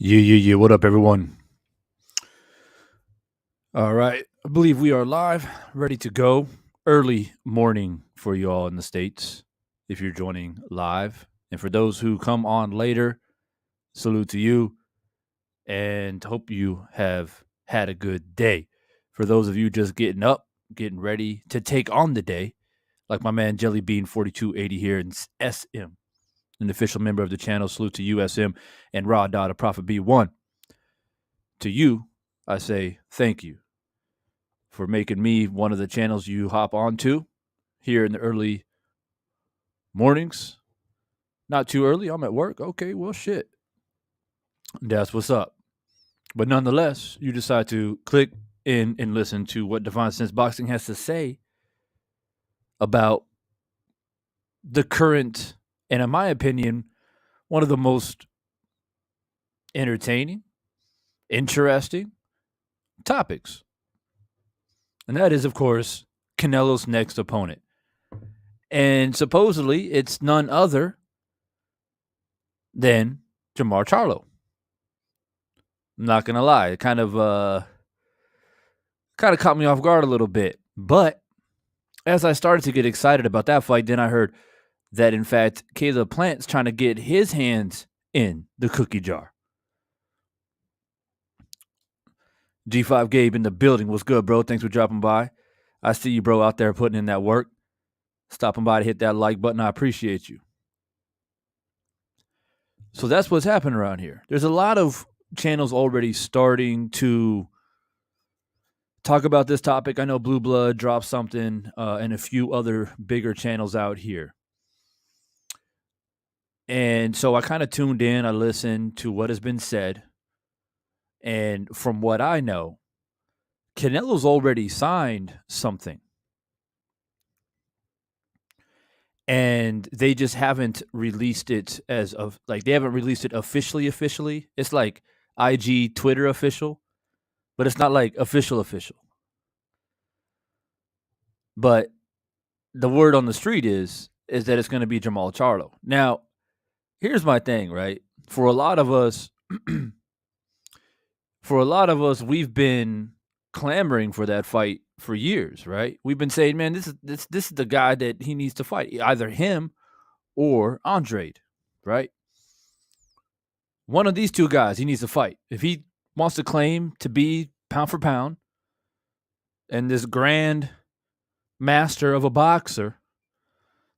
Yeah. What up, everyone? All right. I believe we are live, ready to go. Early morning for you all in the States if you're joining live. And for those who come on later, salute to you and hope you have had a good day. For those of you just getting up, getting ready to take on the day, like my man Jellybean 4280 here in SM, an official member of the channel, salute to you, SM, and Raw Dot, a Prophet B1. To you, I say thank you for making me one of the channels you hop onto here in the early mornings. Not too early. I'm at work. Okay, well, shit. That's what's up. But nonetheless, you decide to click in and listen to what Divine Sense Boxing has to say about the current, and in my opinion, one of the most entertaining, interesting topics. And that is, of course, Canelo's next opponent. And supposedly, it's none other than Jermall Charlo. I'm not gonna lie, it kind of caught me off guard a little bit. But as I started to get excited about that fight, then I heard that in fact Caleb Plant's trying to get his hands in the cookie jar. G5 Gabe in the building. What's good, bro? Thanks for dropping by. I see you, bro, out there putting in that work. Stopping by to hit that like button. I appreciate you. So that's what's happening around here. There's a lot of channels already starting to talk about this topic. I know Blue Blood dropped something and a few other bigger channels out here. And so I kind of tuned in. I listened to what has been said. And from what I know, Canelo's already signed something. And they just haven't released it as of like they haven't released it officially. It's like IG, Twitter official, but it's not like official. But the word on the street is that it's going to be Jermall Charlo. Now, here's my thing, right? For a lot of us, we've been clamoring for that fight for years, right? We've been saying, man, this is the guy that he needs to fight, either him or Andrade, right? One of these two guys he needs to fight. If he wants to claim to be pound for pound and this grand master of a boxer,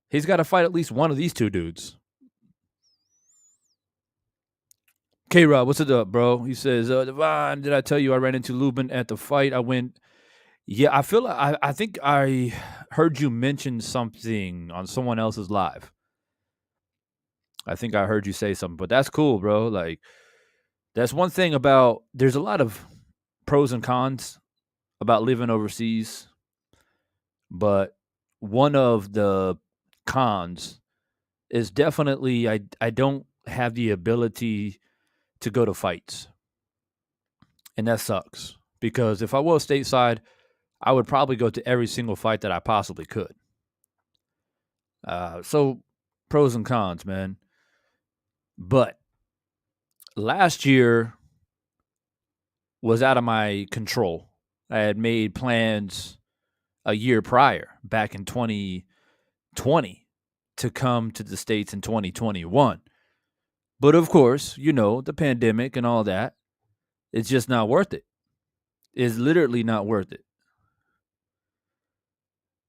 he's got to fight at least one of these two dudes. K-Rob, what's it up, bro? He says, Divine, did I tell you I ran into Lubin at the fight? I went, yeah, I think I heard you mention something on someone else's live. I think I heard you say something, but that's cool, bro. Like, that's one thing about, there's a lot of pros and cons about living overseas, but one of the cons is definitely I don't have the ability to go to fights. And that sucks because if I was stateside, I would probably go to every single fight that I possibly could. So pros and cons, man. But last year was out of my control. I had made plans a year prior, back in 2020, to come to the States in 2021. But of course, you know, the pandemic and all that, it's just not worth it. It's literally not worth it.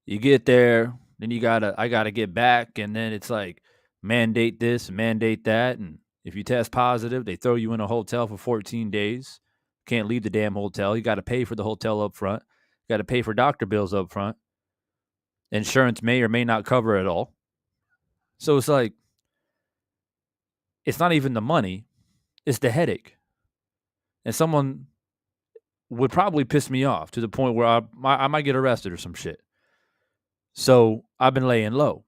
You get there, then I gotta get back, and then it's like mandate this, mandate that, and if you test positive, they throw you in a hotel for 14 days. Can't leave the damn hotel. You got to pay for the hotel up front. You got to pay for doctor bills up front. Insurance may or may not cover it all. So it's like, it's not even the money, it's the headache. And someone would probably piss me off to the point where I might get arrested or some shit. So I've been laying low.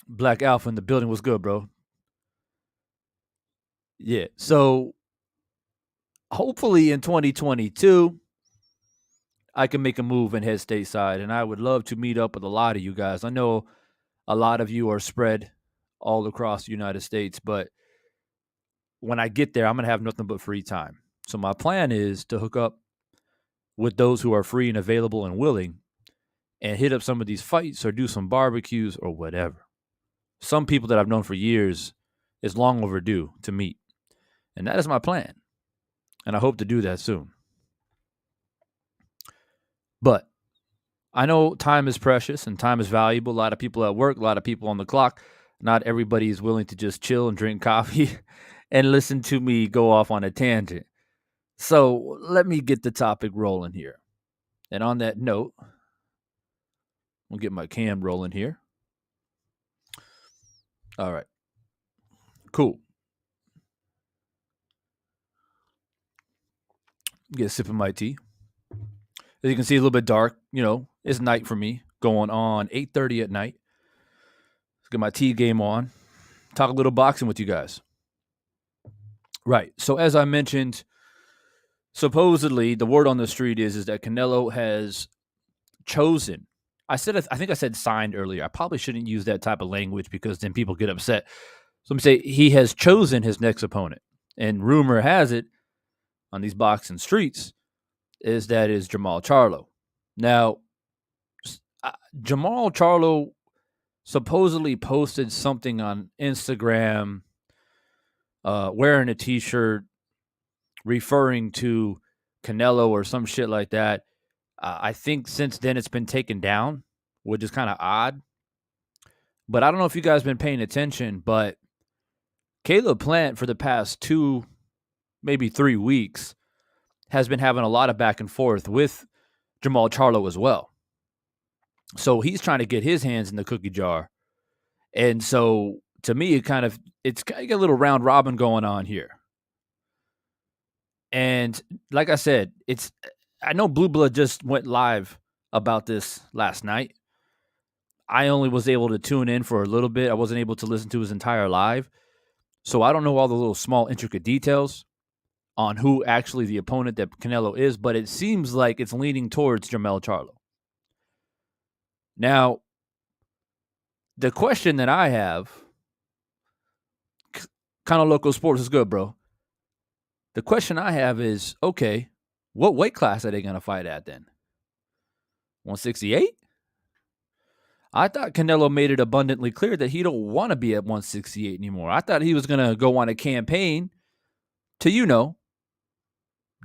Black Alpha in the building was good, bro. Yeah. So hopefully in 2022, I can make a move and head stateside. And I would love to meet up with a lot of you guys. I know a lot of you are spread all across the United States, but when I get there, I'm going to have nothing but free time. So my plan is to hook up with those who are free and available and willing and hit up some of these fights or do some barbecues or whatever. Some people that I've known for years is long overdue to meet. And that is my plan. And I hope to do that soon. But I know time is precious and time is valuable. A lot of people at work, a lot of people on the clock. Not everybody is willing to just chill and drink coffee and listen to me go off on a tangent. So let me get the topic rolling here. And on that note, I'll get my cam rolling here. All right. Cool. Get a sip of my tea. As you can see, a little bit dark. It's night for me. Going on 8:30 at night. Let's get my tea game on. Talk a little boxing with you guys. Right. So as I mentioned, supposedly the word on the street is that Canelo has chosen. I think I said signed earlier. I probably shouldn't use that type of language because then people get upset. So let me say he has chosen his next opponent. And rumor has it on these boxing streets is Jermall Charlo. Now, Jermall Charlo supposedly posted something on Instagram wearing a t-shirt referring to Canelo or some shit like that. I think since then it's been taken down, which is kind of odd. But I don't know if you guys have been paying attention, but Caleb Plant for the past 2, maybe 3 weeks has been having a lot of back and forth with Jermall Charlo as well. So he's trying to get his hands in the cookie jar. And so to me, it's got a little round robin going on here. And like I said, I know Blue Blood just went live about this last night. I only was able to tune in for a little bit. I wasn't able to listen to his entire live. So I don't know all the little small intricate details on who actually the opponent that Canelo is, but it seems like it's leaning towards Jermall Charlo. Now, the question that I have, kind of local sports is good, bro. The question I have is, okay, what weight class are they going to fight at then? 168? I thought Canelo made it abundantly clear that he don't want to be at 168 anymore. I thought he was going to go on a campaign to,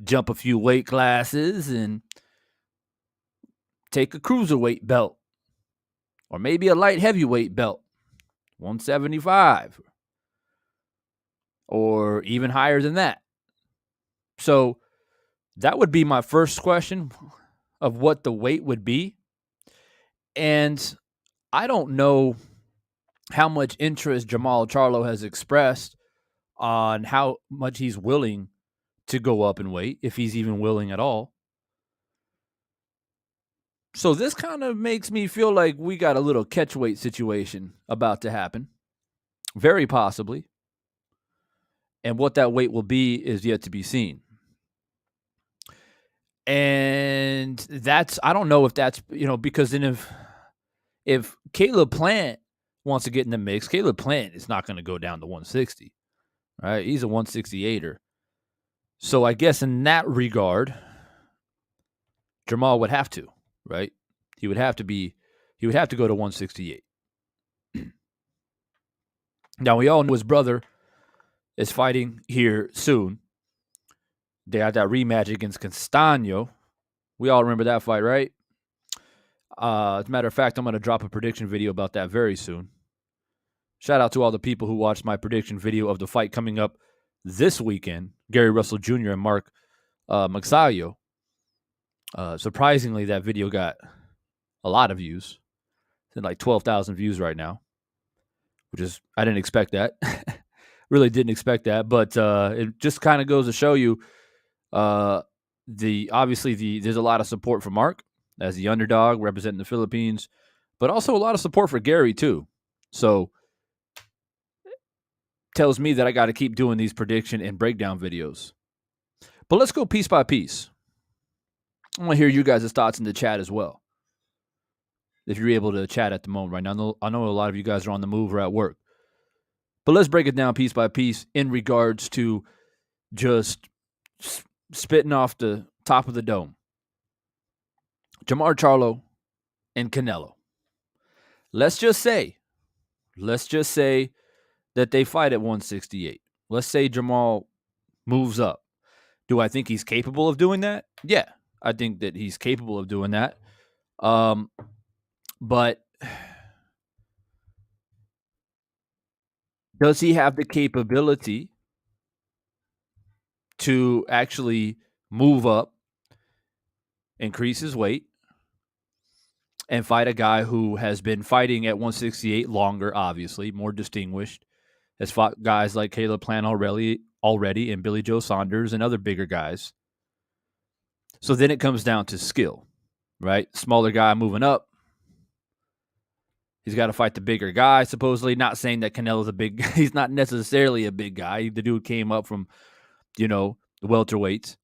jump a few weight classes and take a cruiserweight belt or maybe a light heavyweight belt, 175 or even higher than that. So that would be my first question of what the weight would be. And I don't know how much interest Jermall Charlo has expressed on how much he's willing to go up in weight, if he's even willing at all. So this kind of makes me feel like we got a little catch weight situation about to happen. Very possibly. And what that weight will be is yet to be seen. And I don't know if that's, because then if Caleb Plant wants to get in the mix, Caleb Plant is not going to go down to 160, right? He's a 168er. So I guess in that regard, Jermall would have to, right? He would have to go to 168. Now, we all know his brother is fighting here soon. They had that rematch against Castano. We all remember that fight, right? As a matter of fact, I'm going to drop a prediction video about that very soon. Shout out to all the people who watched my prediction video of the fight coming up this weekend. Gary Russell Jr. and Mark Magsayo. Surprisingly, that video got a lot of views. It's like 12,000 views right now, which is, I didn't expect that. Really didn't expect that, but it just kind of goes to show you there's a lot of support for Mark as the underdog representing the Philippines, but also a lot of support for Gary too. So tells me that I got to keep doing these prediction and breakdown videos. But let's go piece by piece. I want to hear you guys' thoughts in the chat as well, if you're able to chat at the moment right now. I know a lot of you guys are on the move or at work. But let's break it down piece by piece in regards to just spitting off the top of the dome. Jermall Charlo and Canelo. Let's just say that they fight at 168. Let's say Jermall moves up. Do I think he's capable of doing that? Yeah, I think that he's capable of doing that. But does he have the capability to actually move up, increase his weight, and fight a guy who has been fighting at 168 longer, obviously, more distinguished, has fought guys like Caleb Plant already and Billy Joe Saunders and other bigger guys. So then it comes down to skill, right? Smaller guy moving up. He's got to fight the bigger guy, supposedly. Not saying that Canelo's a big – he's not necessarily a big guy. The dude came up from, the welterweights.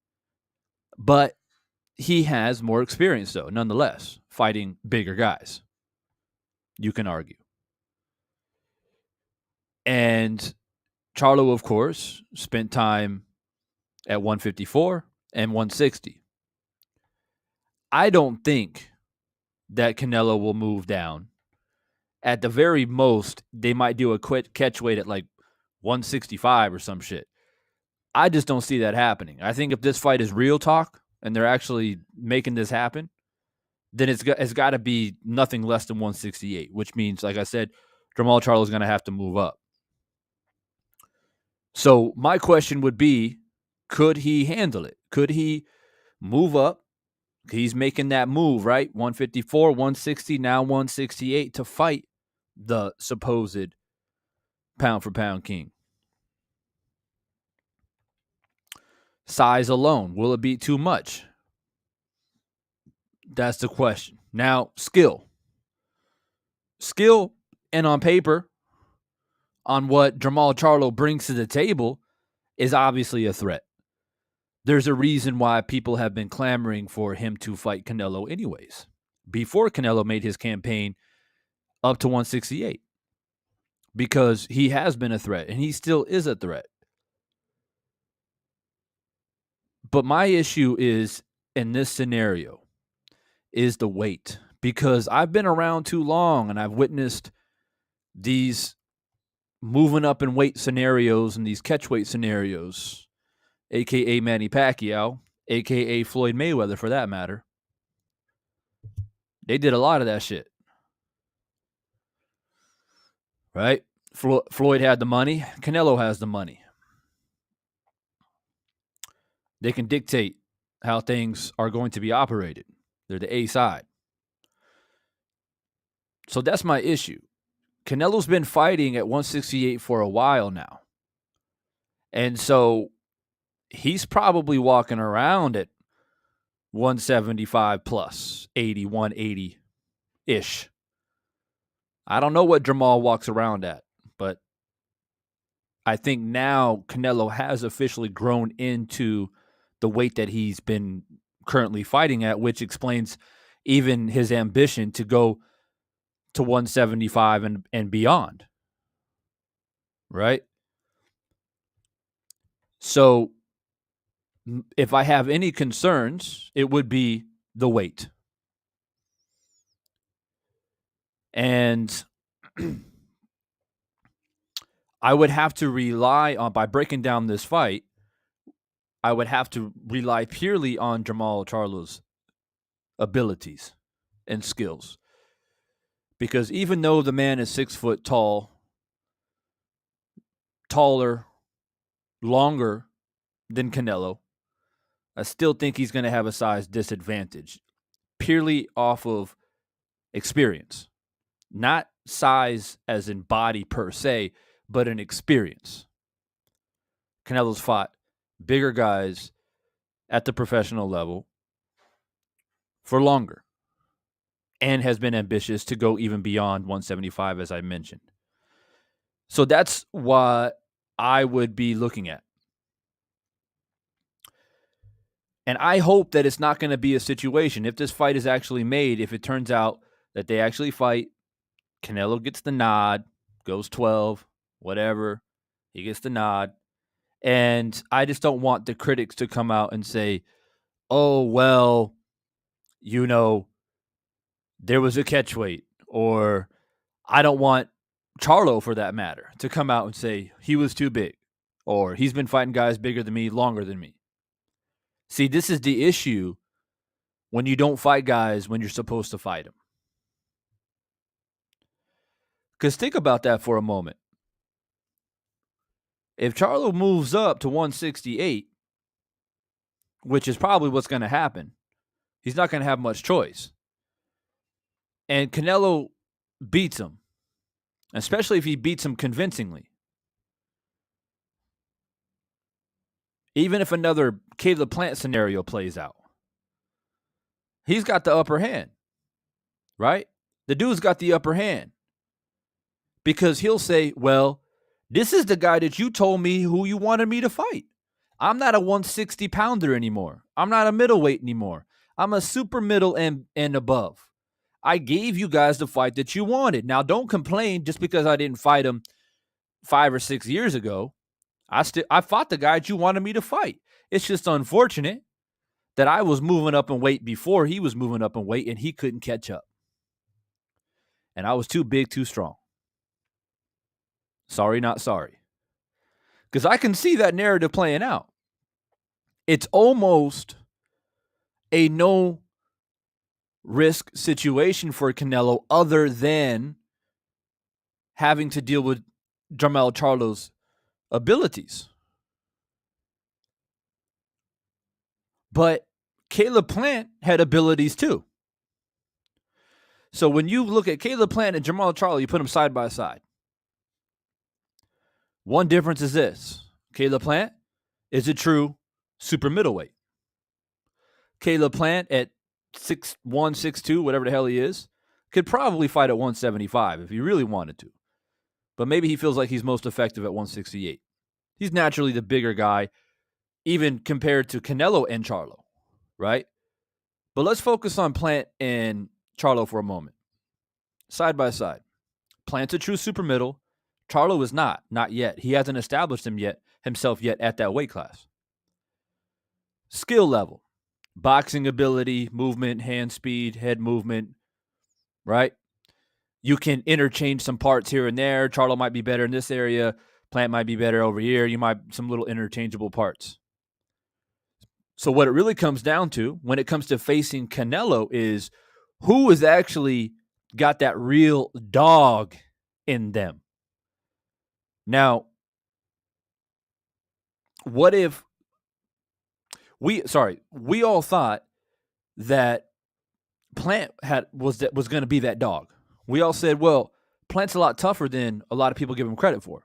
But he has more experience, though, nonetheless, fighting bigger guys. You can argue. And Charlo, of course, spent time at 154 and 160. I don't think that Canelo will move down. At the very most, they might do a quick catch weight at like 165 or some shit. I just don't see that happening. I think if this fight is real talk and they're actually making this happen, then it's got to be nothing less than 168, which means, like I said, Jermall Charlo is going to have to move up. So my question would be, could he handle it? Could he move up? He's making that move, right? 154, 160, now 168 to fight the supposed pound-for-pound king. Size alone, will it be too much? That's the question. Now, skill. Skill and on paper, on what Jermall Charlo brings to the table, is obviously a threat. There's a reason why people have been clamoring for him to fight Canelo anyways, before Canelo made his campaign up to 168, because he has been a threat and he still is a threat. But my issue is, in this scenario, is the weight, because I've been around too long and I've witnessed these moving up in weight scenarios and these catch weight scenarios, a.k.a. Manny Pacquiao, a.k.a. Floyd Mayweather, for that matter. They did a lot of that shit. Right? Floyd had the money. Canelo has the money. They can dictate how things are going to be operated. They're the A side. So that's my issue. Canelo's been fighting at 168 for a while now. And so he's probably walking around at 175 plus, 80, 180-ish. I don't know what Jermall walks around at, but I think now Canelo has officially grown into the weight that he's been currently fighting at, which explains even his ambition to go to 175 and beyond. Right? So if I have any concerns, it would be the weight. And I would have to rely on, by breaking down this fight, I would have to rely purely on Jermall Charlo's abilities and skills. Because even though the man is 6 foot tall, taller, longer than Canelo, I still think he's going to have a size disadvantage, purely off of experience. Not size as in body per se, but an experience. Canelo's fought bigger guys at the professional level for longer and has been ambitious to go even beyond 175, as I mentioned. So that's what I would be looking at. And I hope that it's not going to be a situation, if this fight is actually made, if it turns out that they actually fight, Canelo gets the nod, goes 12, whatever. He gets the nod. And I just don't want the critics to come out and say, oh, well, there was a catch weight. Or I don't want Charlo, for that matter, to come out and say he was too big. Or he's been fighting guys bigger than me, longer than me. See, this is the issue when you don't fight guys when you're supposed to fight them. Because think about that for a moment. If Charlo moves up to 168, which is probably what's going to happen, he's not going to have much choice. And Canelo beats him, especially if he beats him convincingly. Even if another Caleb Plant scenario plays out, he's got the upper hand, right? The dude's got the upper hand. Because he'll say, well, this is the guy that you told me who you wanted me to fight. I'm not a 160-pounder anymore. I'm not a middleweight anymore. I'm a super middle and above. I gave you guys the fight that you wanted. Now, don't complain just because I didn't fight him 5 or 6 years ago. I fought the guy that you wanted me to fight. It's just unfortunate that I was moving up in weight before he was moving up in weight, and he couldn't catch up. And I was too big, too strong. Sorry, not sorry. Because I can see that narrative playing out. It's almost a no-risk situation for Canelo other than having to deal with Jermall Charlo's abilities. But Caleb Plant had abilities too. So when you look at Caleb Plant and Jermall Charlo, you put them side by side. One difference is this. Caleb Plant is a true super middleweight. Caleb Plant at 6'1", 6'2", whatever the hell he is, could probably fight at 175 if he really wanted to. But maybe he feels like he's most effective at 168. He's naturally the bigger guy, even compared to Canelo and Charlo, right? But let's focus on Plant and Charlo for a moment. Side by side. Plant's a true super middle. Charlo is not yet. He hasn't established himself yet at that weight class. Skill level, boxing ability, movement, hand speed, head movement, right? You can interchange some parts here and there. Charlo might be better in this area. Plant might be better over here. You might some little interchangeable parts. So what it really comes down to when it comes to facing Canelo is who has actually got that real dog in them. Now, what if we all thought that Plant was going to be that dog. We all said, well, Plant's a lot tougher than a lot of people give him credit for,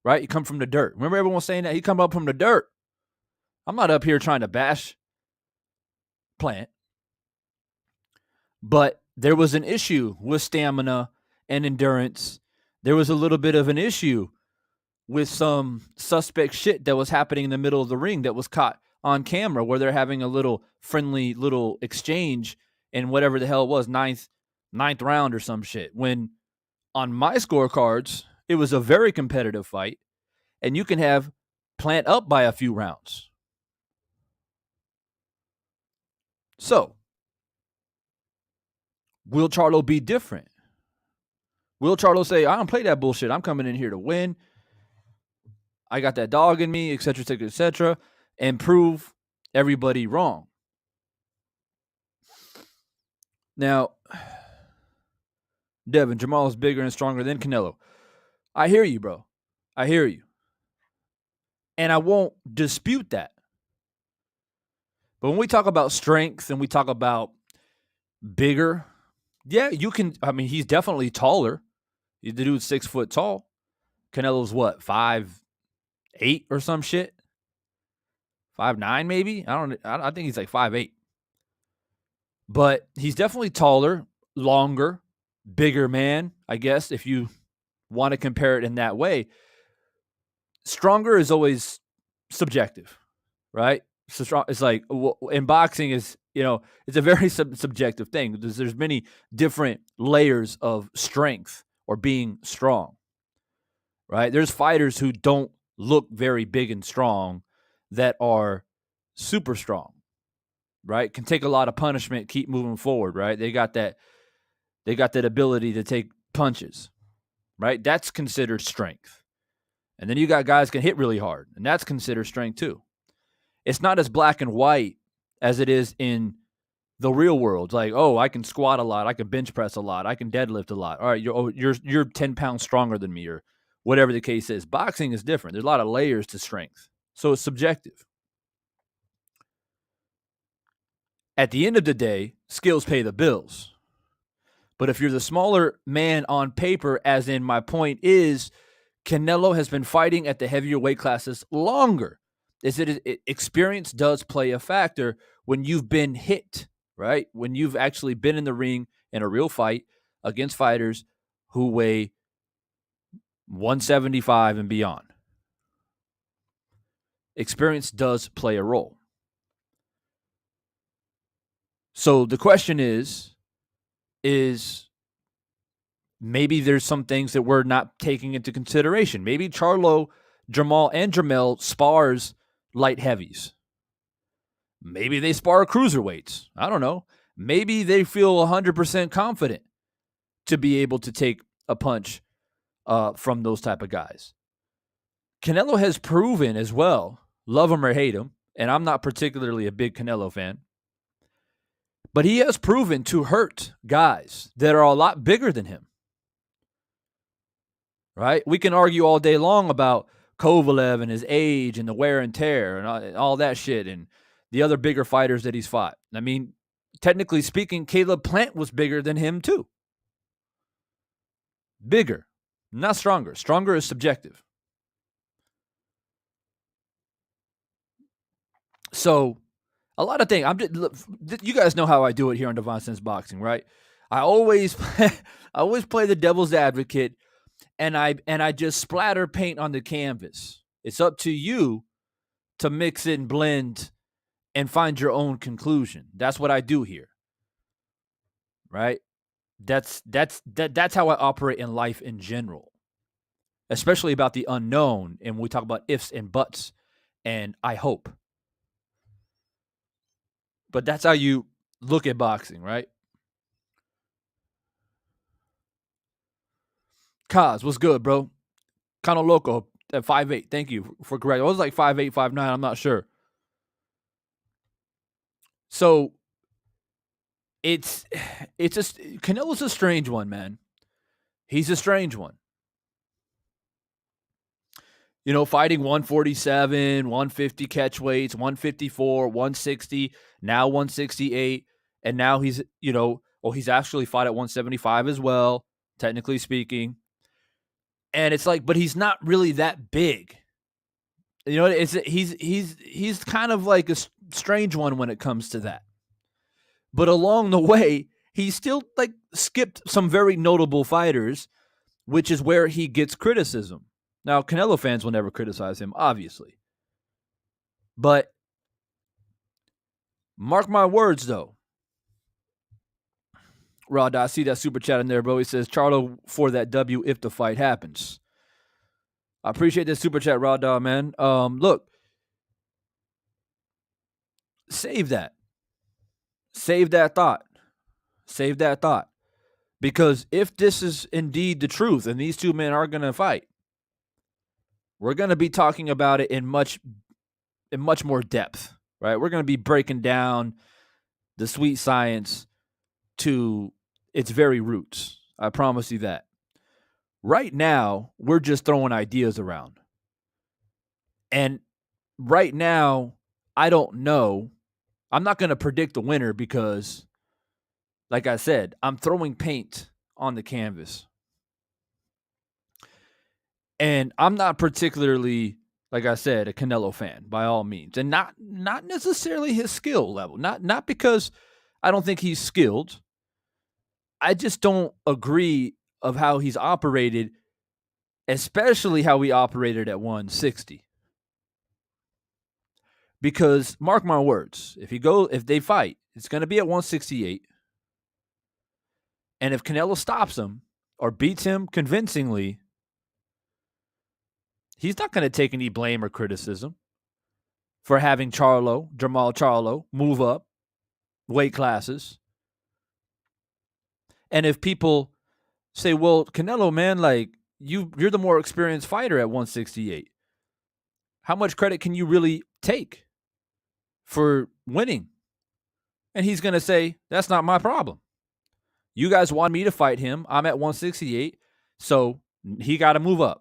right? He come from the dirt. Remember everyone saying that? He come up from the dirt. I'm not up here trying to bash Plant. But there was an issue with stamina and endurance. There was a little bit of an issue with some suspect shit that was happening in the middle of the ring that was caught on camera where they're having a little friendly little exchange in whatever the hell it was, ninth round or some shit. When on my scorecards, it was a very competitive fight, and you can have Plant up by a few rounds. So, will Charlo be different? Will Charlo say, I don't play that bullshit. I'm coming in here to win. I got that dog in me, et cetera, and prove everybody wrong. Now, Devin, Jermall is bigger and stronger than Canelo. I hear you, bro. I hear you. And I won't dispute that. But when we talk about strength and we talk about bigger, yeah, you can. I mean, he's definitely taller. The dude's 6 foot tall. Canelo's what, 5'8" or some shit? 5'9" maybe? I think he's like 5'8". But he's definitely taller, longer, bigger man, I guess, if you want to compare it in that way. Stronger is always subjective, right? So it's like in boxing is, it's a very subjective thing. There's many different layers of strength or being strong, right? There's fighters who don't look very big and strong that are super strong, right? Can take a lot of punishment, keep moving forward, right? They got that ability to take punches, right? That's considered strength. And then you got guys can hit really hard, and that's considered strength too. It's not as black and white as it is in the real world. Like, oh, I can squat a lot, I can bench press a lot, I can deadlift a lot. All right, you're 10 pounds stronger than me, or whatever the case is. Boxing is different. There's a lot of layers to strength, so it's subjective. At the end of the day, skills pay the bills. But if you're the smaller man on paper, as in my point is, Canelo has been fighting at the heavier weight classes longer. Experience does play a factor when you've been hit, right? When you've actually been in the ring in a real fight against fighters who weigh 175 and beyond. Experience does play a role. So the question is maybe there's some things that we're not taking into consideration. Maybe Charlo, Jermall, and Jermall spars light heavies. Maybe they spar cruiserweights. I don't know. Maybe they feel 100% confident to be able to take a punch from those type of guys. Canelo has proven as well, love him or hate him, and I'm not particularly a big Canelo fan, but he has proven to hurt guys that are a lot bigger than him. Right? We can argue all day long about Kovalev and his age and the wear and tear and all that shit and the other bigger fighters that he's fought. I mean, technically speaking, Caleb Plant was bigger than him too. Bigger, not stronger. Stronger is subjective. So, a lot of things. You guys know how I do it here on Divine Sense Boxing, right? I always play the devil's advocate, and I just splatter paint on the canvas. It's up to you to mix it and blend and find your own conclusion. That's what I do here. Right? That's how I operate in life in general. Especially about the unknown, and we talk about ifs and buts and I hope. But that's how you look at boxing, right? Kaz, what's good, bro? Cano Loco at 5'8". Thank you for correct. I was like 5'8", 5'9". I'm not sure. So it's just Canelo's a strange one, man. He's a strange one. You know, fighting 147, 150 catch weights, 154, 160, now 168, and now he's actually fought at 175 as well, technically speaking. And it's like, but he's not really that big. You know, he's kind of like a strange one when it comes to that. But along the way, he still like skipped some very notable fighters, which is where he gets criticism. Now, Canelo fans will never criticize him, obviously. But mark my words, though. Rod, I see that super chat in there, bro. He says, Charlo for that W if the fight happens. I appreciate that super chat, Rod, man. Look, save that. Save that thought. Save that thought. Because if this is indeed the truth and these two men are going to fight, we're going to be talking about it in much more depth, right? We're going to be breaking down the sweet science to its very roots. I promise you that. Right now, we're just throwing ideas around. And right now, I don't know. I'm not going to predict the winner because, like I said, I'm throwing paint on the canvas. And I'm not particularly, like I said, a Canelo fan by all means. And not necessarily his skill level. Not because I don't think he's skilled. I just don't agree of how he's operated, especially how he operated at 160. Because mark my words, if they fight, it's going to be at 168. And if Canelo stops him or beats him convincingly, He's not going to take any blame or criticism for having Jermall Charlo, move up weight classes. And if people say, well, Canelo, man, like you're the more experienced fighter at 168. How much credit can you really take for winning? And he's going to say, that's not my problem. You guys want me to fight him. I'm at 168, so he got to move up.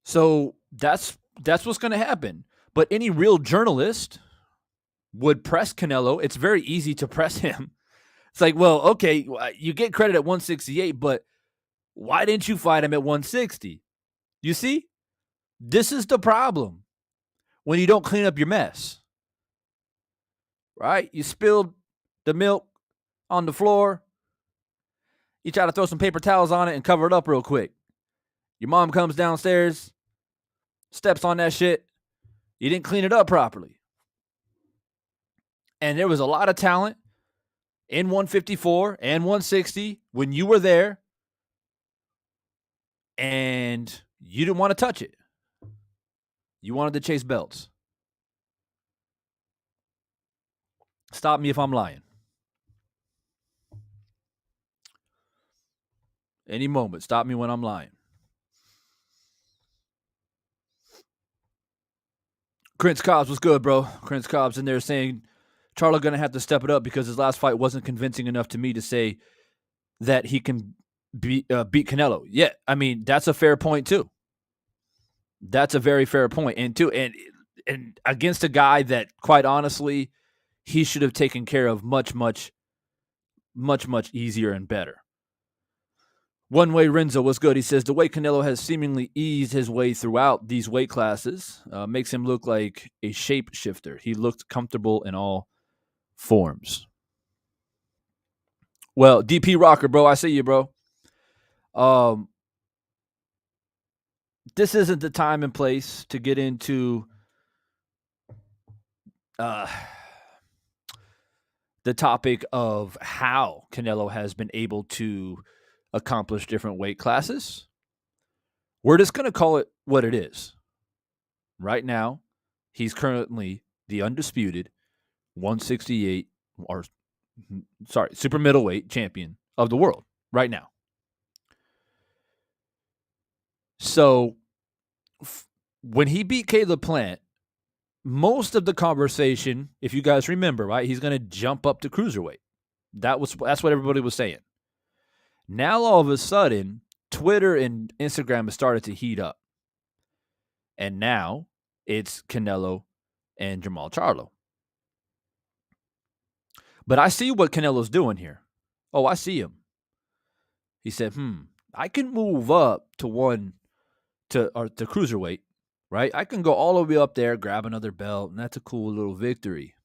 So that's what's going to happen. But any real journalist would press Canelo. It's very easy to press him. It's like, well, okay, you get credit at 168, but why didn't you fight him at 160? You see? This is the problem when you don't clean up your mess. Right? You spilled the milk on the floor. You try to throw some paper towels on it and cover it up real quick. Your mom comes downstairs, steps on that shit. You didn't clean it up properly. And there was a lot of talent in 154 and 160 when you were there, and you didn't want to touch it. You wanted to chase belts. Stop me if I'm lying. Any moment, stop me when I'm lying. Prince Cobbs, what's good, bro? Prince Cobbs in there saying Charlo going to have to step it up because his last fight wasn't convincing enough to me to say that he can beat Canelo. Yeah, I mean, that's a fair point too. That's a very fair point. And against a guy that, quite honestly, he should have taken care of much easier and better. One Way Renzo was good. He says the way Canelo has seemingly eased his way throughout these weight classes makes him look like a shapeshifter. He looked comfortable in all forms. Well, DP Rocker, bro, I see you, bro. This isn't the time and place to get into the topic of how Canelo has been able to accomplish different weight classes. We're just going to call it what it is. Right now, he's currently the undisputed 168 super middleweight champion of the world right now. So when he beat Caleb Plant, most of the conversation, if you guys remember, right, he's going to jump up to cruiserweight. That's what everybody was saying. Now, all of a sudden, Twitter and Instagram has started to heat up. And now it's Canelo and Jermall Charlo. But I see what Canelo's doing here. Oh, I see him. He said, I can move up to cruiserweight, right? I can go all the way up there, grab another belt, and that's a cool little victory.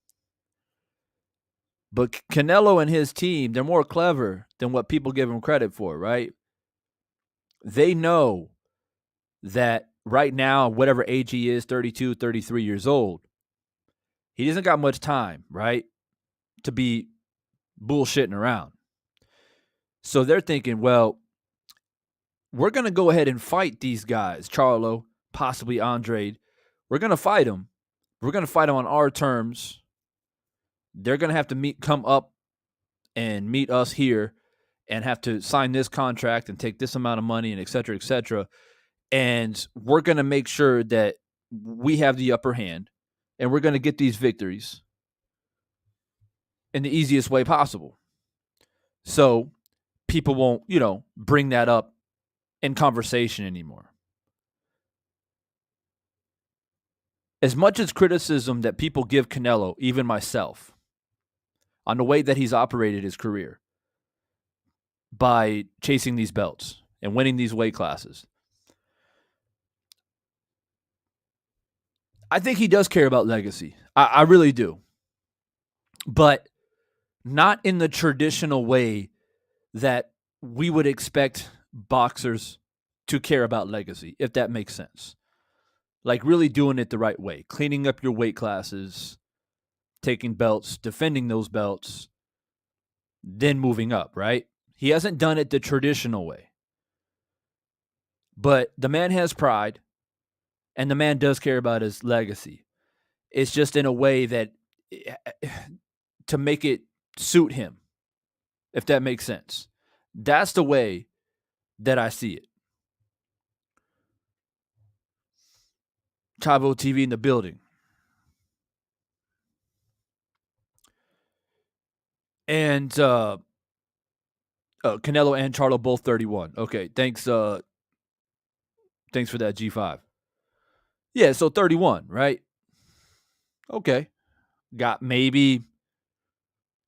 But Canelo and his team, they're more clever than what people give him credit for, right? They know that right now, whatever age he is, 32, 33 years old, he doesn't got much time, right, to be bullshitting around. So they're thinking, well, we're going to go ahead and fight these guys, Charlo, possibly Andre. We're going to fight them. We're going to fight them on our terms. They're going to have to come up and meet us here and have to sign this contract and take this amount of money and et cetera, et cetera. And we're going to make sure that we have the upper hand and we're going to get these victories in the easiest way possible. So people won't, bring that up in conversation anymore. As much as criticism that people give Canelo, even myself, on the way that he's operated his career by chasing these belts and winning these weight classes, I think he does care about legacy. I really do. But not in the traditional way that we would expect boxers to care about legacy, if that makes sense. Like really doing it the right way, cleaning up your weight classes, taking belts, defending those belts, then moving up, right? He hasn't done it the traditional way. But the man has pride, and the man does care about his legacy. It's just in a way that to make it suit him, if that makes sense. That's the way that I see it. Chavo TV in the building. And Canelo and Charlo both 31. Okay, thanks for that, G5. Yeah, so 31, right? Okay. Got maybe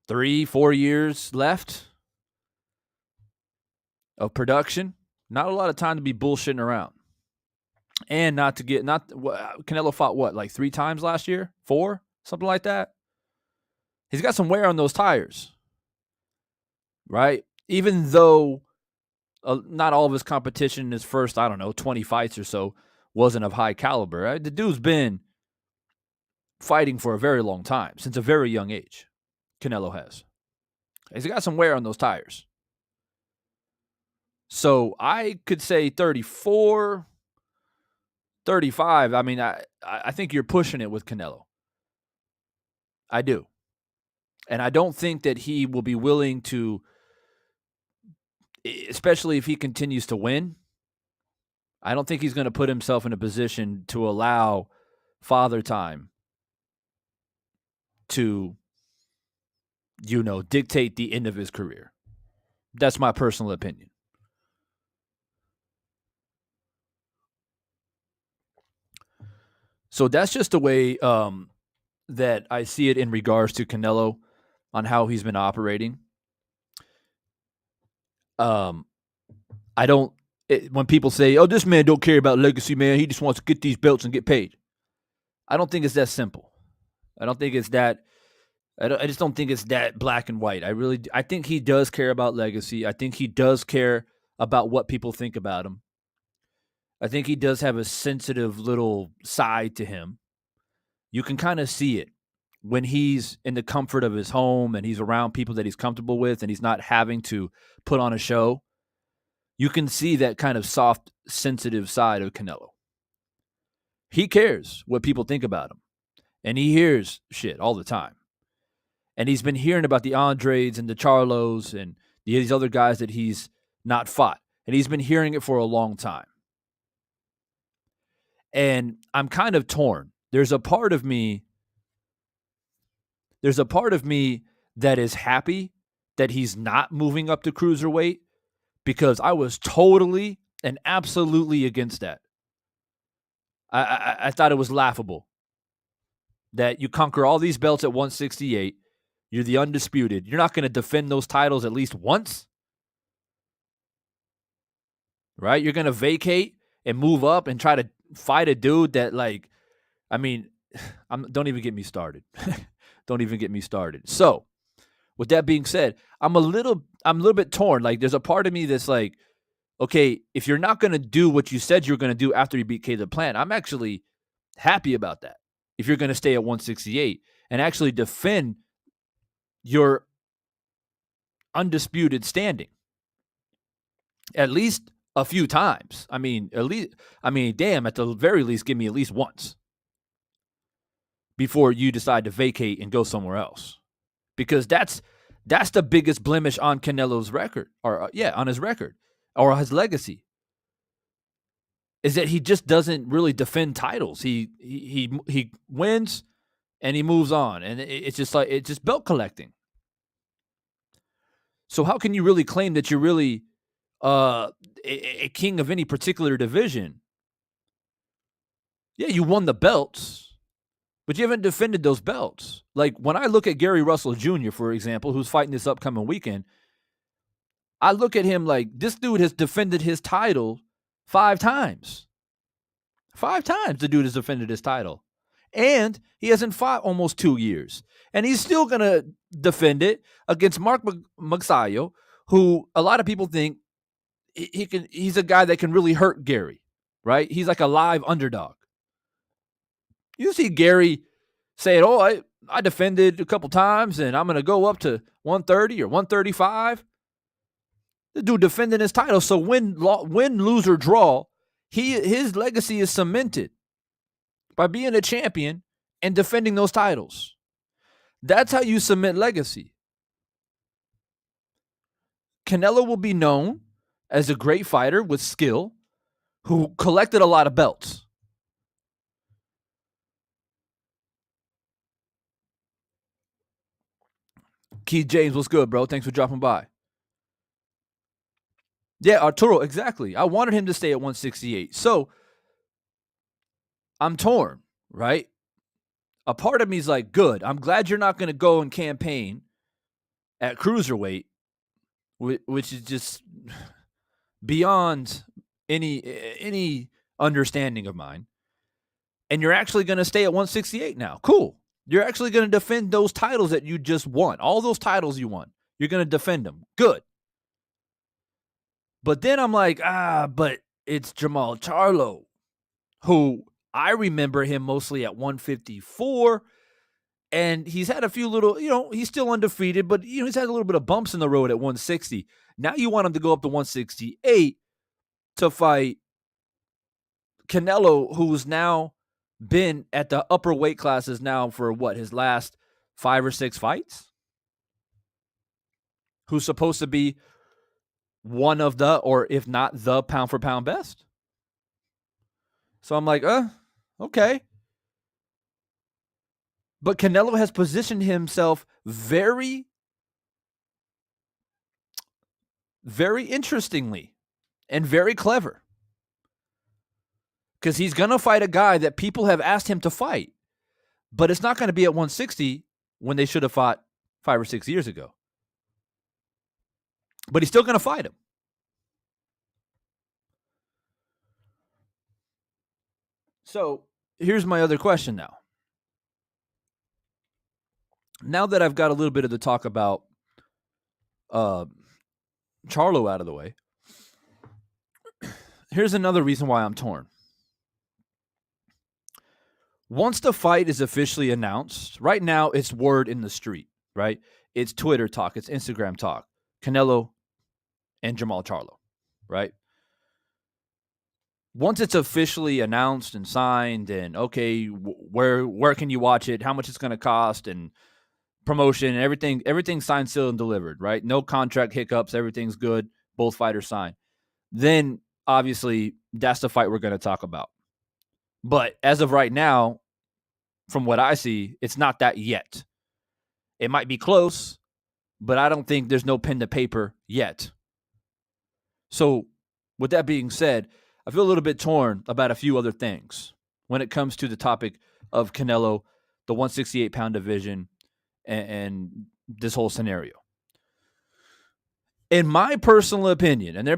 3-4 years left of production. Not a lot of time to be bullshitting around. And Canelo fought what, like 3 times last year? 4? Something like that. He's got some wear on those tires, right? Even though not all of his competition in his first, 20 fights or so wasn't of high caliber. Right? The dude's been fighting for a very long time, since a very young age. Canelo has. He's got some wear on those tires. So I could say 34, 35. I mean, I think you're pushing it with Canelo. I do. And I don't think that he will be willing to, especially if he continues to win, I don't think he's going to put himself in a position to allow Father Time to, dictate the end of his career. That's my personal opinion. So that's just the way that I see it in regards to Canelo on how he's been operating. When people say, "Oh, this man don't care about legacy, man. He just wants to get these belts and get paid." I don't think it's that simple. I don't think it's that. I just don't think it's that black and white. I think he does care about legacy. I think he does care about what people think about him. I think he does have a sensitive little side to him. You can kind of see it when he's in the comfort of his home and he's around people that he's comfortable with and he's not having to put on a show. You can see that kind of soft, sensitive side of Canelo. He cares what people think about him. And he hears shit all the time. And he's been hearing about the Andres and the Charlos and these other guys that he's not fought. And he's been hearing it for a long time. And I'm kind of torn. There's a part of me that is happy that he's not moving up to cruiserweight, because I was totally and absolutely against that. I thought it was laughable that you conquer all these belts at 168. You're the undisputed. You're not going to defend those titles at least once, right? You're going to vacate and move up and try to fight a dude that, don't even get me started. Don't even get me started. So, with that being said, I'm a little bit torn. Like, there's a part of me that's like, okay, if you're not going to do what you said you're going to do after you beat Caleb Plant, I'm actually happy about that. If you're going to stay at 168 and actually defend your undisputed standing at least a few times. At the very least, give me at least once before you decide to vacate and go somewhere else. Because that's the biggest blemish on Canelo's record, on his record or his legacy, is that he just doesn't really defend titles. He wins and he moves on, and it's just belt collecting. So how can you really claim that you're really a king of any particular division? Yeah, you won the belts, but you haven't defended those belts. Like, when I look at Gary Russell Jr., for example, who's fighting this upcoming weekend, I look at him like, this dude has defended his title 5 times. 5 times the dude has defended his title. And he hasn't fought almost 2 years. And he's still going to defend it against Mark Magsayo, who a lot of people think he's a guy that can really hurt Gary, right? He's like a live underdog. You see Gary saying, "Oh, I defended a couple times and I'm going to go up to 130 or 135. The dude defending his title. So win, lose, or draw, His legacy is cemented by being a champion and defending those titles. That's how you cement legacy. Canelo will be known as a great fighter with skill who collected a lot of belts. Keith James, what's good, bro? Thanks for dropping by. Yeah, Arturo, exactly. I wanted him to stay at 168. So I'm torn, right? A part of me is like, good. I'm glad you're not going to go and campaign at cruiserweight, which is just beyond any understanding of mine. And you're actually going to stay at 168 now. Cool. You're actually going to defend those titles that you just won. All those titles you won. You're going to defend them. Good. But then I'm like, but it's Jermall Charlo, who I remember him mostly at 154. And he's had a few little, he's still undefeated, but, he's had a little bit of bumps in the road at 160. Now you want him to go up to 168 to fight Canelo, who's now been at the upper weight classes now for his last 5 or 6 fights? Who's supposed to be one of the, or if not the pound for pound best? So I'm like, okay. But Canelo has positioned himself very, very interestingly and very clever. Because he's going to fight a guy that people have asked him to fight. But it's not going to be at 160 when they should have fought 5 or 6 years ago. But he's still going to fight him. So here's my other question now. Now that I've got a little bit of the talk about Charlo out of the way, here's another reason why I'm torn. Once the fight is officially announced, right now it's word in the street, right? It's Twitter talk, it's Instagram talk. Canelo and Jermall Charlo, right? Once it's officially announced and signed and okay, where can you watch it, how much it's going to cost, and promotion, everything signed, sealed, and delivered, right? No contract hiccups, everything's good, both fighters signed. Then, obviously, that's the fight we're going to talk about. But as of right now, from what I see, it's not that yet. It might be close, but I don't think there's no pen to paper yet. So, with that being said, I feel a little bit torn about a few other things when it comes to the topic of Canelo, the 168-pound division, and this whole scenario. In my personal opinion, and there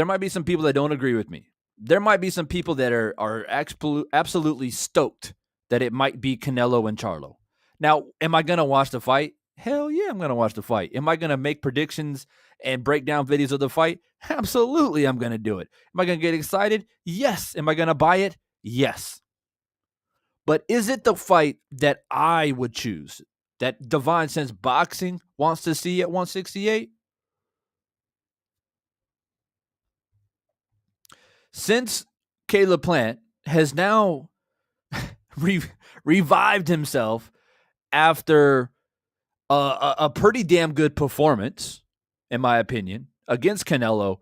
might be some people that don't agree with me. There might be some people that are absolutely stoked that it might be Canelo and Charlo. Now, am I going to watch the fight? Hell yeah, I'm going to watch the fight. Am I going to make predictions and break down videos of the fight? Absolutely, I'm going to do it. Am I going to get excited? Yes. Am I going to buy it? Yes. But is it the fight that I would choose, that Divine Sense Boxing wants to see at 168? Since Caleb Plant has now revived himself after a pretty damn good performance, in my opinion, against Canelo,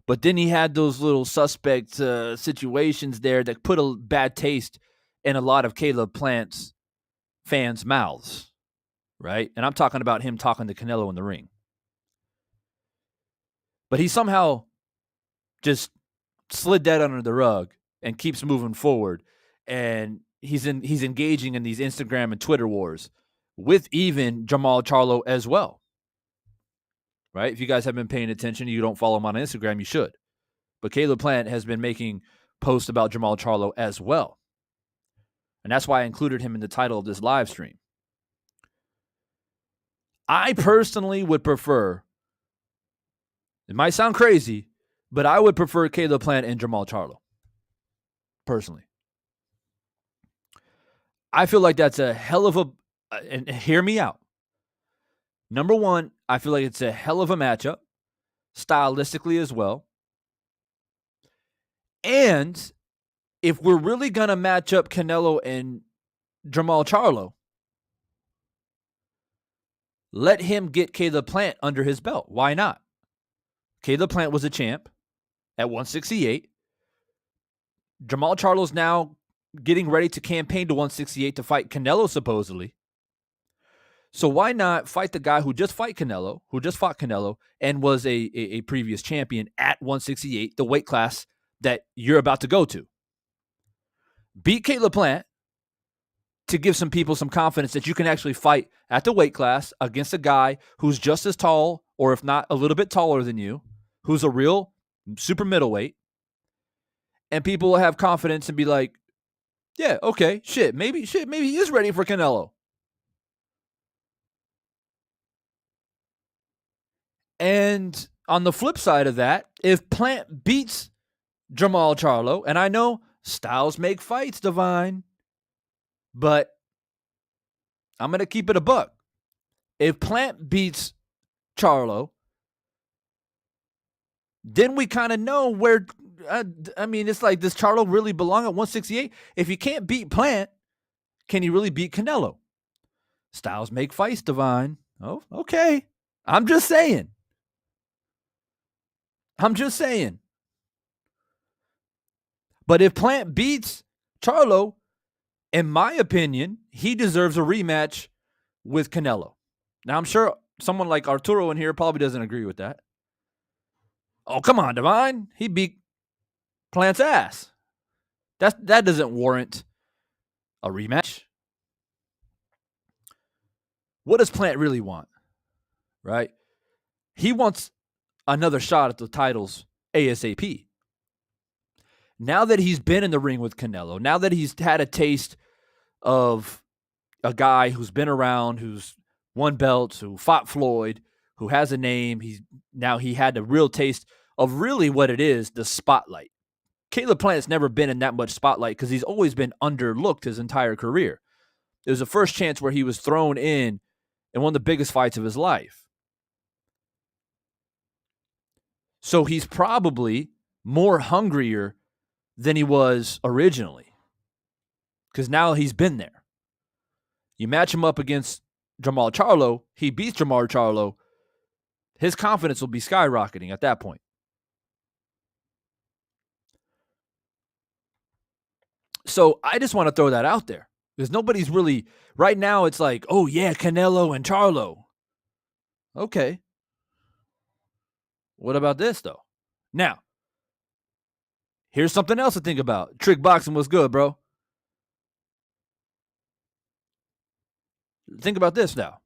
but then he had those little suspect situations there that put a bad taste in a lot of Caleb Plant's fans' mouths, right? And I'm talking about him talking to Canelo in the ring. But he somehow just slid that under the rug and keeps moving forward. And he's engaging in these Instagram and Twitter wars with even Jermall Charlo as well. Right? If you guys have been paying attention, you don't follow him on Instagram, you should. But Caleb Plant has been making posts about Jermall Charlo as well. And that's why I included him in the title of this live stream. I personally would prefer, it might sound crazy, but I would prefer Caleb Plant and Jermall Charlo. Personally. I feel like that's a hell of a, and hear me out. Number one, I feel like it's a hell of a matchup, stylistically as well. And if we're really going to match up Canelo and Jermall Charlo, let him get Caleb Plant under his belt. Why not? Caleb Plant was a champ at 168. Jermall Charlo's now getting ready to campaign to 168 to fight Canelo, supposedly. So why not fight the guy who just fought Canelo, and was a previous champion at 168, the weight class that you're about to go to? Beat Caleb Plant to give some people some confidence that you can actually fight at the weight class against a guy who's just as tall, or if not a little bit taller than you, who's a real super middleweight. And people will have confidence and be like, yeah, okay, maybe he is ready for Canelo. And on the flip side of that, if Plant beats Jermall Charlo, and I know styles make fights, Divine, but I'm going to keep it a buck. If Plant beats Charlo, then we kind of know where, it's like, does Charlo really belong at 168? If he can't beat Plant, can he really beat Canelo? Styles make fights, Divine. Oh, okay. I'm just saying. But if Plant beats Charlo, in my opinion, he deserves a rematch with Canelo. Now, I'm sure someone like Arturo in here probably doesn't agree with that. Oh, come on, Divine. He beat Plant's ass. That doesn't warrant a rematch. What does Plant really want? Right? He wants another shot at the titles ASAP. Now that he's been in the ring with Canelo, now that he's had a taste of a guy who's been around, who's won belts, who fought Floyd, who has a name, he had a real taste of really what it is, the spotlight. Caleb Plant's never been in that much spotlight because he's always been underlooked his entire career. It was the first chance where he was thrown in one of the biggest fights of his life. So he's probably more hungrier than he was originally, because now he's been there. You match him up against Jermall Charlo, he beats Jermall Charlo, his confidence will be skyrocketing at that point. So I just want to throw that out there, because nobody's really, right now it's like, oh yeah, Canelo and Charlo. Okay. What about this though? Now, here's something else to think about. Trick boxing was good, bro. Think about this now.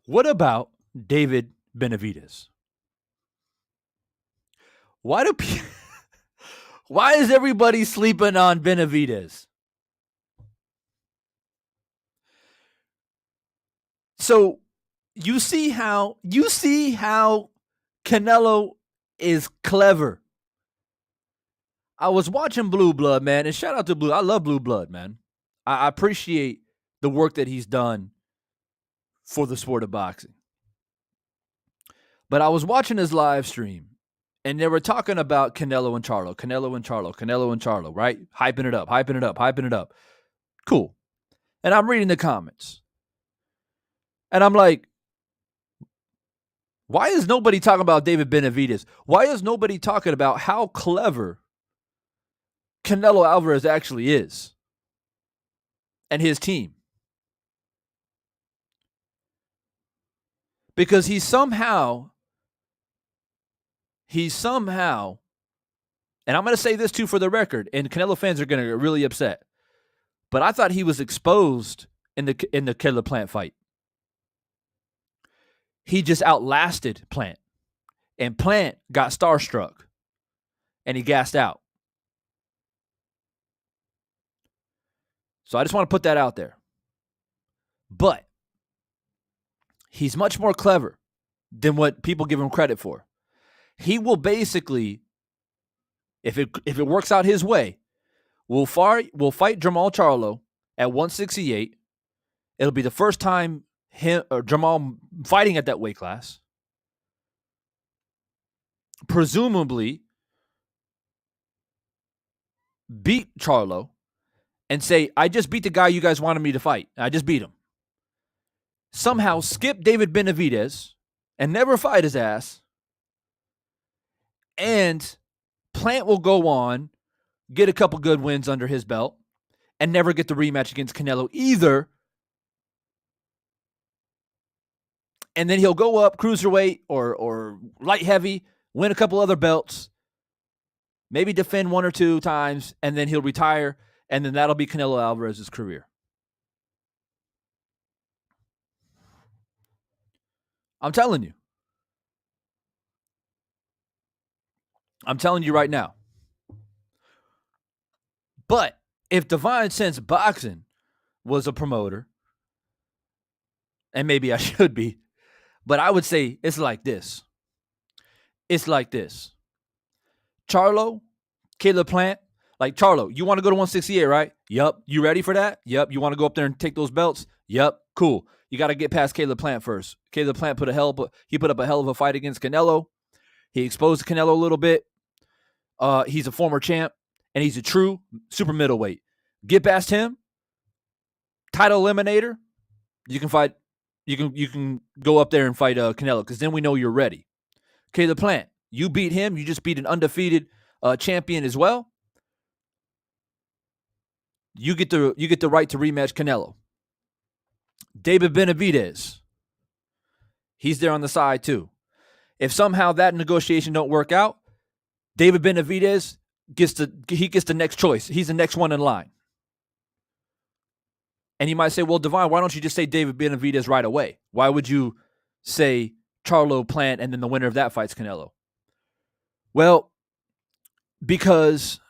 What about David Benavidez? Why is everybody sleeping on Benavidez? So you see how Canelo is clever. I was watching Blue Blood, man, and shout out to Blue. I love Blue Blood, man. I appreciate the work that he's done for the sport of boxing. But I was watching his live stream, and they were talking about Canelo and Charlo, right? Hyping it up. Cool. And I'm reading the comments. And I'm like, why is nobody talking about David Benavidez? Why is nobody talking about how clever Canelo Alvarez actually is and his team? Because he somehow, and I'm going to say this too for the record, and Canelo fans are going to get really upset, but I thought he was exposed in the Caleb Plant fight. He just outlasted Plant, and Plant got starstruck, and he gassed out. So I just want to put that out there. But he's much more clever than what people give him credit for. He will basically, if it works out his way, will fight Jermall Charlo at 168. It'll be the first time Jermall fighting at that weight class. Presumably, beat Charlo and say, I just beat the guy you guys wanted me to fight. I just beat him. Somehow skip David Benavidez and never fight his ass. And Plant will go on, get a couple good wins under his belt, and never get the rematch against Canelo either. And then he'll go up cruiserweight or light heavy, win a couple other belts, maybe defend 1 or 2 times, and then he'll retire, and then that'll be Canelo Alvarez's career. I'm telling you. I'm telling you right now. But if Divine Sense Boxing was a promoter, and maybe I should be, but I would say it's like this. It's like this. Charlo, Caleb Plant, like Charlo, you want to go to 168, right? Yup. You ready for that? Yup. You want to go up there and take those belts? Yup. Cool. You got to get past Caleb Plant first. Caleb Plant put up a hell of a fight against Canelo. He exposed Canelo a little bit. He's a former champ, and he's a true super middleweight. Get past him, title eliminator. You can fight. You can go up there and fight Canelo, because then we know you're ready. Caleb Plant, you beat him. You just beat an undefeated champion as well. You get the right to rematch Canelo. David Benavidez, he's there on the side too. If somehow that negotiation don't work out, David Benavidez gets the next choice. He's the next one in line. And you might say, well, Divine, why don't you just say David Benavidez right away? Why would you say Charlo, Plant, and then the winner of that fight's Canelo? Well, because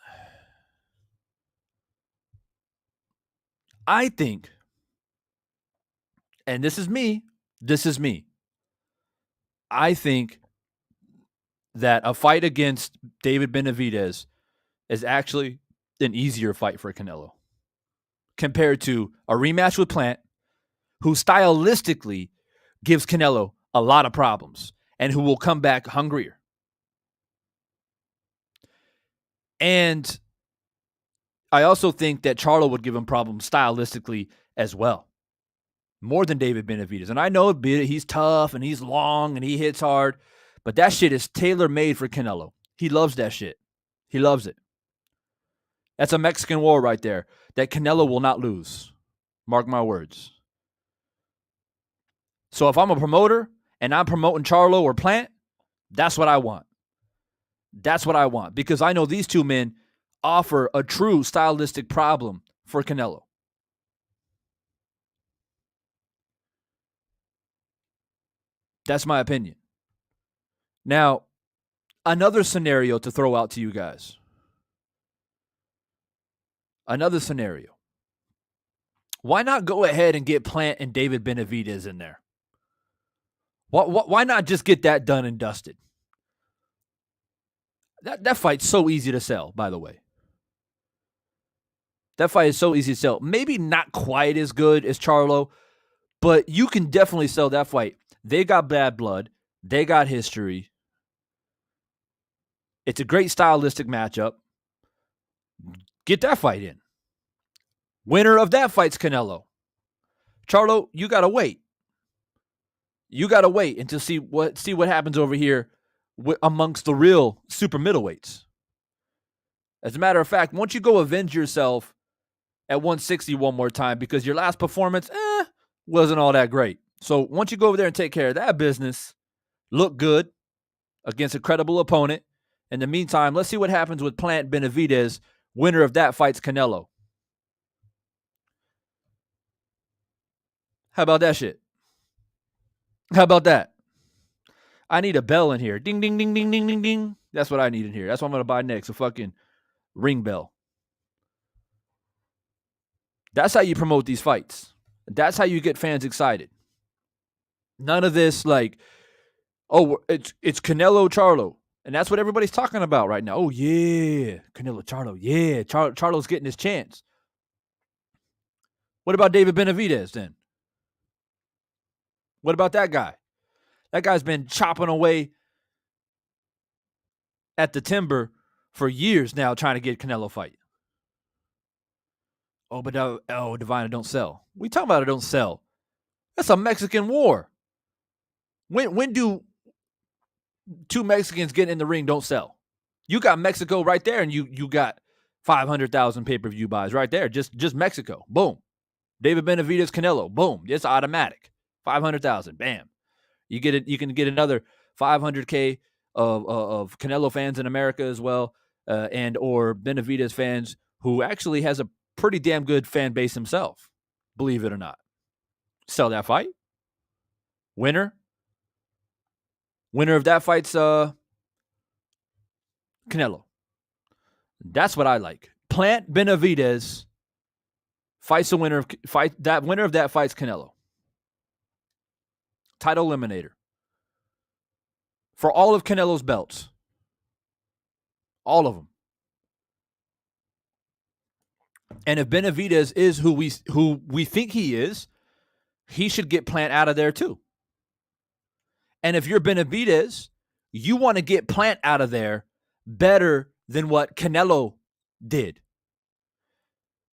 I think, and this is me, I think that a fight against David Benavidez is actually an easier fight for Canelo compared to a rematch with Plant, who stylistically gives Canelo a lot of problems and who will come back hungrier. And I also think that Charlo would give him problems stylistically as well, more than David Benavidez. And I know he's tough and he's long and he hits hard, but that shit is tailor-made for Canelo. He loves that shit. He loves it. That's a Mexican war right there that Canelo will not lose. Mark my words. So if I'm a promoter and I'm promoting Charlo or Plant, that's what I want. That's what I want, because I know these two men offer a true stylistic problem for Canelo. That's my opinion. Now, another scenario to throw out to you guys. Another scenario. Why not go ahead and get Plant and David Benavidez in there? Why not just get that done and dusted? That fight's so easy to sell, by the way. That fight is so easy to sell. Maybe not quite as good as Charlo, but you can definitely sell that fight. They got bad blood. They got history. It's a great stylistic matchup. Get that fight in. Winner of that fight's Canelo. Charlo, you got to wait. You got to wait until see what happens over here amongst the real super middleweights. As a matter of fact, once you go avenge yourself at 160 one more time, because your last performance wasn't all that great. So once you go over there and take care of that business, look good against a credible opponent. In the meantime, let's see what happens with Plant Benavidez. Winner of that fight's Canelo. How about that shit? How about that? I need a bell in here. Ding, ding, ding, ding, ding, ding, ding. That's what I need in here. That's what I'm going to buy next. A fucking ring bell. That's how you promote these fights. That's how you get fans excited. None of this like, oh, it's Canelo Charlo. And that's what everybody's talking about right now. Oh, yeah, Canelo Charlo. Yeah, Charlo's getting his chance. What about David Benavidez then? What about that guy? That guy's been chopping away at the timber for years now trying to get Canelo fight. Oh, but Divina don't sell. We talking about it don't sell. That's a Mexican war. When do two Mexicans get in the ring don't sell? You got Mexico right there, and you got 500,000 pay-per-view buys right there. Just Mexico. Boom. David Benavidez, Canelo. Boom. It's automatic. 500,000. Bam. You get it. You can get another 500K of Canelo fans in America as well, and or Benavidez fans who actually has a pretty damn good fan base himself. Believe it or not. Sell that fight. Winner of that fight's Canelo. That's what I like. Plant Benavidez fights the winner of winner of that fight's Canelo. Title eliminator. For all of Canelo's belts. All of them. And if Benavidez is who we think he is, he should get Plant out of there too. And if you're Benavidez, you want to get Plant out of there better than what Canelo did.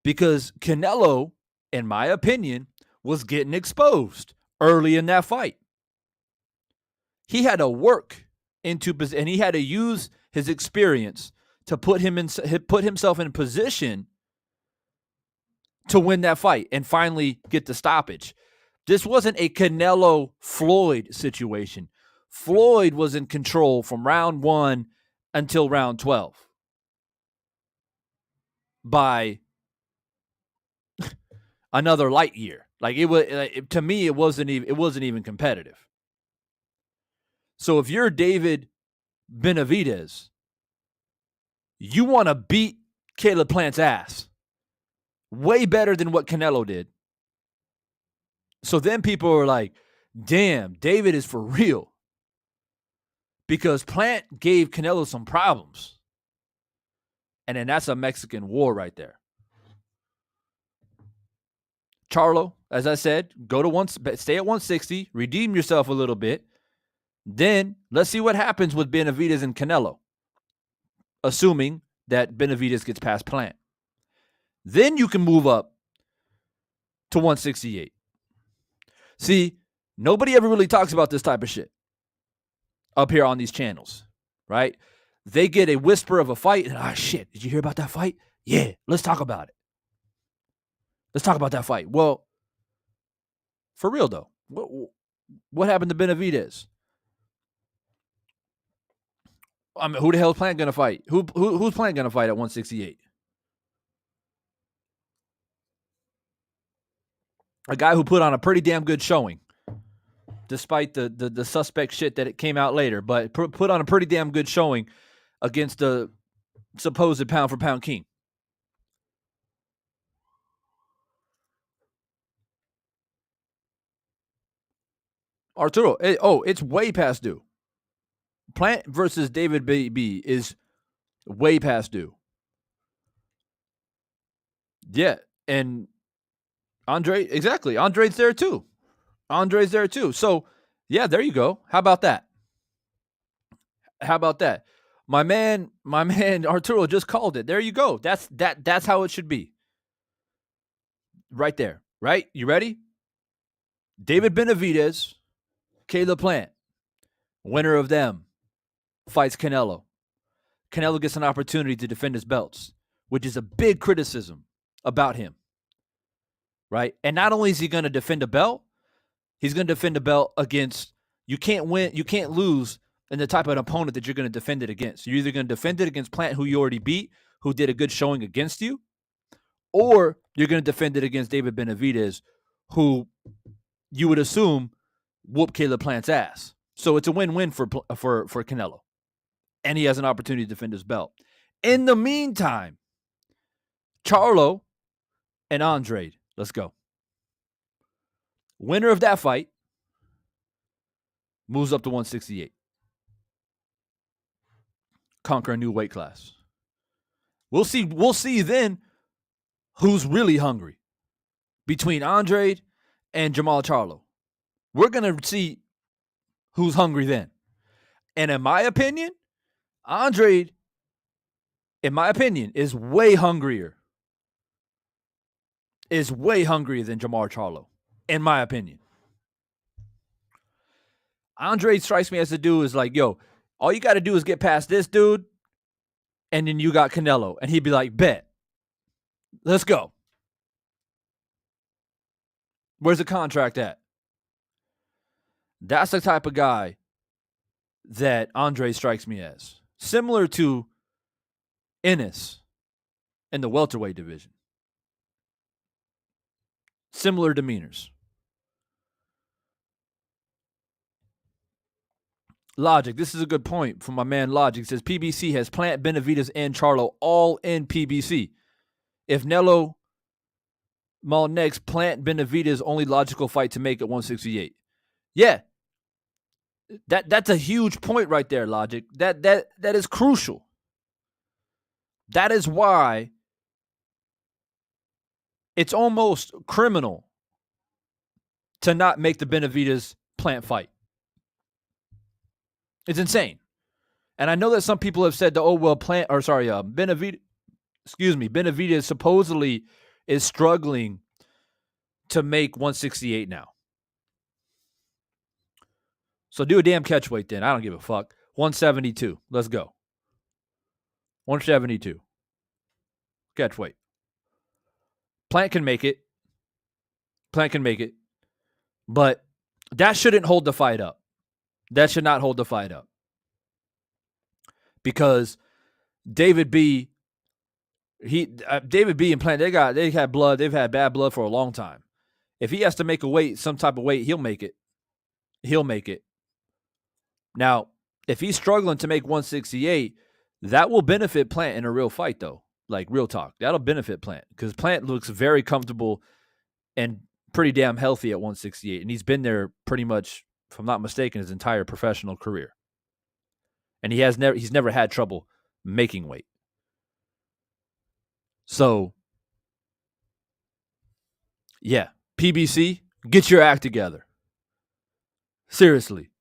Because Canelo, in my opinion, was getting exposed early in that fight. He had to work into, and he had to use his experience to put himself in position to win that fight and finally get the stoppage. This wasn't a Canelo-Floyd situation. Floyd was in control from round 1 until round 12 by another light year. Like it was, to me, it wasn't even competitive. So if you're David Benavidez, you want to beat Caleb Plant's ass way better than what Canelo did. So then people are like, damn, David is for real. Because Plant gave Canelo some problems. And then that's a Mexican war right there. Charlo, as I said, stay at 160, redeem yourself a little bit. Then let's see what happens with Benavidez and Canelo, assuming that Benavidez gets past Plant. Then you can move up to 168. See, nobody ever really talks about this type of shit up here on these channels, right? They get a whisper of a fight, and shit, did you hear about that fight? Yeah, let's talk about it. Let's talk about that fight. Well, for real though, what happened to Benavidez? I mean, who the hell is Plant going to fight? Who's Plant going to fight at 168? A guy who put on a pretty damn good showing, despite the suspect shit that it came out later, but put on a pretty damn good showing against the supposed pound-for-pound king. Arturo, it's way past due. Plant versus David B is way past due. Yeah, and Andre's there too. So, yeah, there you go. How about that? My man Arturo just called it. There you go. That's how it should be. Right there. Right? You ready? David Benavidez, Caleb Plant, winner of them, fights Canelo. Canelo gets an opportunity to defend his belts, which is a big criticism about him. Right? And not only is he going to defend a belt, he's going to defend a belt against, you can't lose in the type of opponent that you're going to defend it against. You're either going to defend it against Plant, who you already beat, who did a good showing against you, or you're going to defend it against David Benavidez, who you would assume whoop Caleb Plant's ass. So it's a win-win for Canelo. And he has an opportunity to defend his belt. In the meantime, Charlo and Andre, let's go. Winner of that fight moves up to 168. Conquer a new weight class. We'll see then who's really hungry between Andre and Jermall Charlo. We're going to see who's hungry then. And in my opinion, Andre, is way hungrier is way hungrier than Jermall Charlo, in my opinion. Andre strikes me as a dude is like, yo, all you got to do is get past this dude, and then you got Canelo. And he'd be like, bet. Let's go. Where's the contract at? That's the type of guy that Andre strikes me as. Similar to Ennis in the welterweight division. Similar demeanors. Logic. This is a good point from my man Logic. It says PBC has Plant, Benavidez, and Charlo all in PBC. If Nello Mal next, Plant, Benavidez only logical fight to make at 168. Yeah. That's a huge point right there, Logic. That is crucial. That is why it's almost criminal to not make the Benavidez Plant fight. It's insane. And I know that some people have said that, Benavidez supposedly is struggling to make 168 now. So do a damn catch weight then. I don't give a fuck. 172. Let's go. 172. Catch weight. Plant can make it. But that shouldn't hold the fight up. That should not hold the fight up. Because David B and Plant, they had blood. They've had bad blood for a long time. If he has to make a weight, some type of weight, he'll make it. Now, if he's struggling to make 168, that will benefit Plant in a real fight, though. Like, real talk. That'll benefit Plant because Plant looks very comfortable and pretty damn healthy at 168. And he's been there pretty much, if I'm not mistaken, his entire professional career. And he's never had trouble making weight. So, yeah, PBC, get your act together. Seriously.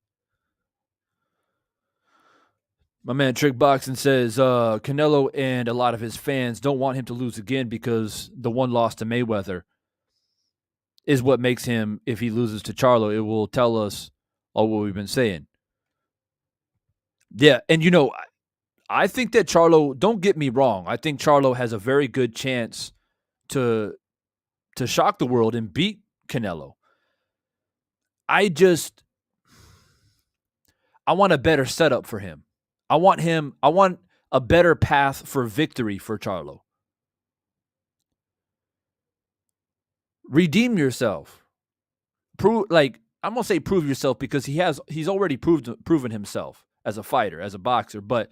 My man Trick Boxing says Canelo and a lot of his fans don't want him to lose again because the one loss to Mayweather is what makes him, if he loses to Charlo, it will tell us all what we've been saying. Yeah, and I think that Charlo, don't get me wrong, I think Charlo has a very good chance to shock the world and beat Canelo. I want a better setup for him. I want a better path for victory for Charlo. Redeem yourself. I'm going to say prove yourself because he's already proven himself as a fighter, as a boxer, but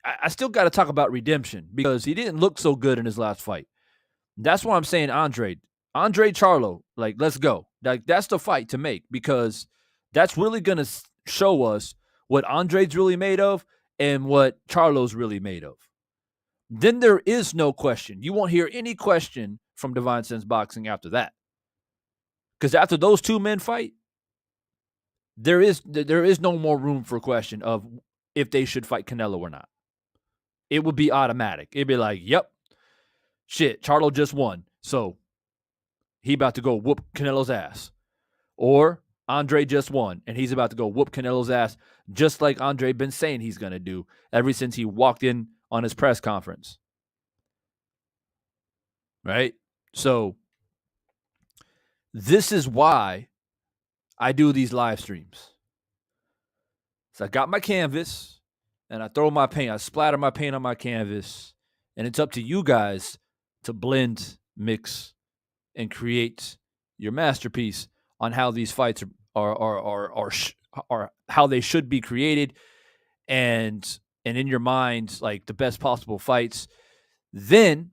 I still got to talk about redemption because he didn't look so good in his last fight. That's why I'm saying Andre Charlo, let's go. That's the fight to make because that's really going to show us what Andre's really made of and what Charlo's really made of. Then there is no question. You won't hear any question from Divine Sense Boxing after that. Because after those two men fight, there is no more room for question of if they should fight Canelo or not. It would be automatic. It'd be like, yep, shit, Charlo just won. So he about to go whoop Canelo's ass. Or Andre just won, and he's about to go whoop Canelo's ass, just like Andre been saying he's going to do ever since he walked in on his press conference. Right? So this is why I do these live streams. So I got my canvas, and I throw my paint. I splatter my paint on my canvas, and it's up to you guys to blend, mix, and create your masterpiece on how these fights are how they should be created, and in your mind, like the best possible fights. Then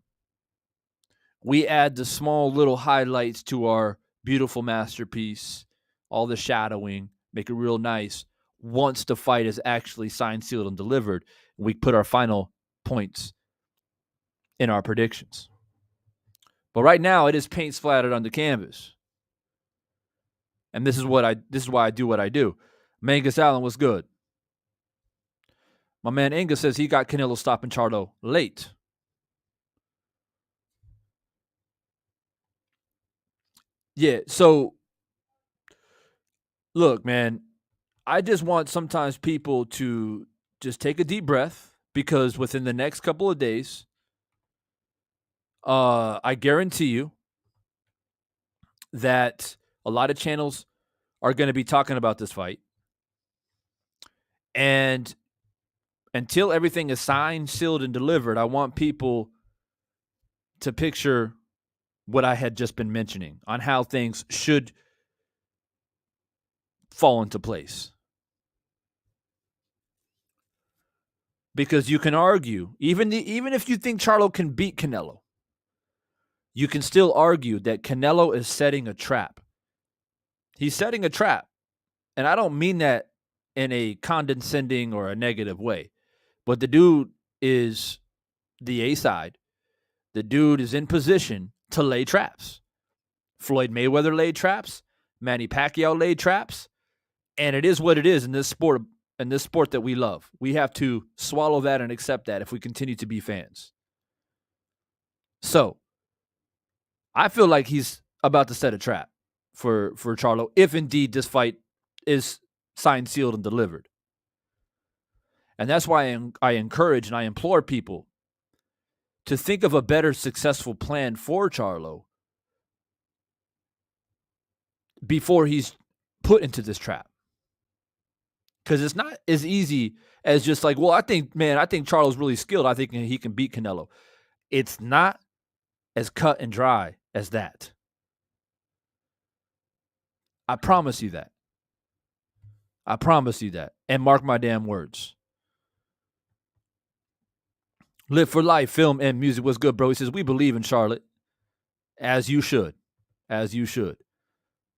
we add the small little highlights to our beautiful masterpiece, all the shadowing, make it real nice. Once the fight is actually signed, sealed, and delivered, we put our final points in our predictions. But right now, it is paint splattered on the canvas. And this is why I do what I do. Mangus Allen was good. My man Angus says he got Canelo stopping Charlo late. Yeah. So look, man, I just want sometimes people to just take a deep breath because within the next couple of days, I guarantee you that a lot of channels are going to be talking about this fight. And until everything is signed, sealed, and delivered, I want people to picture what I had just been mentioning on how things should fall into place. Because you can argue, even if you think Charlo can beat Canelo, you can still argue that Canelo is setting a trap. He's setting a trap. And I don't mean that in a condescending or a negative way. But the dude is the A side. The dude is in position to lay traps. Floyd Mayweather laid traps. Manny Pacquiao laid traps. And it is what it is in this sport that we love. We have to swallow that and accept that if we continue to be fans. So, I feel like he's about to set a trap for Charlo if indeed this fight is signed, sealed, and delivered. And that's why I encourage and I implore people to think of a better successful plan for Charlo before he's put into this trap. Because it's not as easy as just like, well, I think Charlo's really skilled. I think he can beat Canelo. It's not as cut and dry as that. I promise you that. I promise you that. And mark my damn words. Live for life, film and music. What's good, bro? He says, we believe in Charlotte. As you should. As you should.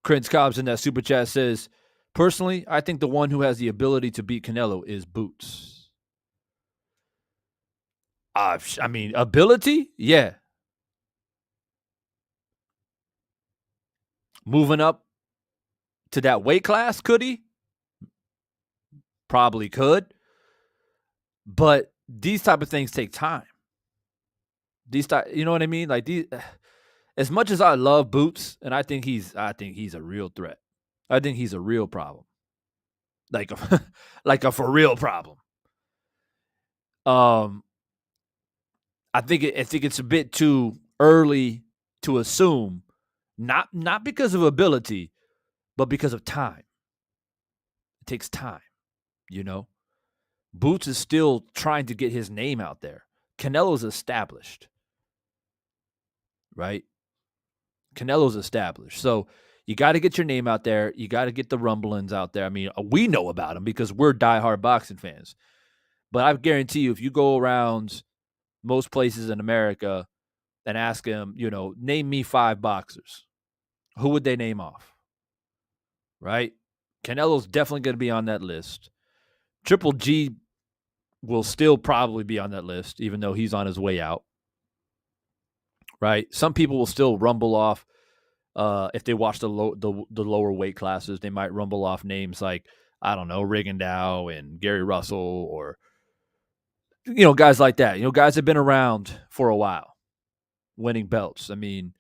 Prince Cobbs in that super chat says, personally, I think the one who has the ability to beat Canelo is Boots. I mean, ability? Yeah. Moving up to that weight class, could he? Probably could. But these type of things take time. You know what I mean? Like these, as much as I love Boots, and I think he's a real threat. I think he's a real problem. Like a for real problem. I think it's a bit too early to assume, not because of ability, but because of time. It takes time, you know. Boots is still trying to get his name out there. Canelo's established, right? Canelo's established. So you got to get your name out there. You got to get the rumblings out there. I mean, we know about him because we're diehard boxing fans. But I guarantee you, if you go around most places in America and ask them, name me 5 boxers, who would they name off? Right? Canelo's definitely going to be on that list. Triple G will still probably be on that list, even though he's on his way out. Right? Some people will still rumble off. If they watch the lower weight classes, they might rumble off names like, I don't know, Rigondeaux and Gary Russell, or guys like that. Guys have been around for a while, winning belts. I mean,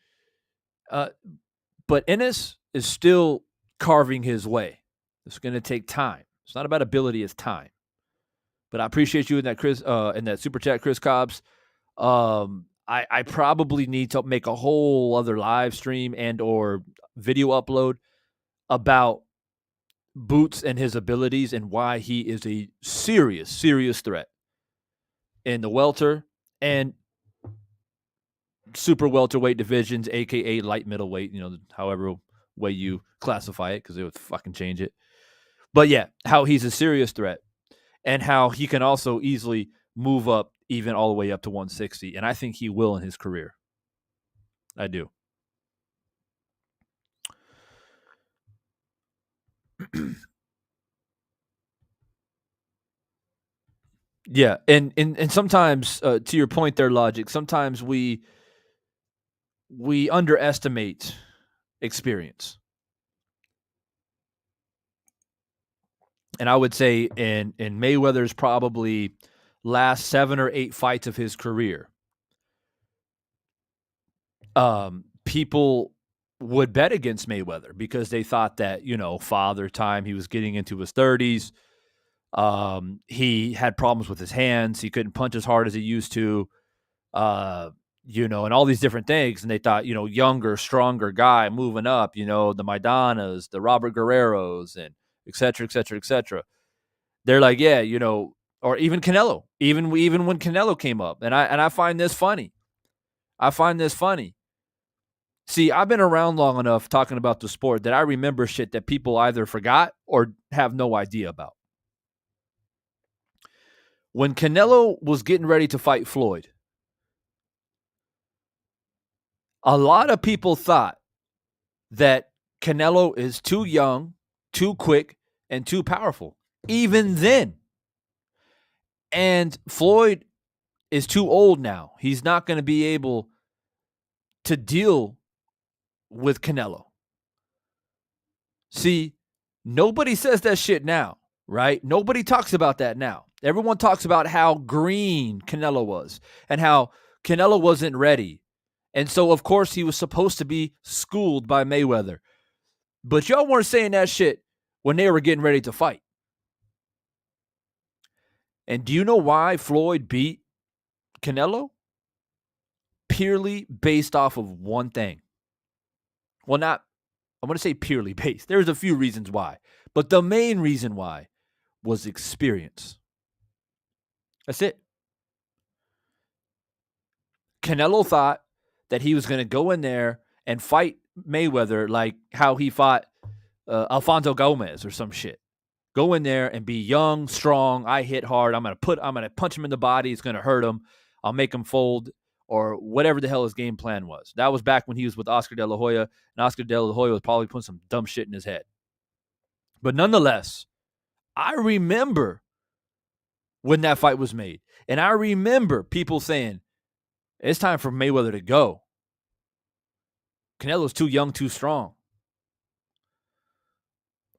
but Ennis is still carving his way. It's going to take time. It's not about ability; it's time. But I appreciate you in that, Chris, in that super chat, Chris Cobbs. I probably need to make a whole other live stream and or video upload about Boots and his abilities and why he is a serious, serious threat in the welter and super welterweight divisions, aka light middleweight, however way you classify it, because they would fucking change it. But yeah, how he's a serious threat and how he can also easily move up even all the way up to 160. And I think he will in his career. I do. Yeah, and sometimes, to your point there, Logic, sometimes we underestimate experience. And I would say in Mayweather's probably last 7 or 8 fights of his career, people would bet against Mayweather because they thought that, father time, he was getting into his 30s. He had problems with his hands. He couldn't punch as hard as he used to, and all these different things. And they thought, younger, stronger guy moving up, the Maidanas, the Robert Guerreros, and et cetera, et cetera, et cetera. They're like, yeah, or even Canelo, even when Canelo came up. And I find this funny. See, I've been around long enough talking about the sport that I remember shit that people either forgot or have no idea about. When Canelo was getting ready to fight Floyd, a lot of people thought that Canelo is too young, too quick, and too powerful, even then. And Floyd is too old now. He's not going to be able to deal with Canelo. See, nobody says that shit now, right? Nobody talks about that now. Everyone talks about how green Canelo was and how Canelo wasn't ready. And so, of course, he was supposed to be schooled by Mayweather. But y'all weren't saying that shit when they were getting ready to fight. And do you know why Floyd beat Canelo? Purely based off of one thing. Well, I want to say purely based. There's a few reasons why. But the main reason why was experience. That's it. Canelo thought that he was going to go in there and fight Mayweather like how he fought Alfonso Gomez or some shit. Go in there and be young, strong. I hit hard. I'm gonna punch him in the body. It's gonna hurt him. I'll make him fold, or whatever the hell his game plan was. That was back when he was with Oscar De La Hoya, and Oscar De La Hoya was probably putting some dumb shit in his head. But nonetheless, I remember when that fight was made, and I remember people saying, it's time for Mayweather to go. Canelo's too young, too strong.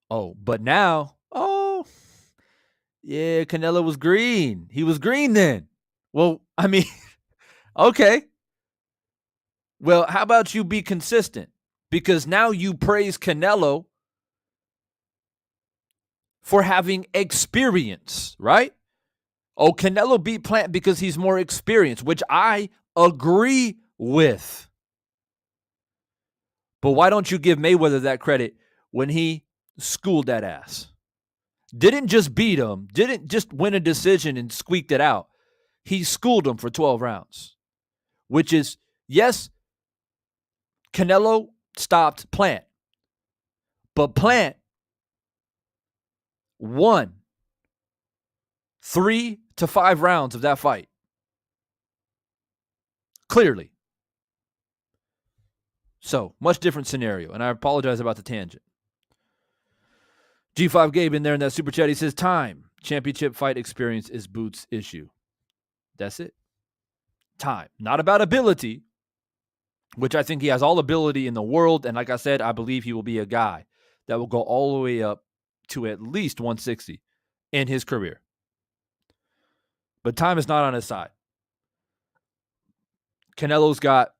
Oh, but now, yeah, Canelo was green. He was green then. Well, I mean, okay. Well, how about you be consistent? Because now you praise Canelo for having experience, right? Oh, Canelo beat Plant because he's more experienced, which I agree with. But why don't you give Mayweather that credit when he schooled that ass? Didn't just beat him, didn't just win a decision and squeaked it out. He schooled him for 12 rounds, which is, yes, Canelo stopped Plant, but Plant won 3 to 5 rounds of that fight. Clearly. So, much different scenario, and I apologize about the tangent. G5 Gabe in there in that super chat, he says, time. Championship fight experience is Boots' issue. That's it. Time. Not about ability, which I think he has all ability in the world. And like I said, I believe he will be a guy that will go all the way up to at least 160 in his career. But time is not on his side. Canelo's got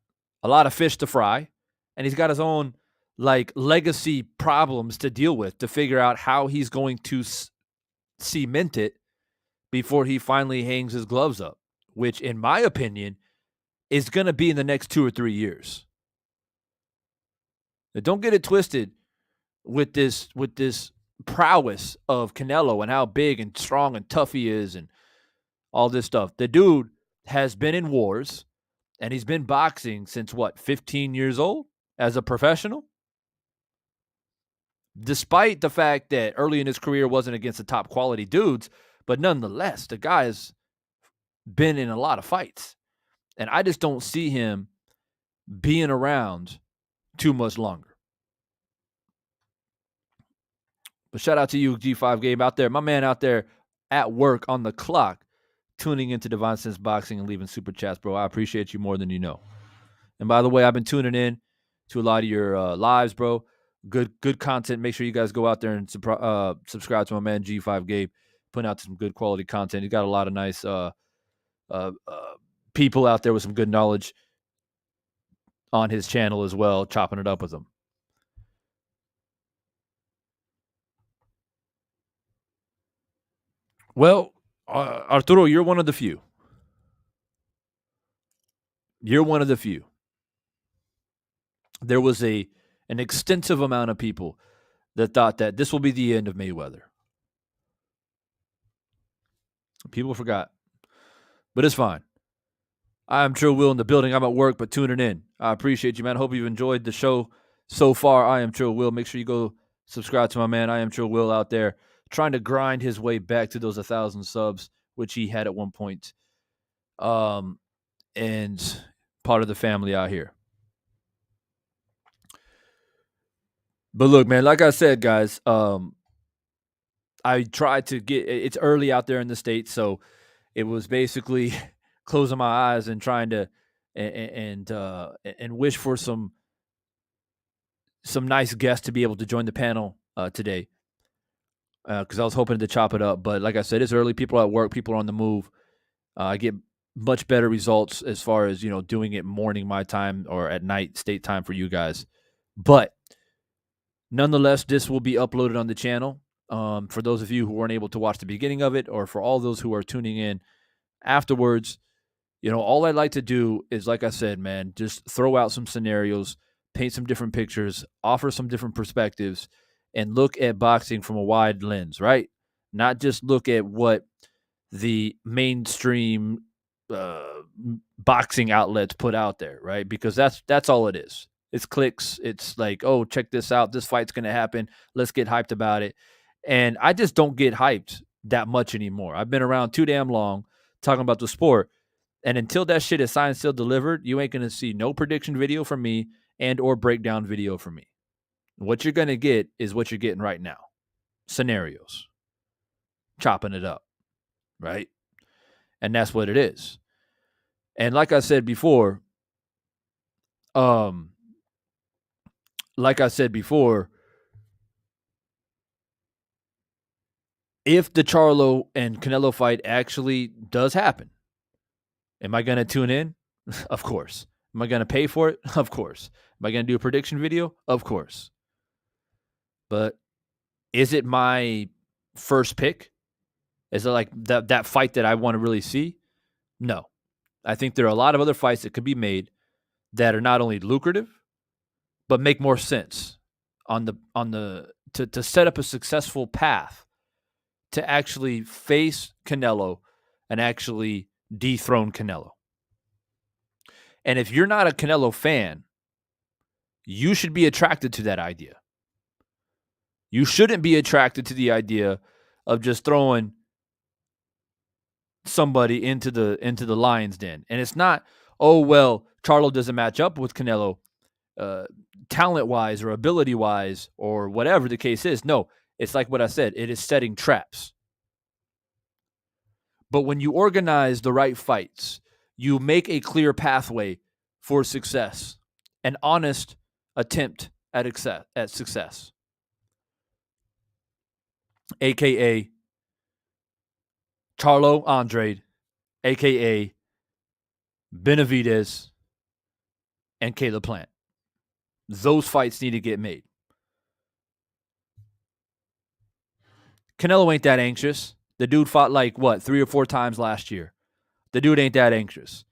a lot of fish to fry, and he's got his own legacy problems to deal with to figure out how he's going to cement it before he finally hangs his gloves up, which in my opinion is going to be in the next 2 or 3 years. Now, don't get it twisted with this prowess of Canelo and how big and strong and tough he is and all this stuff. The dude has been in wars, and he's been boxing since 15 years old as a professional? Despite the fact that early in his career wasn't against the top quality dudes, but nonetheless, the guy has been in a lot of fights. And I just don't see him being around too much longer. But shout out to you, G5 Gabe, out there. My man out there at work on the clock, tuning into Divine Sense Boxing and leaving super chats, bro. I appreciate you more than you know. And by the way, I've been tuning in to a lot of your lives, bro. Good content. Make sure you guys go out there and subscribe to my man G5 Gabe, putting out some good quality content. He's got a lot of nice people out there with some good knowledge. on his channel as well, chopping it up with him. Well, Arturo, you're one of the few. You're one of the few. There was an extensive amount of people that thought that this will be the end of Mayweather. People forgot, but it's fine. I'm Trill Will in the building. I'm at work, but tuning in. I appreciate you, man. I hope you've enjoyed the show so far. I am Trill Will. Make sure you go subscribe to my man. I am Trill Will out there trying to grind his way back to those 1,000 subs, which he had at one point. And part of the family out here. But look, man, like I said, guys, I tried to get it's early out there in the States, so it was basically closing my eyes and trying to and wish for some nice guests to be able to join the panel today because I was hoping to chop it up. But like I said, it's early. People are at work. People are on the move. I get much better results as far as doing it morning my time or at night state time for you guys. But nonetheless, this will be uploaded on the channel. For those of you who weren't able to watch the beginning of it, or for all those who are tuning in afterwards, all I'd like to do is, like I said, man, just throw out some scenarios, paint some different pictures, offer some different perspectives, and look at boxing from a wide lens, right? Not just look at what the mainstream boxing outlets put out there, right? Because that's all it is. It's clicks. It's like, oh, check this out. This fight's going to happen. Let's get hyped about it. And I just don't get hyped that much anymore. I've been around too damn long talking about the sport. And until that shit is signed, still delivered, you ain't going to see no prediction video from me and or breakdown video from me. What you're going to get is what you're getting right now. Scenarios. Chopping it up. Right? And that's what it is. And like I said before, if the Charlo and Canelo fight actually does happen, am I going to tune in? Of course. Am I going to pay for it? Of course. Am I going to do a prediction video? Of course. But is it my first pick? Is it like that fight that I want to really see? No. I think there are a lot of other fights that could be made that are not only lucrative, but make more sense to set up a successful path to actually face Canelo and actually dethrone Canelo. And if you're not a Canelo fan, you should be attracted to that idea. You shouldn't be attracted to the idea of just throwing somebody into the lion's den. And it's not, oh, well, Charlo doesn't match up with Canelo talent-wise or ability-wise or whatever the case is. No, it's like what I said. It is setting traps. But when you organize the right fights, you make a clear pathway for success, an honest attempt at success, a.k.a. Charlo Andrade, a.k.a. Benavidez, and Caleb Plant. Those fights need to get made. Canelo ain't that anxious. The dude fought 3 or 4 times last year. The dude ain't that anxious.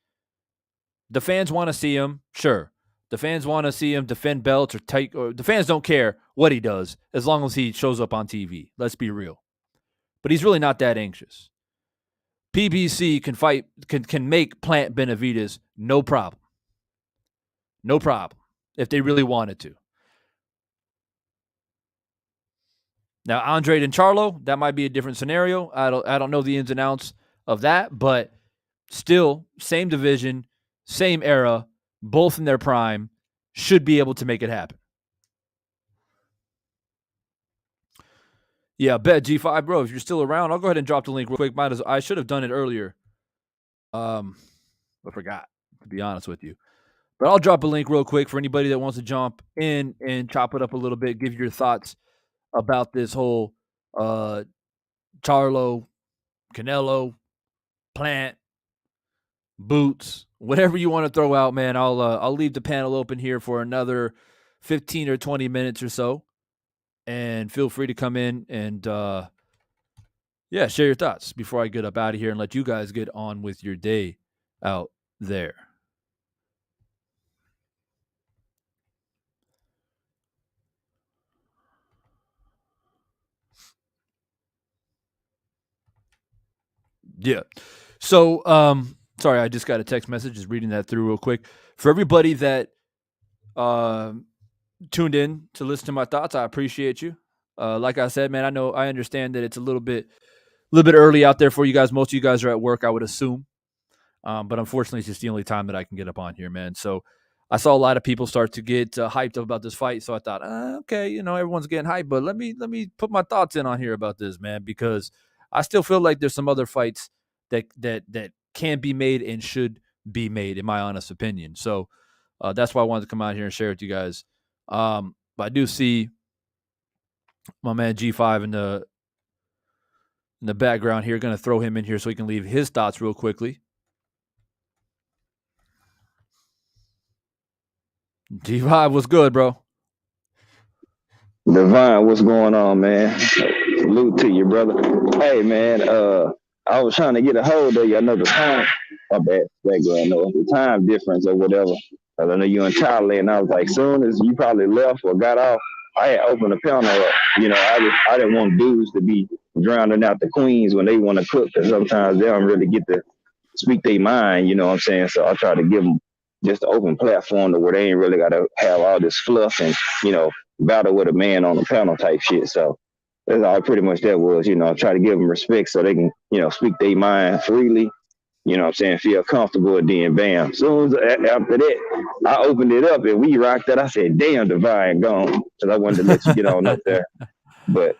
The fans want to see him, sure. The fans want to see him defend belts or the fans don't care what he does as long as he shows up on TV. Let's be real. But he's really not that anxious. PBC can make Plant Benavidez no problem. No problem if they really wanted to. Now, Andrade and Charlo, that might be a different scenario. I don't know the ins and outs of that, but still, same division, same era, both in their prime, should be able to make it happen. Yeah, bet G5, bro. If you're still around, I'll go ahead and drop the link real quick. I should have done it earlier. I forgot, to be honest with you. But I'll drop a link real quick for anybody that wants to jump in and chop it up a little bit, give your thoughts about this whole Charlo, Canelo, Plant, boots, whatever you want to throw out, man. I'll leave the panel open here for another 15 or 20 minutes or so, and feel free to come in and share your thoughts before I get up out of here and let you guys get on with your day out there. Yeah. So, sorry, I just got a text message. Just reading that through real quick. For everybody that tuned in to listen to my thoughts, I appreciate you. Like I said, man, I understand that it's a little bit early out there for you guys. Most of you guys are at work, I would assume. But unfortunately, it's just the only time that I can get up on here, man. So I saw a lot of people start to get hyped up about this fight. So I thought, okay, everyone's getting hyped, but let me put my thoughts in on here about this, man, because I still feel like there's some other fights that can be made and should be made, in my honest opinion. So that's why I wanted to come out here and share it with you guys. But I do see my man G5 in the background here. Going to throw him in here so he can leave his thoughts real quickly. G5, what's good, bro? Divine, what's going on, man? Salute to you, brother. Hey, man, I was trying to get a hold of you. I know the time, my bad, background, no, the time difference or whatever. I know you in Charlo, and I was like, soon as you probably left or got off, I had opened the panel up. I didn't want dudes to be drowning out the queens when they want to cook, because sometimes they don't really get to speak their mind, you know what I'm saying? So I try to give them just an open platform to where they ain't really got to have all this fluff and, battle with a man on the panel type shit. So that's all pretty much that was, try to give them respect so they can, speak their mind freely, you know what I'm saying, feel comfortable, and then bam. Soon as after that, I opened it up and we rocked it. I said, damn, Divine gone, because I wanted to let you get on up there. But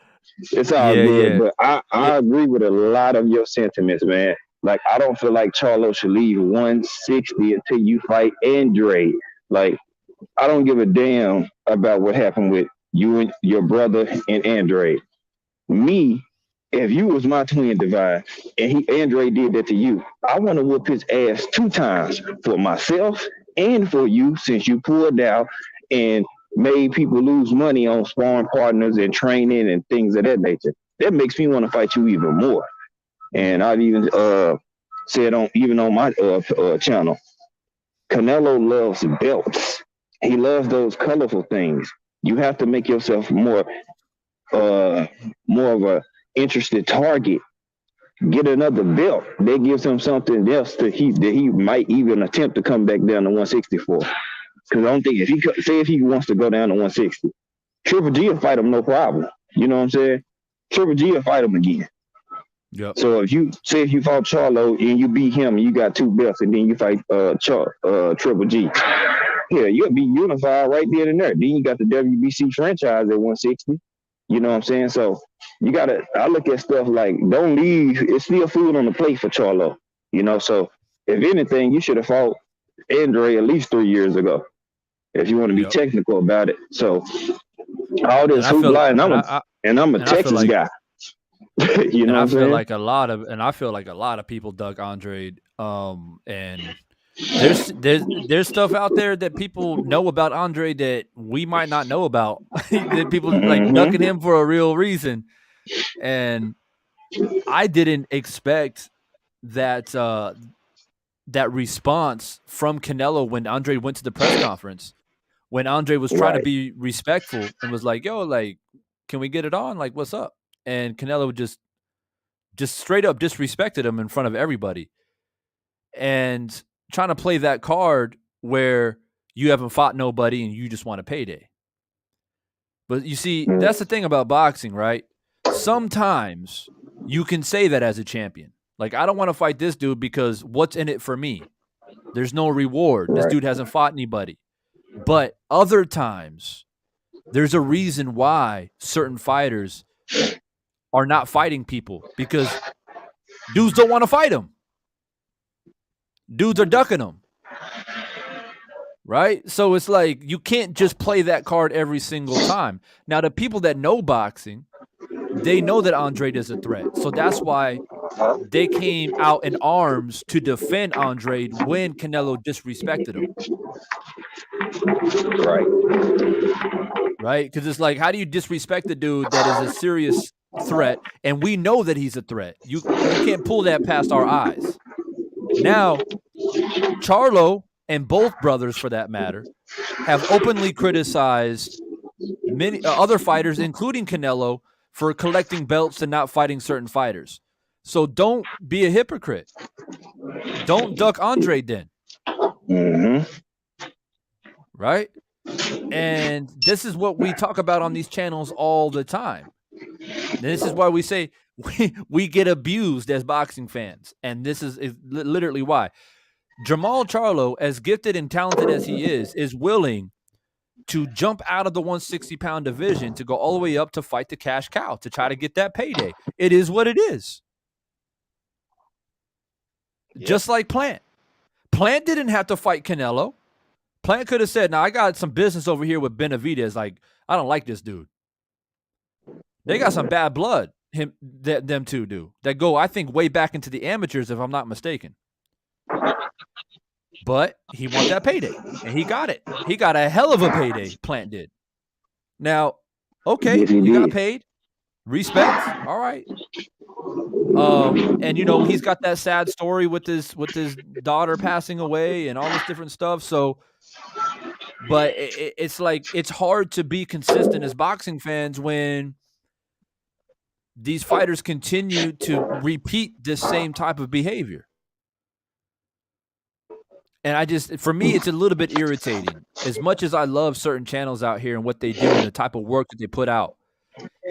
it's all good. Yeah. But I agree with a lot of your sentiments, man. Like, I don't feel like Charlo should leave 160 until you fight Andre. Like, I don't give a damn about what happened with you and your brother and Andre. Me, if you was my twin Divine and Andre did that to you, I want to whoop his ass 2 times for myself and for you, since you pulled out and made people lose money on sparring partners and training and things of that nature. That makes me want to fight you even more. And I've even said on my channel, Canelo loves belts. He loves those colorful things. You have to make yourself more of a interested target. Get another belt. That gives him something else that he might even attempt to come back down to 164. Because I don't think if he wants to go down to 160, Triple G will fight him no problem. You know what I'm saying? Triple G will fight him again. Yep. So if you fought Charlo and you beat him and you got 2 belts, and then you fight Triple G, yeah, you'll be unified right then and there. Then you got the WBC franchise at 160. You know what I'm saying? So I look at stuff like, don't leave. It's still food on the plate for Charlo. So if anything, you should have fought Andre at least 3 years ago, if you want to be technical about it. So all this hoopla, and I'm a Texas guy. You know, I feel like a lot of people dug Andre, and there's stuff out there that people know about Andre that we might not know about. That people like ducking him for a real reason, and I didn't expect that that response from Canelo when Andre went to the press conference, when Andre was trying to be respectful and was like, "Yo, like, can we get it on? Like, what's up?" And Canelo just straight up disrespected him in front of everybody, and trying to play that card where you haven't fought nobody and you just want a payday. But you see, that's the thing about boxing, right? Sometimes you can say that as a champion. Like, I don't want to fight this dude because what's in it for me? There's no reward. This dude hasn't fought anybody. But other times, there's a reason why certain fighters are not fighting people, because dudes don't want to fight them. Dudes are ducking them. Right? So it's like, you can't just play that card every single time. Now, the people that know boxing, they know that Andre is a threat. So that's why they came out in arms to defend Andre when Canelo disrespected him. Right? Because it's like, how do you disrespect the dude that is a serious threat, and we know that he's a threat? You can't pull that past our eyes. Now, Charlo and both brothers, for that matter, have openly criticized many other fighters, including Canelo, for collecting belts and not fighting certain fighters. So don't be a hypocrite. Don't duck Andre then. Right? And this is what we talk about on these channels all the time. And this is why we say we get abused as boxing fans. And this is literally why. Jermall Charlo, as gifted and talented as he is willing to jump out of the 160-pound division to go all the way up to fight the cash cow, to try to get that payday. It is what it is. Yeah. Just like Plant. Plant didn't have to fight Canelo. Plant could have said, "Now I got some business over here with Benavidez. Like, I don't like this dude. They got some bad blood. Them two do. That go, I think, way back into the amateurs, if I'm not mistaken." But he wanted that payday, and he got it. He got a hell of a payday, Plant did. Now, okay, he got paid. Respect. All right. And he's got that sad story with his daughter passing away and all this different stuff. So, but it's like, it's hard to be consistent as boxing fans when these fighters continue to repeat this same type of behavior. And for me, it's a little bit irritating. As much as I love certain channels out here and what they do and the type of work that they put out,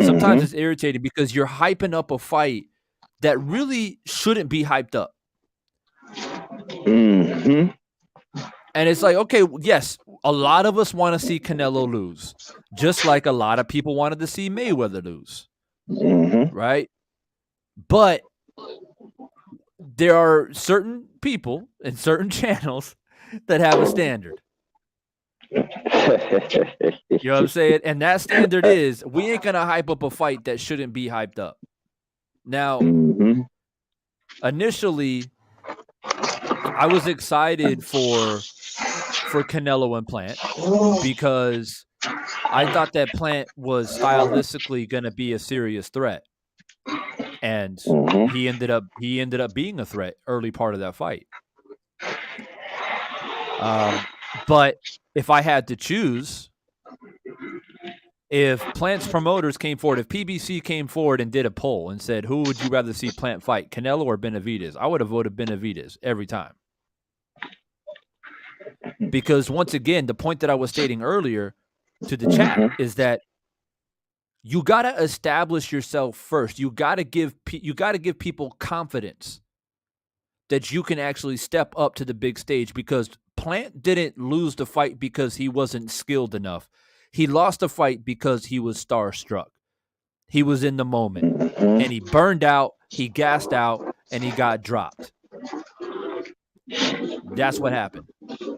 sometimes it's irritating because you're hyping up a fight that really shouldn't be hyped up. And it's like, okay, yes, a lot of us want to see Canelo lose, just like a lot of people wanted to see Mayweather lose, right? But there are certain people and certain channels that have a standard. You know what I'm saying? And that standard is, we ain't going to hype up a fight that shouldn't be hyped up. Now, initially, I was excited for Canelo and Plant because I thought that Plant was stylistically going to be a serious threat. And he ended up being a threat early part of that fight. But if I had to choose, if Plant's promoters came forward, if PBC came forward and did a poll and said, who would you rather see Plant fight, Canelo or Benavidez? I would have voted Benavidez every time. Because once again, the point that I was stating earlier to the chat is that you got to establish yourself first. You got to give people confidence that you can actually step up to the big stage, because Plant didn't lose the fight because he wasn't skilled enough. He lost the fight because he was starstruck. He was in the moment, and he burned out, he gassed out, and he got dropped. That's what happened.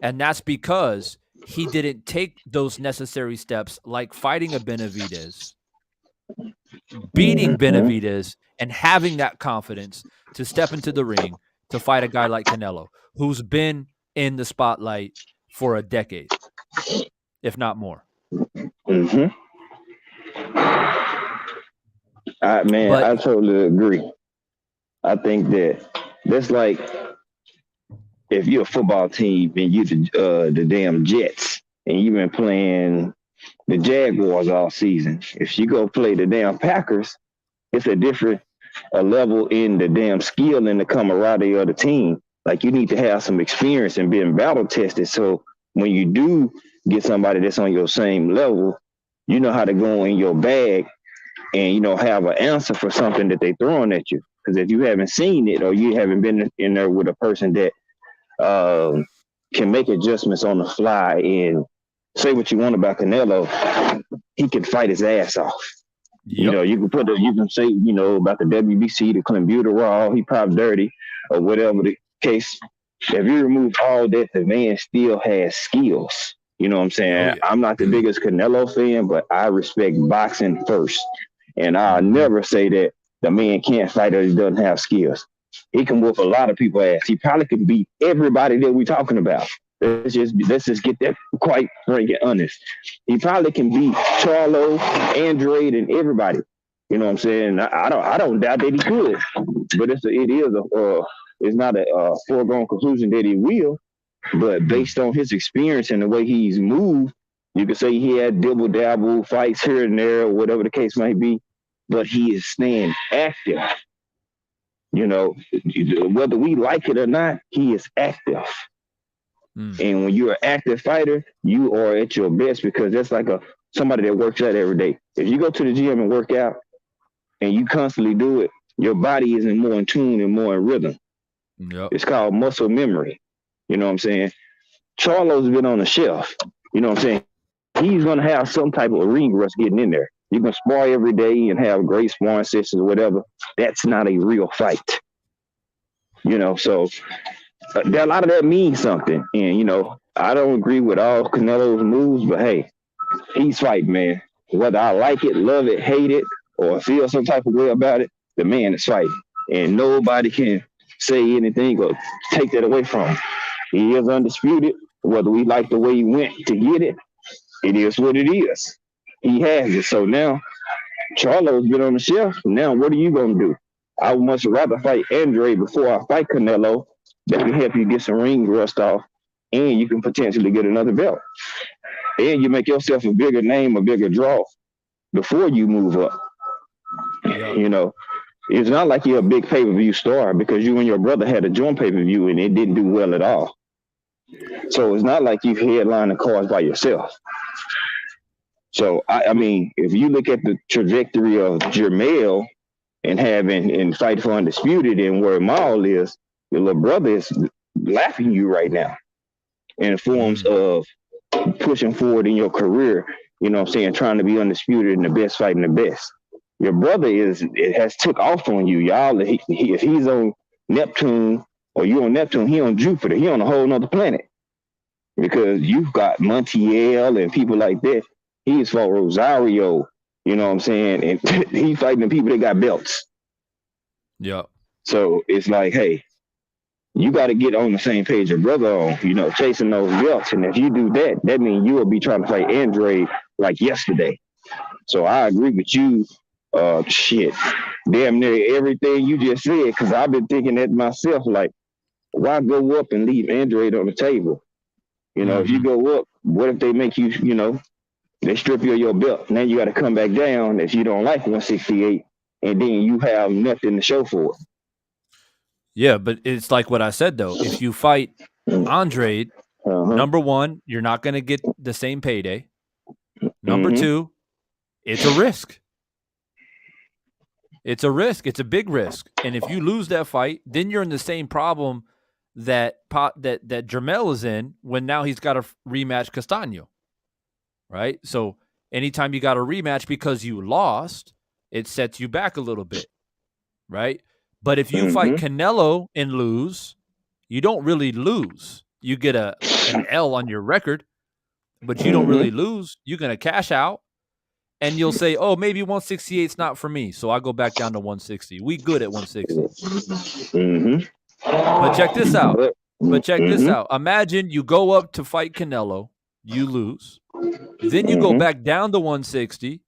And that's because he didn't take those necessary steps, like fighting a Benavidez, beating Benavidez, and having that confidence to step into the ring to fight a guy like Canelo, who's been in the spotlight for a decade, if not more. I totally agree. I think that's like if you're a football team and you the damn Jets and you've been playing the Jaguars all season. If you go play the damn Packers, it's a different level in the damn skill and the camaraderie of the team. Like, you need to have some experience and being battle tested. So when you do get somebody that's on your same level, you know how to go in your bag and, have an answer for something that they throwing at you. Because if you haven't seen it or you haven't been in there with a person that can make adjustments on the fly and say what you want about Canelo, he can fight his ass off. Yep. You can say, about the WBC, the clenbuterol, he probably dirty or whatever the case. If you remove all that, the man still has skills. You know what I'm saying? Oh, yeah. I'm not the biggest Canelo fan, but I respect boxing first. And I'll never say that the man can't fight or he doesn't have skills. He can whoop a lot of people ass. He probably can beat everybody that we're talking about. Let's just get that quite frank and honest. He probably can beat Charlo, Andrade, and everybody. You know what I'm saying? I don't doubt that he could, but it's not a foregone conclusion that he will. But based on his experience and the way he's moved, you could say he had dibble dabble fights here and there, or whatever the case might be. But he is staying active. You know, whether we like it or not, he is active. And when you're an active fighter, you are at your best, because that's like somebody that works out every day. If you go to the gym and work out and you constantly do it, your body isn't more in tune and more in rhythm. Yep. It's called muscle memory. You know what I'm saying? Charlo's been on the shelf. You know what I'm saying? He's going to have some type of ring rust getting in there. You can spar every day and have great sparring sessions or whatever. That's not a real fight. You know, so a lot of that means something. And, you know, I don't agree with all Canelo's moves, but hey, he's fighting, man. Whether I like it, love it, hate it, or feel some type of way about it, the man is fighting. And nobody can say anything or take that away from him. He is undisputed. Whether we like the way he went to get it, it is what it is. He has it. So now, Charlo's been on the shelf. Now, what are you going to do? I would much rather fight Andre before I fight Canelo. That can help you get some ring rust off, and you can potentially get another belt. And you make yourself a bigger name, a bigger draw before you move up. Yeah. You know, it's not like you're a big pay-per-view star, because you and your brother had a joint pay-per-view and it didn't do well at all. So it's not like you headline the cards by yourself. So, I mean, if you look at the trajectory of Jermall and fight for Undisputed and where Maul is, your little brother is laughing you right now in forms of pushing forward in your career, you know what I'm saying, trying to be undisputed and the best fighting the best. Your brother has took off on you, y'all. If he's on Neptune or you on Neptune, he on Jupiter. He on a whole nother planet, because you've got Montiel and people like that. He's for Rosario, you know what I'm saying? And he's fighting the people that got belts. Yeah. So it's like, hey, you got to get on the same page your brother on, you know, chasing those belts. And if you do that, that means you will be trying to fight Andre like yesterday. So I agree with you. Damn near everything you just said, because I've been thinking that myself, like, why go up and leave Andre on the table? You know, if you go up, what if they make you, you know, they strip you of your belt. Now you got to come back down if you don't like 168, and then you have nothing to show for it. Yeah, but it's like what I said, though. If you fight Andre, number one, you're not going to get the same payday. Number two, it's a risk. It's a risk. It's a big risk. And if you lose that fight, then you're in the same problem that Jermall is in when now he's got to rematch Castaño, right? So anytime you got a rematch because you lost, it sets you back a little bit, right? But if you fight Canelo and lose, you don't really lose. You get an L on your record, but you don't really lose. You're going to cash out, and you'll say, oh, maybe 168 is not for me, so I go back down to 160. We good at 160. But check this out. Imagine you go up to fight Canelo, you lose. Then you go back down to 160,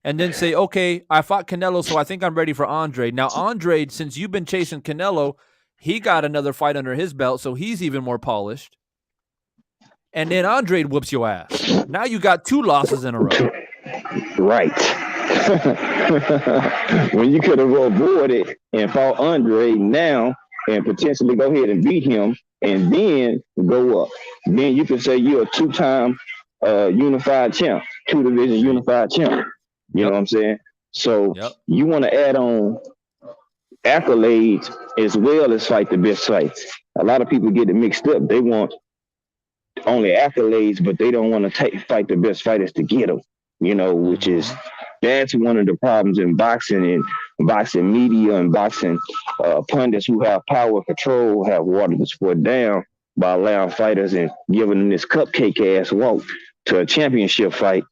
and then say, okay, I fought Canelo, so I think I'm ready for Andre. Now, Andre, since you've been chasing Canelo, he got another fight under his belt, so he's even more polished. And then Andre whoops your ass. Now you got 2 losses in a row. Right. When you could have avoided and fought Andre now and potentially go ahead and beat him and then go up. Then you can say you're a 2-time unified champ, 2-division unified champ. You know what I'm saying? So you want to add on accolades as well as fight the best fights. A lot of people get it mixed up. They want only accolades, but they don't want to fight the best fighters to get them, you know, which is, that's one of the problems in boxing and boxing media and boxing pundits who have power and control have watered the sport down by allowing fighters and giving them this cupcake ass walk to a championship fight.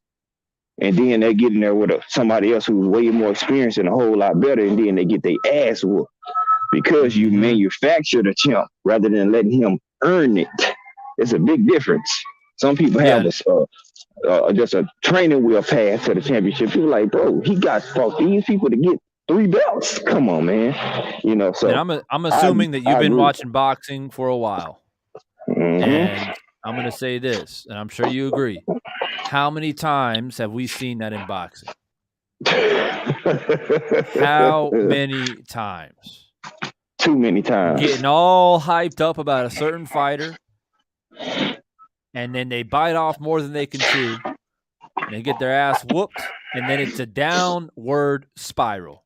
and then they get in there with somebody else who's way more experienced and a whole lot better, and then they get their ass whooped because you manufacture the champ rather than letting him earn it. It's a big difference. Some people have just a training wheel path to the championship. People like, bro, he got fought these people to get 3 belts. Come on, man. You know, so and I'm assuming that you've been watching boxing for a while. And I'm going to say this, and I'm sure you agree. How many times have we seen that in boxing? How many times? Too many times. Getting all hyped up about a certain fighter, and then they bite off more than they can chew. And they get their ass whooped, and then it's a downward spiral.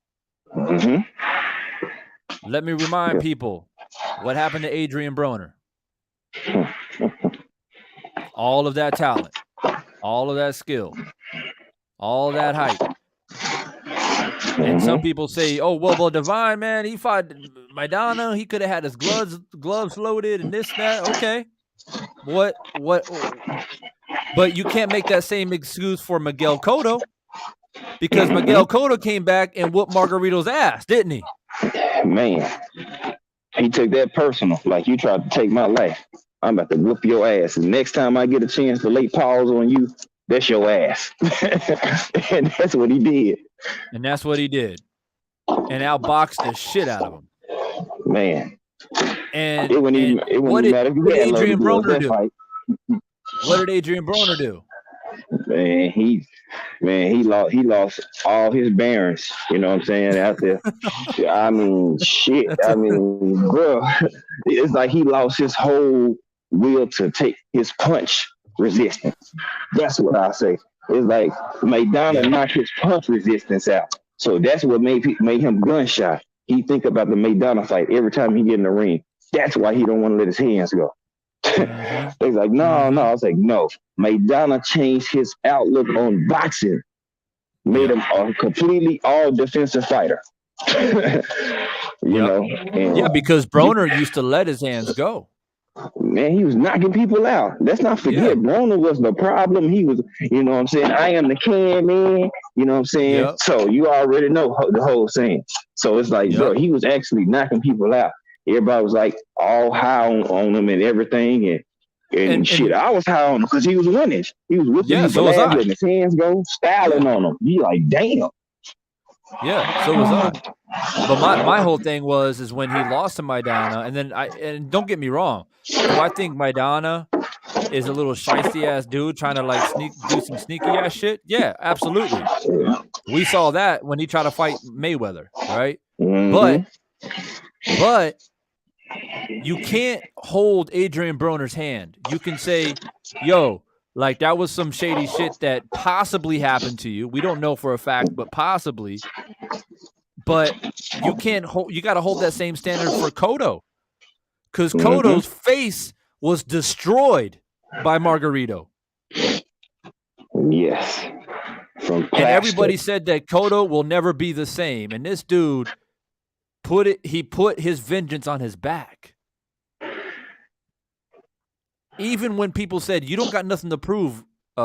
Let me remind people what happened to Adrian Broner. All of that talent, all of that skill, all of that hype. And some people say, oh, well, Divine, man, he fought Maidana. He could have had his gloves loaded and this, that. Okay. What? But you can't make that same excuse for Miguel Cotto, because Miguel Cotto came back and whooped Margarito's ass, didn't he? Man, he took that personal. Like, you tried to take my life. I'm about to whoop your ass. And next time I get a chance to lay paws on you, that's your ass. And that's what he did. And outboxed the shit out of him. Man. And it wouldn't even what did Adrian Broner do? Fight. What did Adrian Broner do? Man, he lost all his bearings. You know what I'm saying? Out there. I mean, shit. I mean, bro, it's like he lost his whole will to take his punch resistance. That's what I say. It's like Maidana knocked his punch resistance out. So that's what made him gun shy. He think about the Maidana fight every time he get in the ring. That's why he don't want to let his hands go. They're like, no. I was like, no. Maidana changed his outlook on boxing. Made him a completely all defensive fighter. You know? And because Broner used to let his hands go. Man, he was knocking people out. Let's not forget, Broner was the problem. He was, you know what I'm saying? I am the can man. You know what I'm saying? Yep. So you already know the whole thing. So it's like, bro, he was actually knocking people out. Everybody was like all high on him and everything. And shit, I was high on him because he was winning. He was whipping people ass, letting his hands go, styling on them. You like, damn. Yeah, so was I. But my whole thing is when he lost to Maidana, and don't get me wrong, do I think Maidana is a little shiesty ass dude trying to like do some sneaky ass shit? Yeah, absolutely. We saw that when he tried to fight Mayweather, right? But you can't hold Adrian Broner's hand. You can say, yo, like that was some shady shit that possibly happened to you. We don't know for a fact, but possibly. But you can't hold. You got to hold that same standard for Cotto, because Cotto's face was destroyed by Margarito. Yes. And everybody said that Cotto will never be the same. And this dude he put his vengeance on his back. Even when people said, you don't got nothing to prove,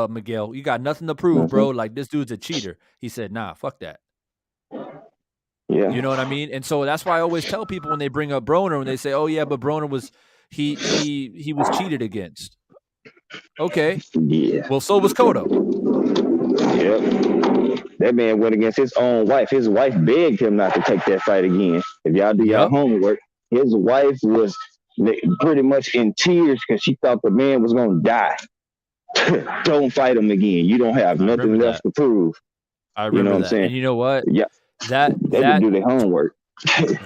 Miguel. You got nothing to prove, bro. Like, this dude's a cheater. He said, nah, fuck that. Yeah. You know what I mean? And so that's why I always tell people when they bring up Broner, when they say, oh, yeah, but Broner was he was cheated against. Okay. Yeah. Well, so was Cotto. Yep. That man went against his own wife. His wife begged him not to take that fight again. If y'all do your homework, his wife was pretty much in tears because she thought the man was going to die. Don't fight him again. You don't have nothing left to prove. I remember what I'm saying? And you know what? Yeah. They didn't do their homework.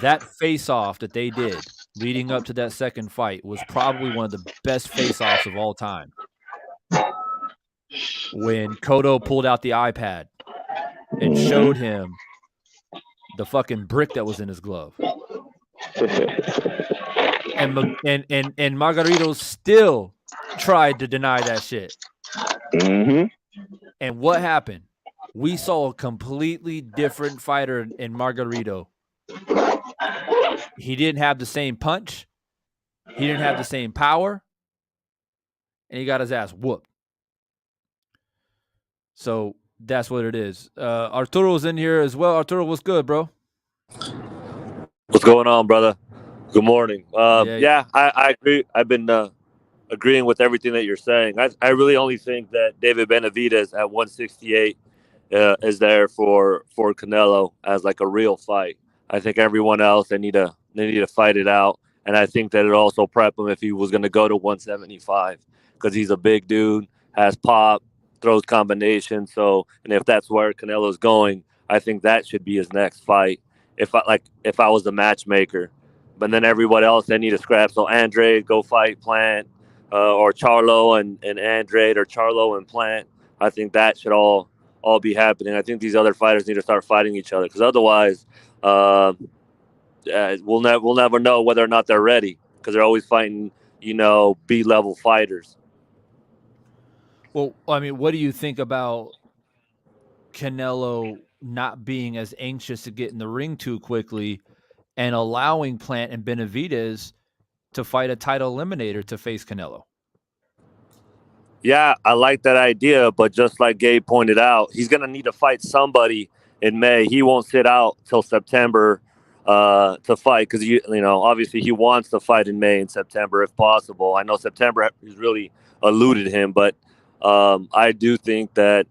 That face-off that they did leading up to that second fight was probably one of the best face-offs of all time. When Cotto pulled out the iPad and showed him the fucking brick that was in his glove. And Margarito still tried to deny that shit. And what happened? We saw a completely different fighter in Margarito. He didn't have the same punch. He didn't have the same power. And he got his ass whooped. So That's what it is. Arturo's in here as well. Arturo, what's good, bro? What's going on, brother? Good morning. Yeah. Yeah, I agree. I've been agreeing with everything that you're saying. I really only think that David Benavidez at 168 is there for Canelo as like a real fight. I think everyone else they need to fight it out, and I think that it also prep him if he was going to go to 175 because he's a big dude, has pop, throws combinations. So, and if that's where Canelo's going, I think that should be his next fight. If I was the matchmaker, but then everyone else they need to scrap. So Andre go fight Plant, or Charlo and Andrade, or Charlo and Plant. I think that should all be happening. I think these other fighters need to start fighting each other because otherwise, we'll never know whether or not they're ready because they're always fighting, B-level fighters. Well, I mean, what do you think about Canelo not being as anxious to get in the ring too quickly and allowing Plant and Benavidez to fight a title eliminator to face Canelo? Yeah, I like that idea, but just like Gabe pointed out, he's going to need to fight somebody in May. He won't sit out till September to fight because obviously he wants to fight in May and September if possible. I know September has really eluded him, but I do think that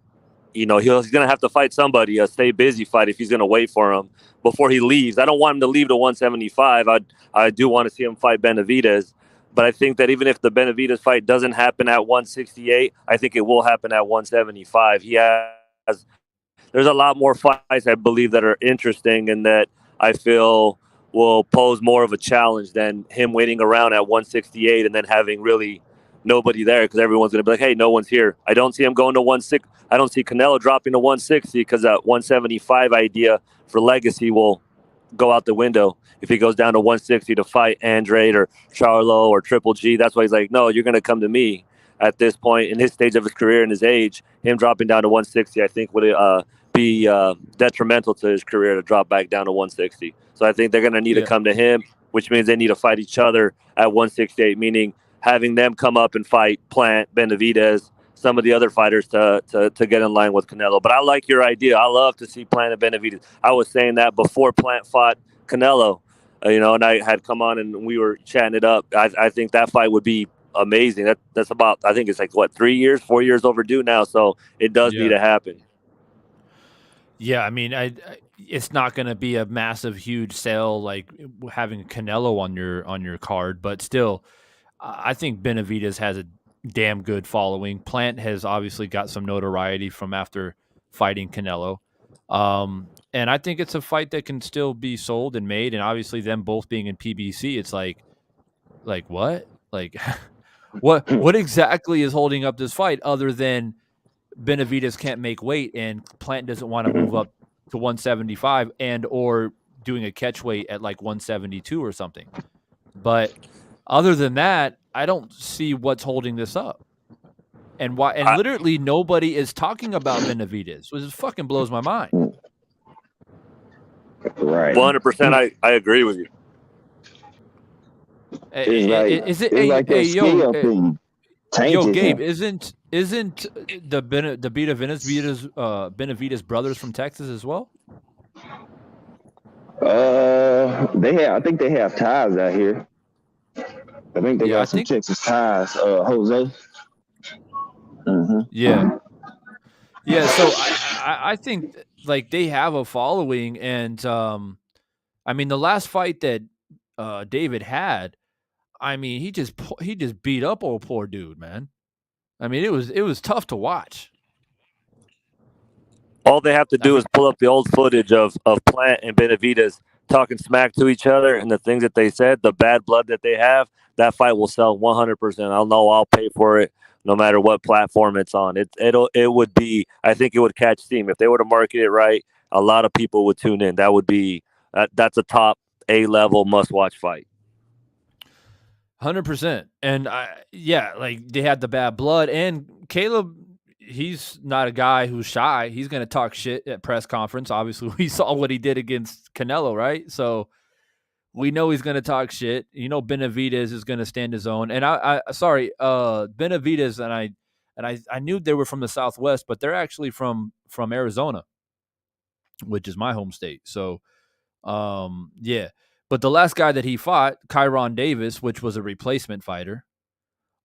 he's going to have to fight somebody, a stay busy fight if he's going to wait for him before he leaves. I don't want him to leave to 175. I do want to see him fight Benavidez. But I think that even if the Benavidez fight doesn't happen at 168, I think it will happen at 175. There's a lot more fights I believe that are interesting and that I feel will pose more of a challenge than him waiting around at 168 and then having really nobody there because everyone's going to be like, hey, no one's here. I don't see him going to 160. I don't see Canelo dropping to 160 because that 175 idea for legacy will go out the window if he goes down to 160 to fight Andrade or Charlo or Triple G. That's why he's like, no, you're going to come to me. At this point in his stage of his career and his age, him dropping down to 160, I think would be detrimental to his career to drop back down to 160. So I think they're going to need to come to him, which means they need to fight each other at 168, meaning having them come up and fight Plant, Benavidez, some of the other fighters to get in line with Canelo. But I like your idea. I love to see Plant and Benavidez. I was saying that before Plant fought Canelo, and I had come on and we were chatting it up. I think that fight would be amazing. That's about, I think it's like, 4 years overdue now. So it does need to happen. Yeah, I mean, it's not going to be a massive, huge sale like having Canelo on your card, but still, I think Benavidez has a damn good following. Plant has obviously got some notoriety from after fighting Canelo. And I think it's a fight that can still be sold and made. And obviously them both being in PBC, it's like what? Like what exactly is holding up this fight other than Benavidez can't make weight and Plant doesn't want to move up to 175 and or doing a catch weight at like 172 or something. But other than that, I don't see what's holding this up. And why? And literally nobody is talking about Benavidez, which fucking blows my mind. Right. 100%. I agree with you. It's like a skill thing. Yo, Gabe, isn't the Benavidez brothers from Texas as well? I think they have ties out here. I think they got some Texas ties. Jose. Mm-hmm. Yeah. So I think like they have a following, and I mean the last fight that David had, I mean he just beat up old poor dude, man. I mean it was tough to watch. All they have to do is pull up the old footage of Plant and Benavidez talking smack to each other and the things that they said, the bad blood that they have. That fight will sell 100%. I'll pay for it no matter what platform it's on. It would be, I think it would catch steam if they were to market it right. A lot of people would tune in. That would be that's a top A-level must-watch fight. 100%. And like they had the bad blood, and Caleb, he's not a guy who's shy. He's going to talk shit at press conference. Obviously, we saw what he did against Canelo, right? So we know he's going to talk shit. Benavidez is going to stand his own. And Benavidez, and And I knew they were from the Southwest, but they're actually from Arizona, which is my home state. So, yeah. But the last guy that he fought, Kyron Davis, which was a replacement fighter,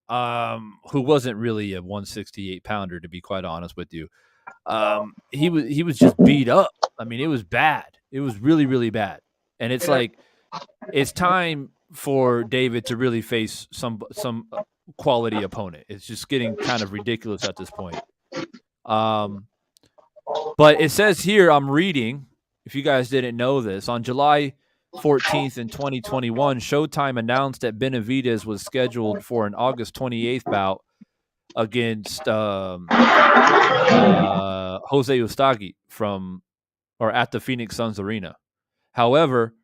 who wasn't really a 168 pounder, to be quite honest with you. He was just beat up. I mean, it was bad. It was really, really bad. And it's like, it's time for David to really face some quality opponent. It's just getting kind of ridiculous at this point. But it says here, I'm reading, if you guys didn't know this, on July 14th in 2021, Showtime announced that Benavidez was scheduled for an August 28th bout against Jose Ustagi at the Phoenix Suns Arena. However,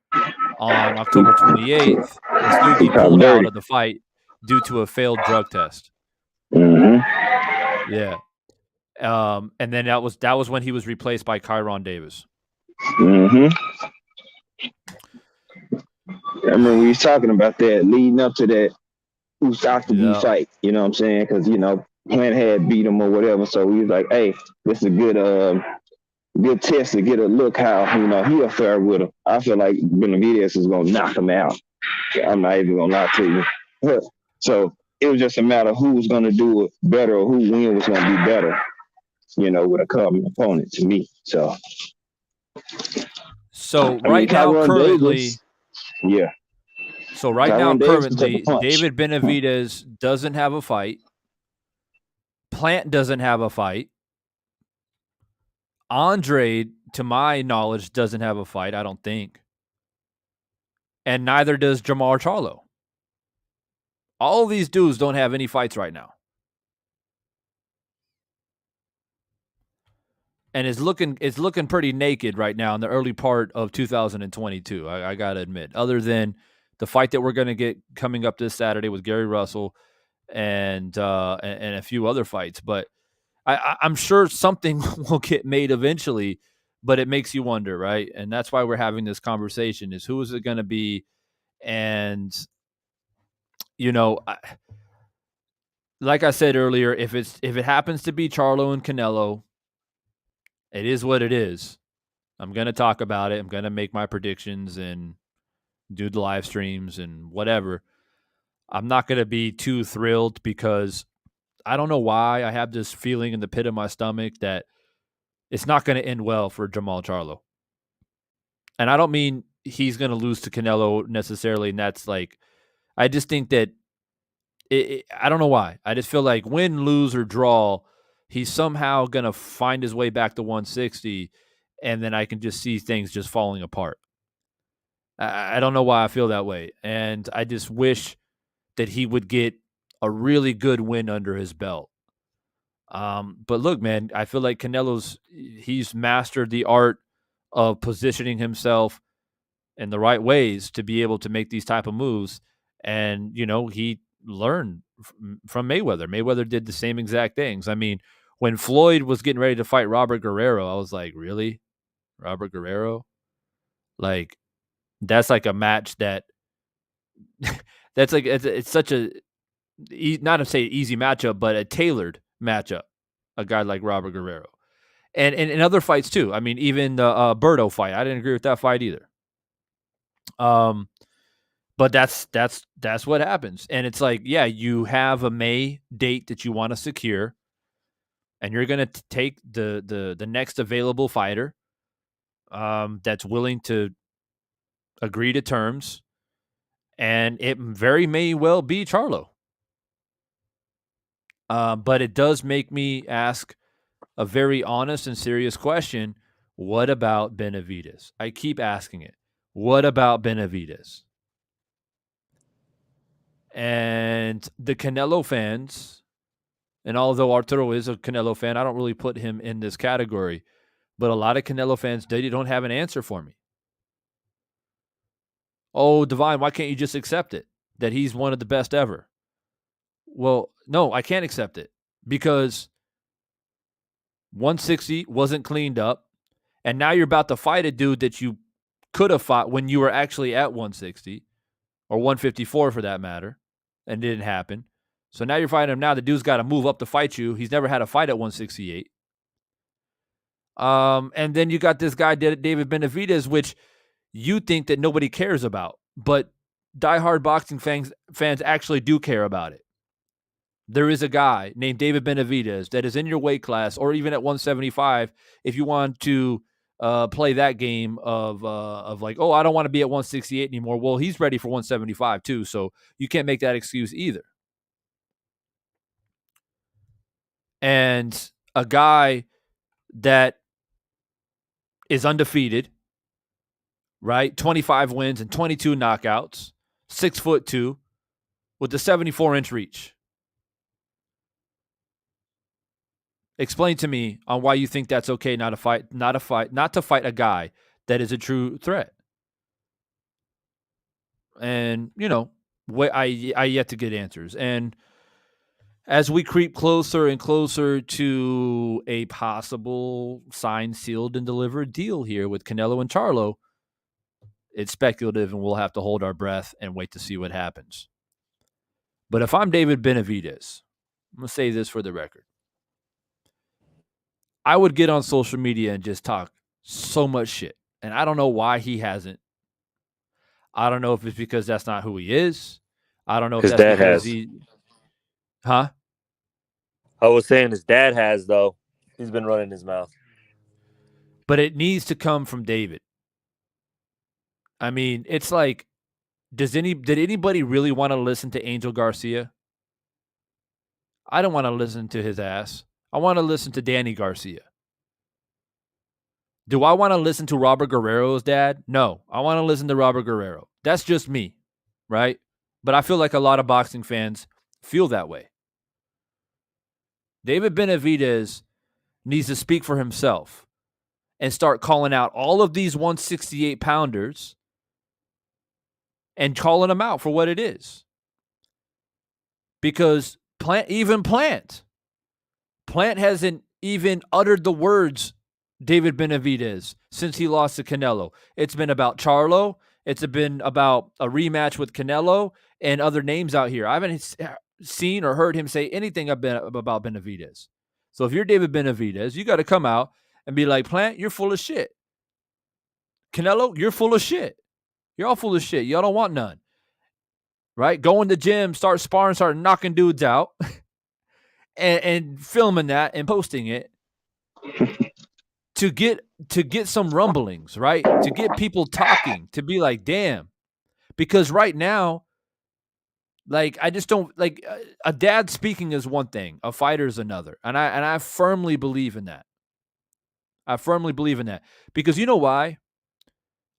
on October 28th, Ustagi pulled out of the fight due to a failed drug test. Mm-hmm. Yeah. And then that was when he was replaced by Kyron Davis. Mm-hmm. I remember we was talking about that leading up to that Ustagi fight. You know what I'm saying? Because Plant had beat him or whatever, so we was like, "Hey, this is a good test to get a look how he'll fare with him." I feel like Benavidez is gonna knock him out. I'm not even gonna lie to you. So it was just a matter of who was gonna do it better or who win was gonna be better. With a common opponent to me. So right now, currently, Davis, yeah. So right now, currently, David Benavidez doesn't have a fight. Plant doesn't have a fight. Andre, to my knowledge, doesn't have a fight, I don't think. And neither does Jermall Charlo. All these dudes don't have any fights right now. And it's looking pretty naked right now in the early part of 2022, I got to admit. Other than the fight that we're going to get coming up this Saturday with Gary Russell and a few other fights. But I'm sure something will get made eventually, but it makes you wonder, right? And that's why we're having this conversation is who is it going to be? And, like I said earlier, if it happens to be Charlo and Canelo, it is what it is. I'm going to talk about it. I'm going to make my predictions and do the live streams and whatever. I'm not going to be too thrilled because I don't know why I have this feeling in the pit of my stomach that it's not going to end well for Jermall Charlo. And I don't mean he's going to lose to Canelo necessarily. And that's like, I just think that I don't know why. I just feel like win, lose, or draw, he's somehow going to find his way back to 160, and then I can just see things just falling apart. I don't know why I feel that way. And I just wish that he would get a really good win under his belt. But look, man, I feel like he's mastered the art of positioning himself in the right ways to be able to make these type of moves. And, he learned from Mayweather. Mayweather did the same exact things. I mean, when Floyd was getting ready to fight Robert Guerrero, I was like, really? Robert Guerrero? Like, that's like a match that that's like, it's such a, not to say easy matchup, but a tailored matchup, a guy like Robert Guerrero. And in other fights too. I mean, even the Berto fight, I didn't agree with that fight either. But that's what happens. And it's like, yeah, you have a May date that you want to secure, and you're going to take the next available fighter that's willing to agree to terms, and it very may well be Charlo. But it does make me ask a very honest and serious question. What about Benavidez? I keep asking it. What about Benavidez? And the Canelo fans, and although Arturo is a Canelo fan, I don't really put him in this category, but a lot of Canelo fans, they don't have an answer for me. Oh, Divine, why can't you just accept it, that he's one of the best ever? Well, no, I can't accept it because 160 wasn't cleaned up, and now you're about to fight a dude that you could have fought when you were actually at 160 or 154 for that matter, and it didn't happen. So now you're fighting him now. The dude's got to move up to fight you. He's never had a fight at 168. And then you got this guy, David Benavidez, which you think that nobody cares about. But diehard boxing fans actually do care about it. There is a guy named David Benavidez that is in your weight class, or even at 175, if you want to play that game of like, oh, I don't want to be at 168 anymore. Well, he's ready for 175 too, so you can't make that excuse either. And a guy that is undefeated, right? 25 wins and 22 knockouts, 6'2", with a 74-inch reach. Explain to me on why you think that's okay not to fight a guy that is a true threat. And, I yet to get answers. And as we creep closer and closer to a possible signed, sealed, and delivered deal here with Canelo and Charlo, it's speculative and we'll have to hold our breath and wait to see what happens. But if I'm David Benavidez, I'm going to say this for the record. I would get on social media and just talk so much shit. And I don't know why he hasn't. I don't know if it's because that's not who he is. I don't know if His that's dad because has. Huh? I was saying his dad has, though. He's been running his mouth. But it needs to come from David. I mean, it's like, did anybody really want to listen to Angel Garcia? I don't want to listen to his ass. I want to listen to Danny Garcia. Do I want to listen to Robert Guerrero's dad? No, I want to listen to Robert Guerrero. That's just me, right? But I feel like a lot of boxing fans feel that way. David Benavidez needs to speak for himself and start calling out all of these 168-pounders and calling them out for what it is. Because Plant hasn't even uttered the words David Benavidez since he lost to Canelo. It's been about Charlo. It's been about a rematch with Canelo and other names out here. I haven't seen or heard him say anything about Benavidez. So if you're David Benavidez, you got to come out and be like, Plant, you're full of shit. Canelo, you're full of shit. You're all full of shit. Y'all don't want none. Right? Go in the gym, start sparring, start knocking dudes out and filming that and posting it to get some rumblings, right? To get people talking, to be like, damn. Because right now, like, I just don't, like, a dad speaking is one thing, a fighter is another. And I firmly believe in that. I firmly believe in that. Because you know why?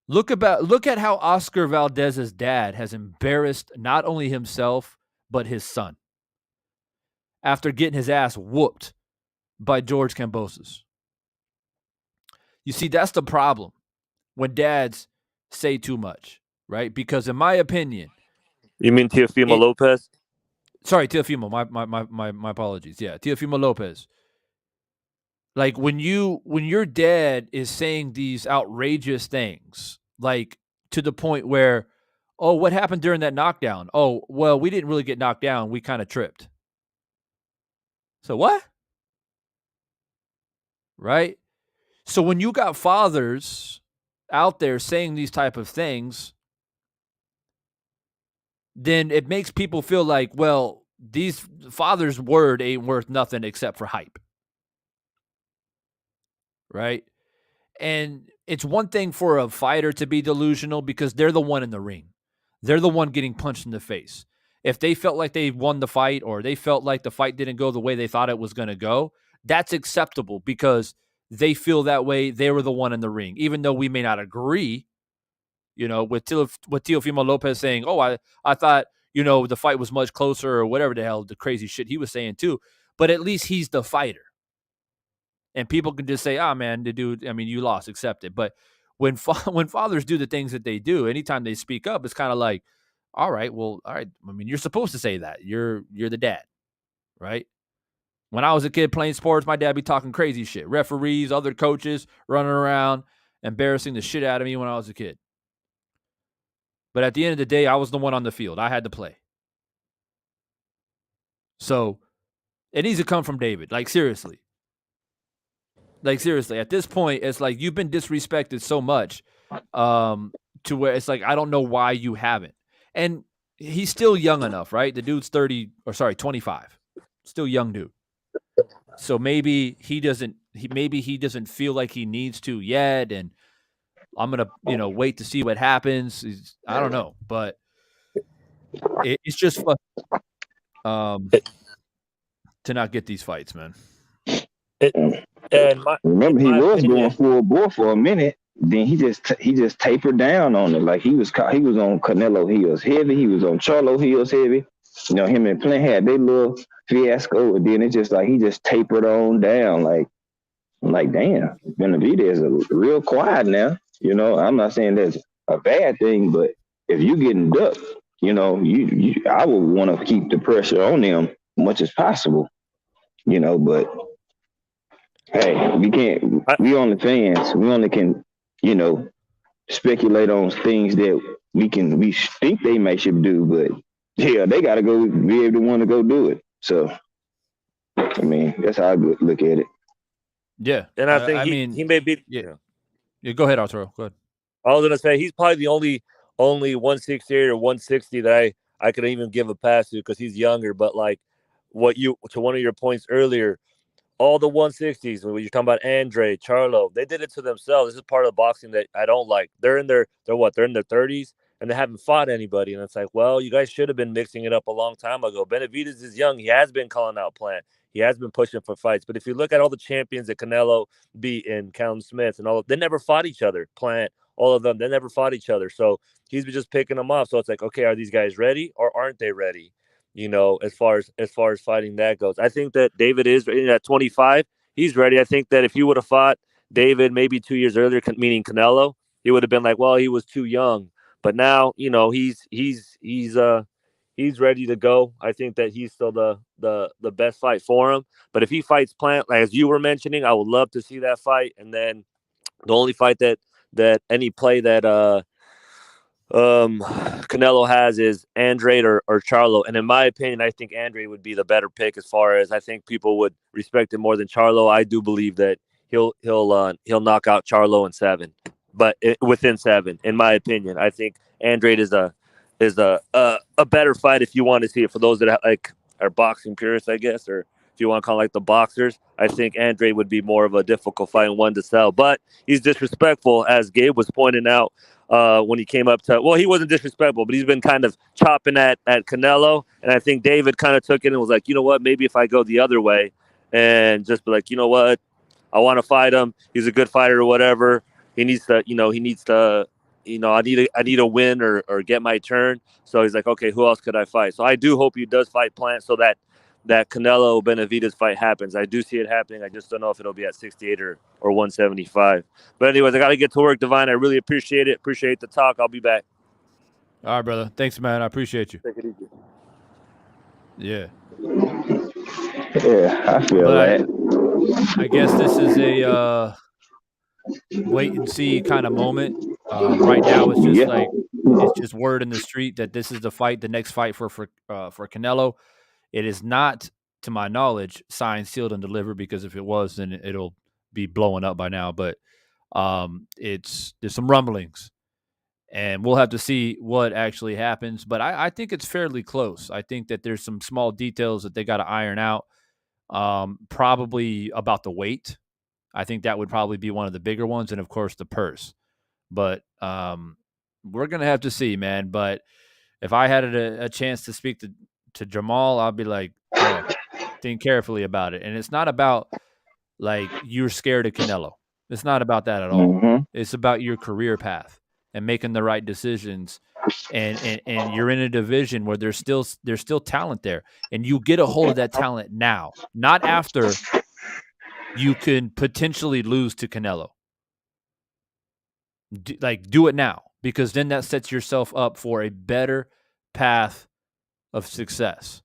Look at how Oscar Valdez's dad has embarrassed not only himself, but his son after getting his ass whooped by George Kambosos. You see, that's the problem when dads say too much, right? Because in my opinion... You mean Teofimo Lopez? Sorry, Teofimo. My apologies. Yeah, Teofimo Lopez. Like, when your dad is saying these outrageous things, like to the point where, oh, what happened during that knockdown? Oh, well, we didn't really get knocked down. We kind of tripped. So what? Right? So when you got fathers out there saying these type of things, then it makes people feel like, well, these fathers' word ain't worth nothing except for hype. Right? And it's one thing for a fighter to be delusional because they're the one in the ring. They're the one getting punched in the face. If they felt like they won the fight or they felt like the fight didn't go the way they thought it was going to go, that's acceptable because they feel that way. They were the one in the ring, even though we may not agree, with Teofimo Lopez saying, oh, I thought, the fight was much closer or whatever the hell, the crazy shit he was saying too. But at least he's the fighter. And people can just say, man, the dude, I mean, you lost, accept it. But when fathers do the things that they do, anytime they speak up, it's kind of like, all right. I mean, you're supposed to say that. You're the dad, right? When I was a kid playing sports, my dad be talking crazy shit. Referees, other coaches running around, embarrassing the shit out of me when I was a kid. But at the end of the day, I was the one on the field. I had to play. So it needs to come from David. Like seriously. At this point, it's like you've been disrespected so much, to where it's like I don't know why you haven't. And he's still young enough, right? The dude's 25. Still young dude. So maybe he doesn't feel like he needs to yet, and I'm gonna, wait to see what happens. I don't know, but it's just fun, to not get these fights, man. Remember, he was going full bore for a minute. Then he just tapered down on it. Like he was on Canelo heels heavy. He was on Charlo heels heavy. Him and Plant had their little fiasco, and then it's just like he just tapered on down. Like I'm like, damn, Benavidez is real quiet now. I'm not saying that's a bad thing, but if you getting ducked, I would want to keep the pressure on them as much as possible. But hey, we can't. We only fans. We only can, speculate on things that we think they should do, but yeah, they got to go be able to want to go do it. So, I mean, that's how I look at it. Yeah, and I think he may be. Yeah. Go ahead, Arturo. Go ahead. I was gonna say he's probably the only 168 or 160 that I could even give a pass to because he's younger. But like to one of your points earlier, all the 160s when you're talking about Andre, Charlo, they did it to themselves. This is part of boxing that I don't like. They're in their 30s and they haven't fought anybody, and it's like, well, you guys should have been mixing it up a long time ago. Benavidez is young. He has been calling out Plant. He has been pushing for fights. But if you look at all the champions that Canelo beat and Callum Smith and they never fought each other. Plant, all of them, they never fought each other. So he's been just picking them off. So it's like, okay, are these guys ready or aren't they ready? As far as fighting that goes. I think that David is at 25. He's ready. I think that if you would have fought David maybe 2 years earlier, meaning Canelo, he would have been like, well, he was too young. But now, he's ready to go. I think that he's still the best fight for him. But if he fights Plant, like as you were mentioning, I would love to see that fight. And then the only fight that any play that Canelo has is Andre or Charlo. And in my opinion, I think Andre would be the better pick as far as I think people would respect him more than Charlo. I do believe that he'll knock out Charlo in 7, but within 7, in my opinion. I think Andre is a better fight if you want to see it for those that are boxing purists, I guess, or if you want to call it like the boxers. I think Andre would be more of a difficult fight and one to sell, but he's disrespectful, as Gabe was pointing out when he came up to. Well, he wasn't disrespectful, but he's been kind of chopping at Canelo, and I think David kind of took it and was like, you know what, maybe if I go the other way and just be like, you know what, I want to fight him. He's a good fighter or whatever. He needs to, I need a win or get my turn. So he's like, okay, who else could I fight? So I do hope he does fight Plant so that Canelo Benavidez fight happens. I do see it happening. I just don't know if it'll be at 68 or 175. But anyways, I got to get to work, Divine. I really appreciate it. Appreciate the talk. I'll be back. All right, brother. Thanks, man. I appreciate you. Take it easy. Yeah. Yeah, I feel that. I guess this is a wait and see kind of moment. Right now, it's just it's just word in the street that this is the next fight for Canelo. It is not, to my knowledge, signed, sealed, and delivered, because if it was, then it'll be blowing up by now. But there's some rumblings, and we'll have to see what actually happens. But I think it's fairly close. I think that there's some small details that they got to iron out, probably about the weight. I think that would probably be one of the bigger ones, and of course the purse. But we're gonna have to see, man. But if I had a chance to speak to Jermall, I'd be like, think carefully about it. And it's not about like you're scared of Canelo. It's not about that at all. Mm-hmm. It's about your career path and making the right decisions. And you're in a division where there's still talent there, and you get a hold of that talent now, not after you can potentially lose to Canelo. Do it now, because then that sets yourself up for a better path of success.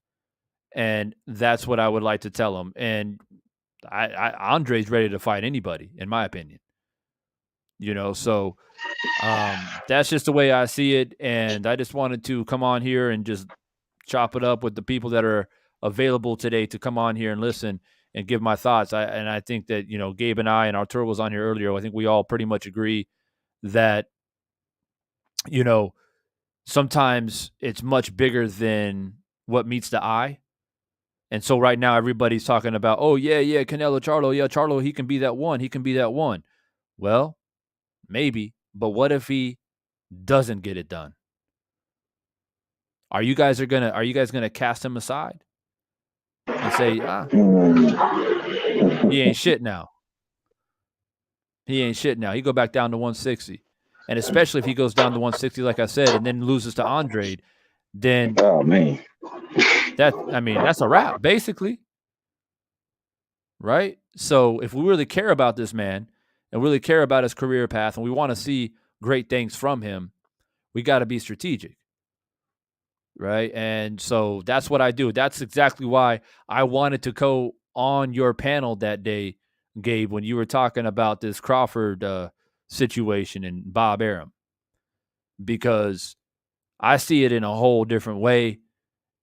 And that's what I would like to tell him. And Andre's ready to fight anybody, in my opinion. So that's just the way I see it. And I just wanted to come on here and just chop it up with the people that are available today to come on here and listen and give my thoughts. I think that, Gabe and I, and Arturo was on here earlier, I think we all pretty much agree that, sometimes it's much bigger than what meets the eye. And so right now everybody's talking about, oh, yeah, Canelo, Charlo. Yeah, Charlo, he can be that one. He can be that one. Well, maybe. But what if he doesn't get it done? Are you guys gonna cast him aside and say, he ain't shit now? He ain't shit now. He go back down to 160. And especially if he goes down to 160, like I said, and then loses to Andre, then that's a wrap, basically. Right? So if we really care about this man and really care about his career path and we want to see great things from him, we got to be strategic. Right? And so that's what I do. That's exactly why I wanted to go on your panel that day, Gabe, when you were talking about this Crawford situation and Bob Arum, because I see it in a whole different way.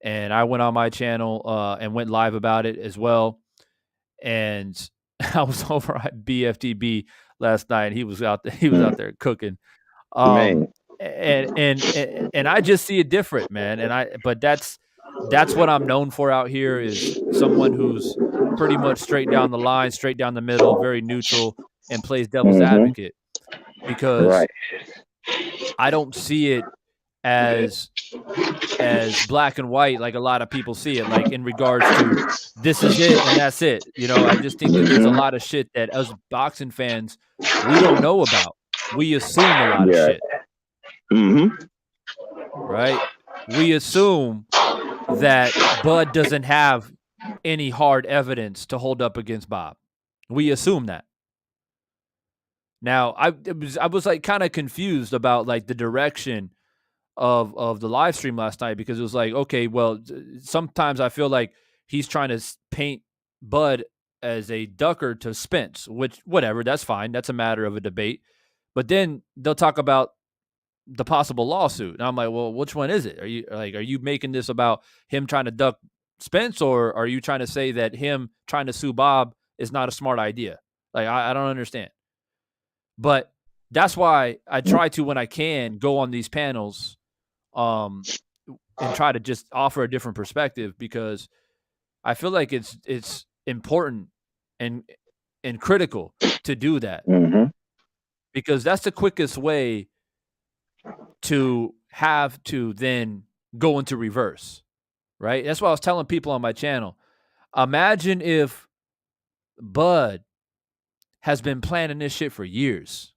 And I went on my channel and went live about it as well. And I was over at BFTB last night. He was out there cooking. And I just see it different, man. But that's what I'm known for out here, is someone who's pretty much straight down the line, straight down the middle, very neutral, and plays devil's advocate, because I don't see it as black and white like a lot of people see it, like in regards to this is it and that's it. I just think that there's a lot of shit that us boxing fans, we don't know about. We assume a lot of shit. Right? We assume that Bud doesn't have any hard evidence to hold up against Bob. We assume that. Now, I was like kind of confused about like the direction of the live stream last night, because it was like, okay, well, sometimes I feel like he's trying to paint Bud as a ducker to Spence, which, whatever, that's fine. That's a matter of a debate. But then they'll talk about the possible lawsuit. And I'm like, well, which one is it? Are you making this about him trying to duck Spence, or are you trying to say that him trying to sue Bob is not a smart idea? Like, I don't understand. But that's why I try to, when I can, go on these panels and try to just offer a different perspective, because I feel like it's important and critical to do that, because that's the quickest way to have to then go into reverse, right? That's what I was telling people on my channel. Imagine if Bud has been planning this shit for years.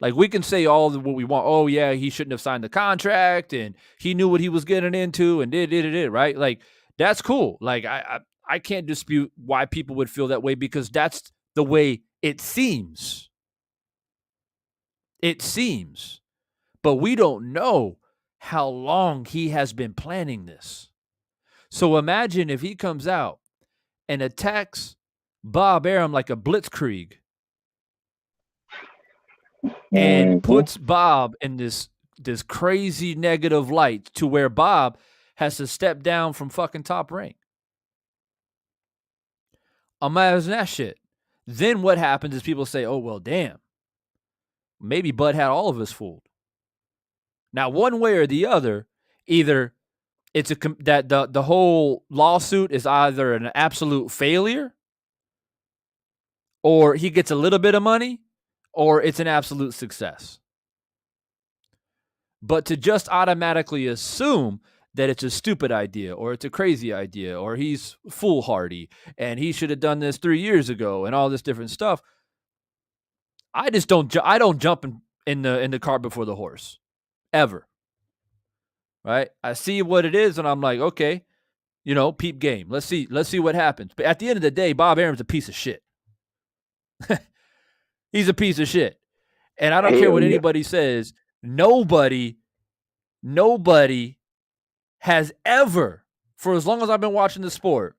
Like, we can say all what we want. Oh, yeah, he shouldn't have signed the contract, and he knew what he was getting into, and did, right? Like, that's cool. Like, I can't dispute why people would feel that way, because that's the way it seems. It seems. But we don't know how long he has been planning this. So imagine if he comes out and attacks Bob Arum like a blitzkrieg and puts Bob in this crazy negative light to where Bob has to step down from fucking Top Rank. Imagine that shit. Then what happens is people say, oh, well, damn. Maybe Bud had all of us fooled. Now, one way or the other, either it's that the whole lawsuit is either an absolute failure, or he gets a little bit of money, or it's an absolute success. But to just automatically assume that it's a stupid idea, or it's a crazy idea, or he's foolhardy and he should have done this 3 years ago and all this different stuff, I don't jump in the cart before the horse, ever. Right? I see what it is and I'm like, okay, peep game. Let's see what happens. But at the end of the day, Bob Arum's a piece of shit. He's a piece of shit. And I don't care what anybody says. Nobody has ever, for as long as I've been watching the sport,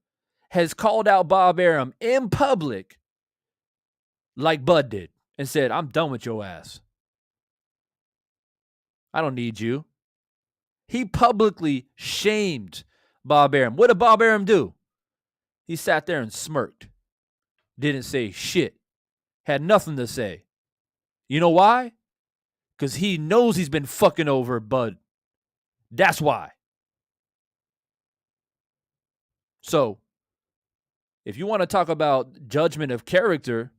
has called out Bob Arum in public like Bud did and said, I'm done with your ass. I don't need you. He publicly shamed Bob Arum. What did Bob Arum do? He sat there and smirked. Didn't say shit. Had nothing to say. You know why? Because he knows he's been fucking over Bud. That's why. So, if you want to talk about judgment of character,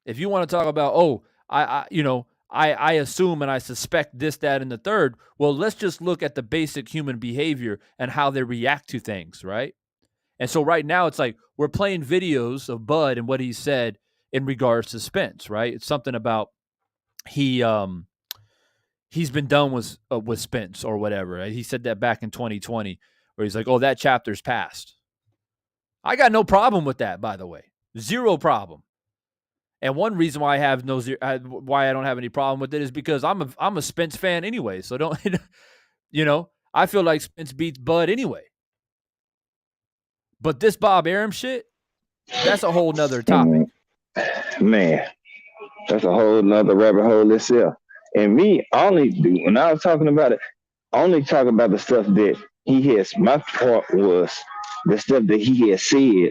if you want to talk about, I assume and I suspect this, that, and the third, well, let's just look at the basic human behavior and how they react to things, right? And so right now it's like we're playing videos of Bud and what he said in regards to Spence, right? It's something about he's been done with Spence or whatever. Right? He said that back in 2020 where he's like, oh, that chapter's passed. I got no problem with that, by the way. Zero problem. And one reason why I don't have any problem with it is because I'm a Spence fan anyway. So don't, I feel like Spence beats Bud anyway. But this Bob Arum shit, that's a whole nother topic. Man, that's a whole nother rabbit hole itself. And me, when I was talking about it, I only talk about the stuff that he has. My part was the stuff that he has said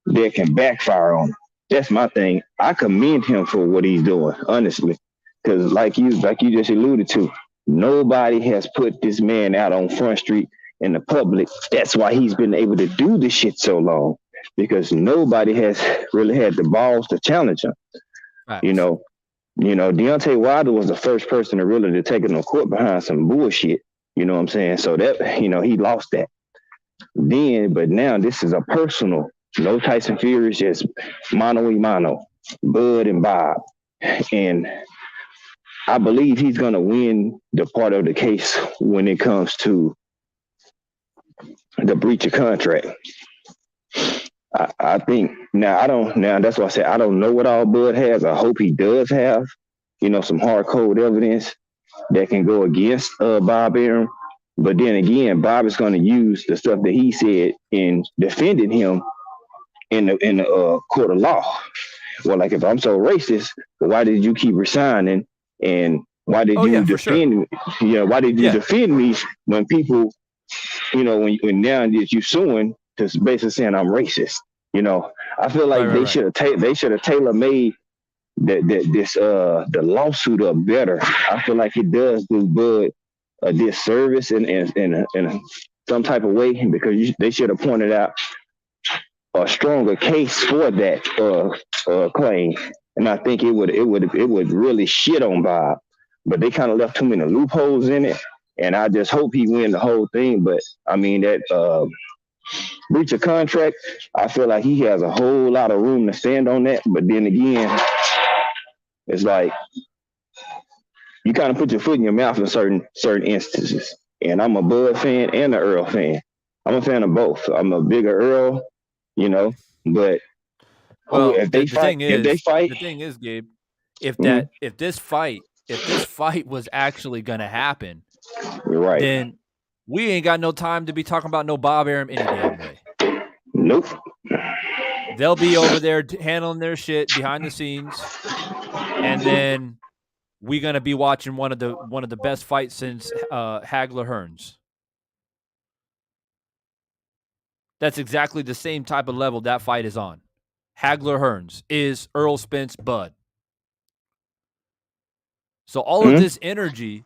that can backfire on him. That's my thing. I commend him for what he's doing, honestly. Because like you just alluded to, nobody has put this man out on Front Street in the public. That's why he's been able to do this shit so long. Because nobody has really had the balls to challenge him. Right. Deontay Wilder was the first person to really take him to court behind some bullshit. You know what I'm saying? So that, he lost that. But now this is a personal. No Tyson Fury, is just mano a mano, Bud and Bob. And I believe he's going to win the part of the case when it comes to the breach of contract. I think now that's why I said I don't know what all Bud has. I hope he does have, some hard code evidence that can go against Bob Arum. But then again, Bob is going to use the stuff that he said in defending him in the court of law. Well, like if I'm so racist, why did you keep resigning? And why did you defend? Sure. Yeah, why did you defend me when people, when now that you suing to basically saying I'm racist? I feel like they should have tailor made the lawsuit up better. I feel like it does do Bud a disservice in some type of way because they should have pointed out a stronger case for that claim, and I think it would really shit on Bob, but they kind of left too many loopholes in it, and I just hope he win the whole thing. But I mean that breach of contract, I feel like he has a whole lot of room to stand on that. But then again, it's like you kind of put your foot in your mouth in certain instances. And I'm a Bud fan and an Earl fan. I'm a fan of both. I'm a bigger Earl. But if they fight, the thing is, Gabe, if this fight was actually gonna happen, you're right. Then we ain't got no time to be talking about no Bob Arum any damn way. Nope. They'll be over there handling their shit behind the scenes, and then we're gonna be watching one of the best fights since Hagler Hearns. That's exactly the same type of level that fight is on. Hagler Hearns is Earl Spence Bud. So all of this energy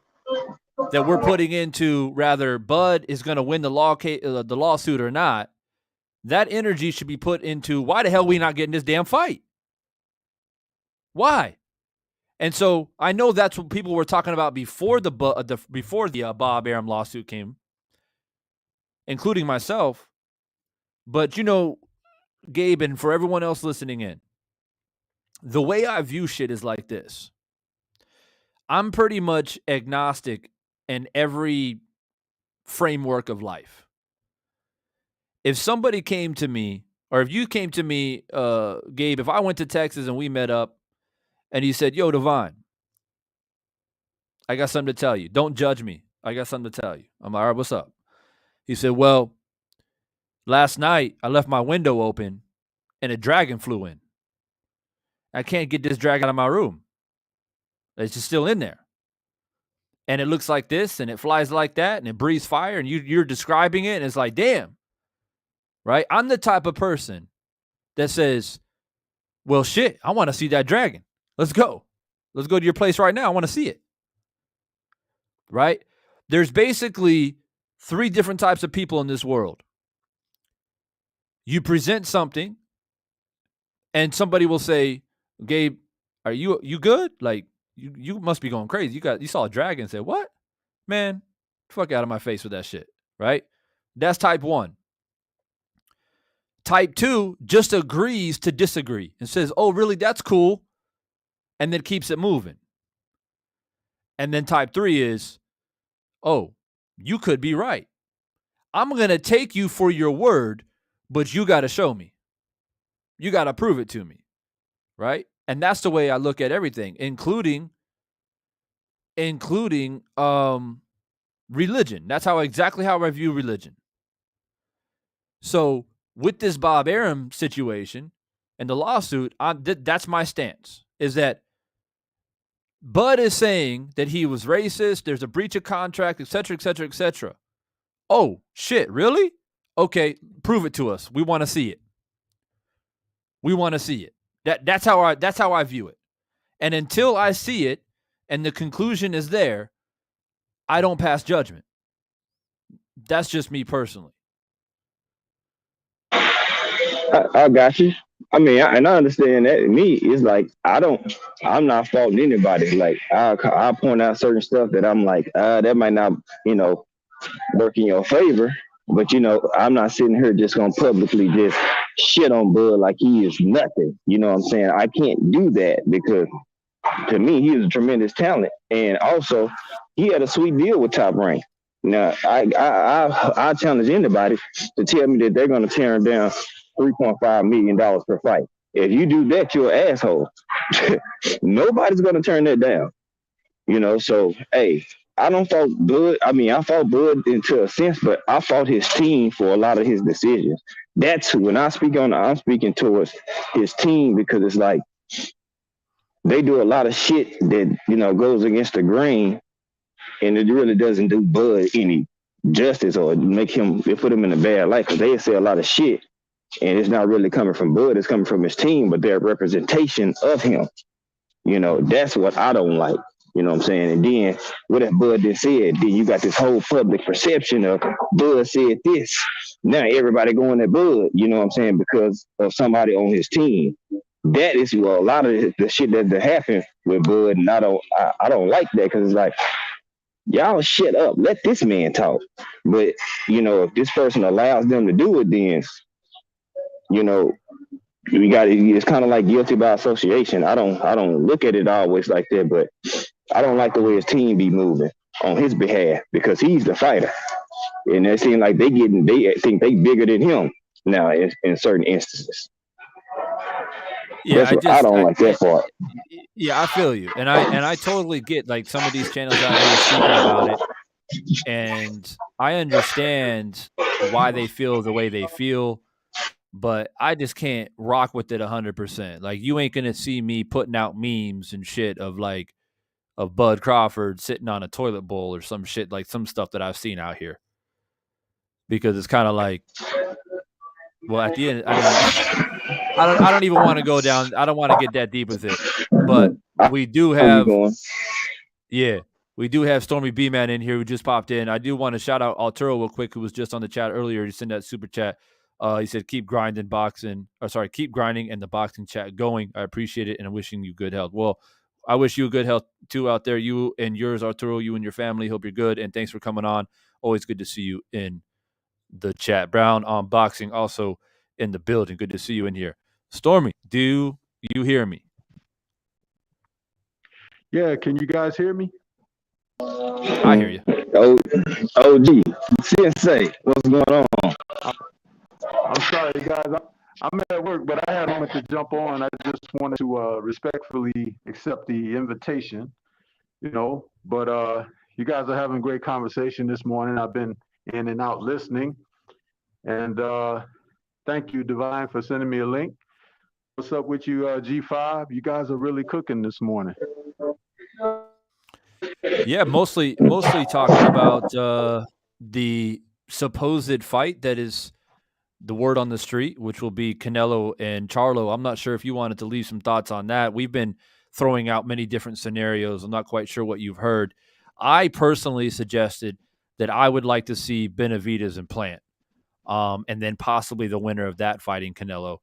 that we're putting into rather Bud is going to win the lawsuit or not, that energy should be put into why the hell we not getting this damn fight? Why? And so I know that's what people were talking about before the Bob Arum lawsuit came, including myself. But, Gabe, and for everyone else listening in, the way I view shit is like this. I'm pretty much agnostic in every framework of life. If somebody came to me, or if you came to me, Gabe, if I went to Texas and we met up and you said, yo, Devon, I got something to tell you. Don't judge me. I got something to tell you. I'm like, all right, what's up? He said, well, last night, I left my window open and a dragon flew in. I can't get this dragon out of my room. It's just still in there. and it looks like this and it flies like that and it breathes fire and you're describing it and it's like, damn, right? I'm the type of person that says, well, shit, I want to see that dragon. Let's go. Let's go to your place right now. I want to see it. Right? There's basically 3 different types of people in this world. You present something and somebody will say, Gabe, are you good? Like, you must be going crazy. You saw a dragon and said, what? Man, fuck out of my face with that shit. Right? That's type 1. Type 2 just agrees to disagree and says, oh, really? That's cool. And then keeps it moving. And then type 3 is, oh, you could be right. I'm going to take you for your word, but you got to show me. You got to prove it to me. Right? And that's the way I look at everything, including religion. That's exactly how I view religion. So with this Bob Arum situation and the lawsuit, that's my stance, is that Bud is saying that he was racist, there's a breach of contract, et cetera, et cetera, et cetera. Oh, shit, really? Okay, prove it to us. We want to see it. We want to see it. That's how I view it. And until I see it and the conclusion is there, I don't pass judgment. That's just me personally. I got you. I mean, I understand that. Me, it's like I'm not faulting anybody. Like I point out certain stuff that I'm like, that might not, work in your favor. But I'm not sitting here just gonna publicly just shit on Bud like he is nothing. You know what I'm saying? I can't do that because to me he is a tremendous talent, and also he had a sweet deal with Top Rank. Now I challenge anybody to tell me that they're gonna tear him down $3.5 million per fight. If you do that, you're an asshole. Nobody's gonna turn that down. So hey, I don't fault Bud. I mean, I fault Bud into a sense, but I fault his team for a lot of his decisions. That's who. When I'm speaking towards his team, because it's like they do a lot of shit that goes against the grain, and it really doesn't do Bud any justice or put him in a bad light, because they say a lot of shit. And it's not really coming from Bud, it's coming from his team, but their representation of him. That's what I don't like. You know what I'm saying? And then what if Bud did said? Then you got this whole public perception of Bud said this. Now everybody going at Bud, you know what I'm saying, because of somebody on his team. That is a lot of the shit that happened with Bud, and I don't like that, because it's like, y'all shut up, let this man talk. But if this person allows them to do it, then it's kind of like guilty by association. I don't look at it always like that, but I don't like the way his team be moving on his behalf, because he's the fighter, and it seems like they think they bigger than him now in certain instances. Yeah, I don't like that part. Yeah, I feel you, and I totally get like some of these channels out here speaking about it, and I understand why they feel the way they feel. But I just can't rock with it 100%. Like, you ain't gonna see me putting out memes and shit of Bud Crawford sitting on a toilet bowl or some shit, like some stuff that I've seen out here. Because it's kind of like, well, at the end, I don't even want to go down. I don't want to get that deep with it. But we do have, we do have Stormy B-Man in here who just popped in. I do want to shout out Arturo real quick, who was just on the chat earlier. He sent that super chat. He said, keep grinding and the boxing chat going. I appreciate it, and I'm wishing you good health. Well, I wish you good health too out there. You and yours, Arturo, you and your family. Hope you're good, and thanks for coming on. Always good to see you in the chat. Brown on boxing also in the building. Good to see you in here. Stormy, do you hear me? Yeah, can you guys hear me? I hear you. OG, CSA, what's going on? I'm sorry, guys. I'm at work, but I had wanted to jump on. I just wanted to respectfully accept the invitation, But you guys are having a great conversation this morning. I've been in and out listening. And thank you, Divine, for sending me a link. What's up with you, G5? You guys are really cooking this morning. Yeah, mostly talking about the supposed fight that is the word on the street, which will be Canelo and Charlo. I'm not sure if you wanted to leave some thoughts on that. We've been throwing out many different scenarios. I'm not quite sure what you've heard. I personally suggested that I would like to see Benavidez and Plant, and then possibly the winner of that fighting Canelo.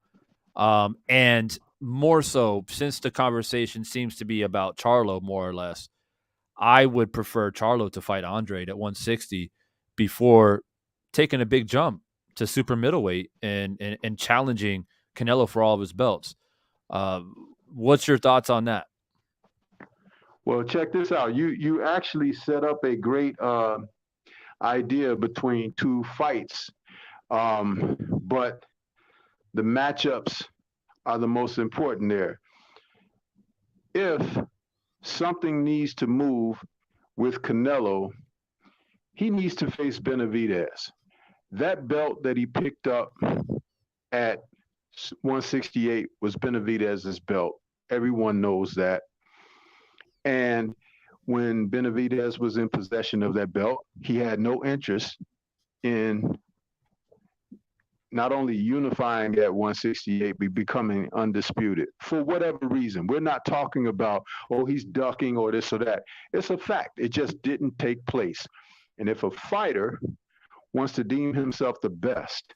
And more so, since the conversation seems to be about Charlo more or less, I would prefer Charlo to fight Andre at 160 before taking a big jump to super middleweight and challenging Canelo for all of his belts. What's your thoughts on that? Well, check this out. You actually set up a great idea between two fights, but the matchups are the most important there. If something needs to move with Canelo, he needs to face Benavidez. That belt that he picked up at 168 was Benavidez's belt. Everyone knows that. And when Benavidez was in possession of that belt, he had no interest in not only unifying at 168, but becoming undisputed for whatever reason. We're not talking about, oh, he's ducking or this or that. It's a fact. It just didn't take place. And if a fighter wants to deem himself the best,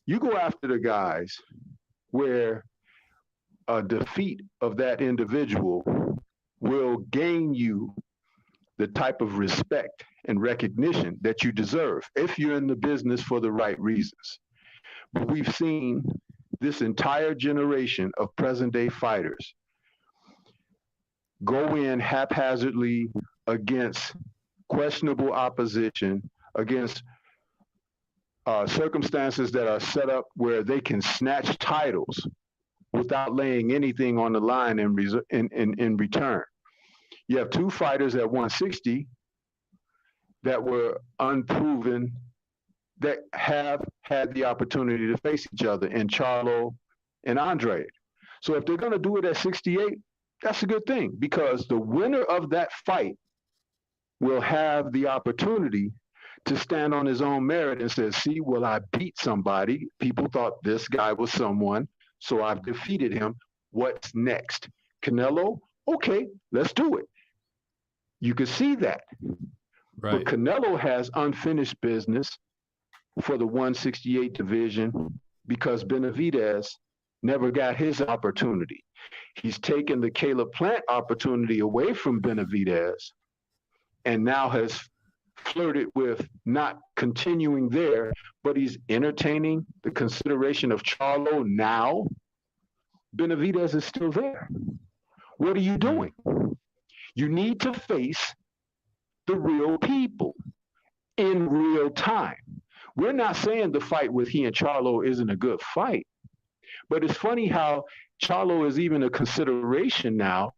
you go after the guys where a defeat of that individual will gain you the type of respect and recognition that you deserve if you're in the business for the right reasons. But we've seen this entire generation of present-day fighters go in haphazardly against questionable opposition, against circumstances that are set up where they can snatch titles without laying anything on the line in return. You have two fighters at 160 that were unproven, that have had the opportunity to face each other in Charlo and Andre. So if they're going to do it at 68, that's a good thing, because the winner of that fight will have the opportunity to stand on his own merit and say, see, well, I beat somebody. People thought this guy was someone, so I've defeated him. What's next? Canelo? Okay, let's do it. You can see that. Right. But Canelo has unfinished business for the 168 division because Benavidez never got his opportunity. He's taken the Caleb Plant opportunity away from Benavidez and now has flirted with not continuing there, but he's entertaining the consideration of Charlo now. Benavidez is still there. What are you doing? You need to face the real people in real time. We're not saying the fight with he and Charlo isn't a good fight, but it's funny how Charlo is even a consideration now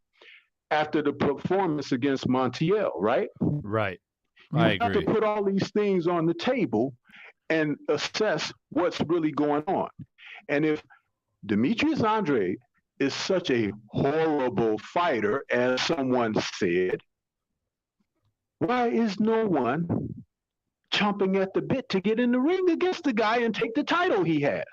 after the performance against Montiel, right? Right. You I have agree. to put all these things on the table and assess what's really going on. And if Demetrius Andrade is such a horrible fighter, as someone said, why is no one chomping at the bit to get in the ring against the guy and take the title he has?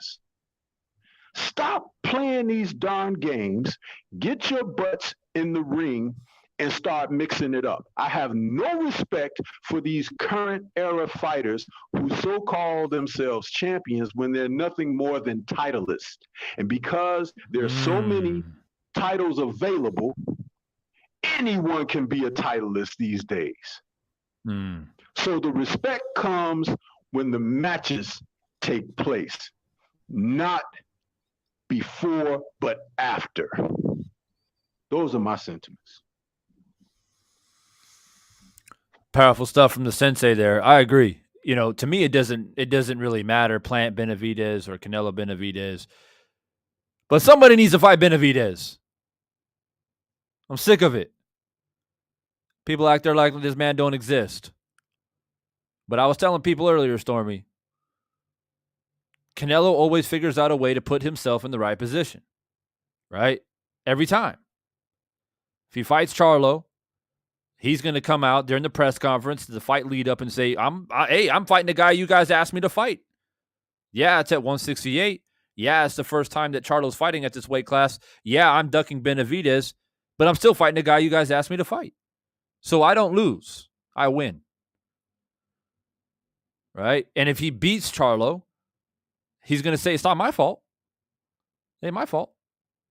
Stop playing these darn games. Get your butts in the ring and start mixing it up. I have no respect for these current era fighters who so-call themselves champions when they're nothing more than titleists. And because there's so many titles available, anyone can be a titleist these days. So the respect comes when the matches take place, not before, but after. Those are my sentiments. Powerful stuff from the sensei there. I agree. You know, to me, it doesn't really matter, Plant Benavidez or Canelo Benavidez. But somebody needs to fight Benavidez. I'm sick of it. People act there like this man don't exist. But I was telling people earlier, Stormy, Canelo always figures out a way to put himself in the right position, right? Every time. If he fights Charlo, He's going to come out during the press conference, the fight lead up, and say, hey, I'm fighting the guy you guys asked me to fight. Yeah, it's at 168. Yeah, it's the first time that Charlo's fighting at this weight class. Yeah, I'm ducking Benavidez, but I'm still fighting the guy you guys asked me to fight. So I don't lose. I win. Right? And if he beats Charlo, he's going to say, it's not my fault. It ain't my fault.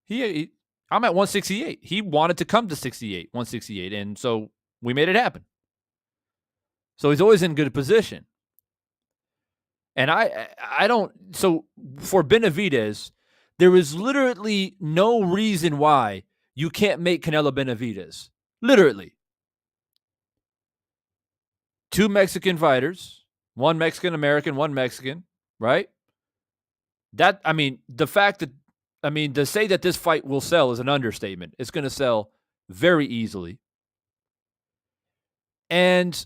I'm at 168. He wanted to come to 168. And so we made it happen. So he's always in good position. And I don't, so for Benavidez, there is literally no reason why you can't make Canelo Benavidez. Literally. 2 Mexican fighters, 1 Mexican-American, 1 Mexican, right? The fact that, to say that this fight will sell is an understatement. It's going to sell very easily. And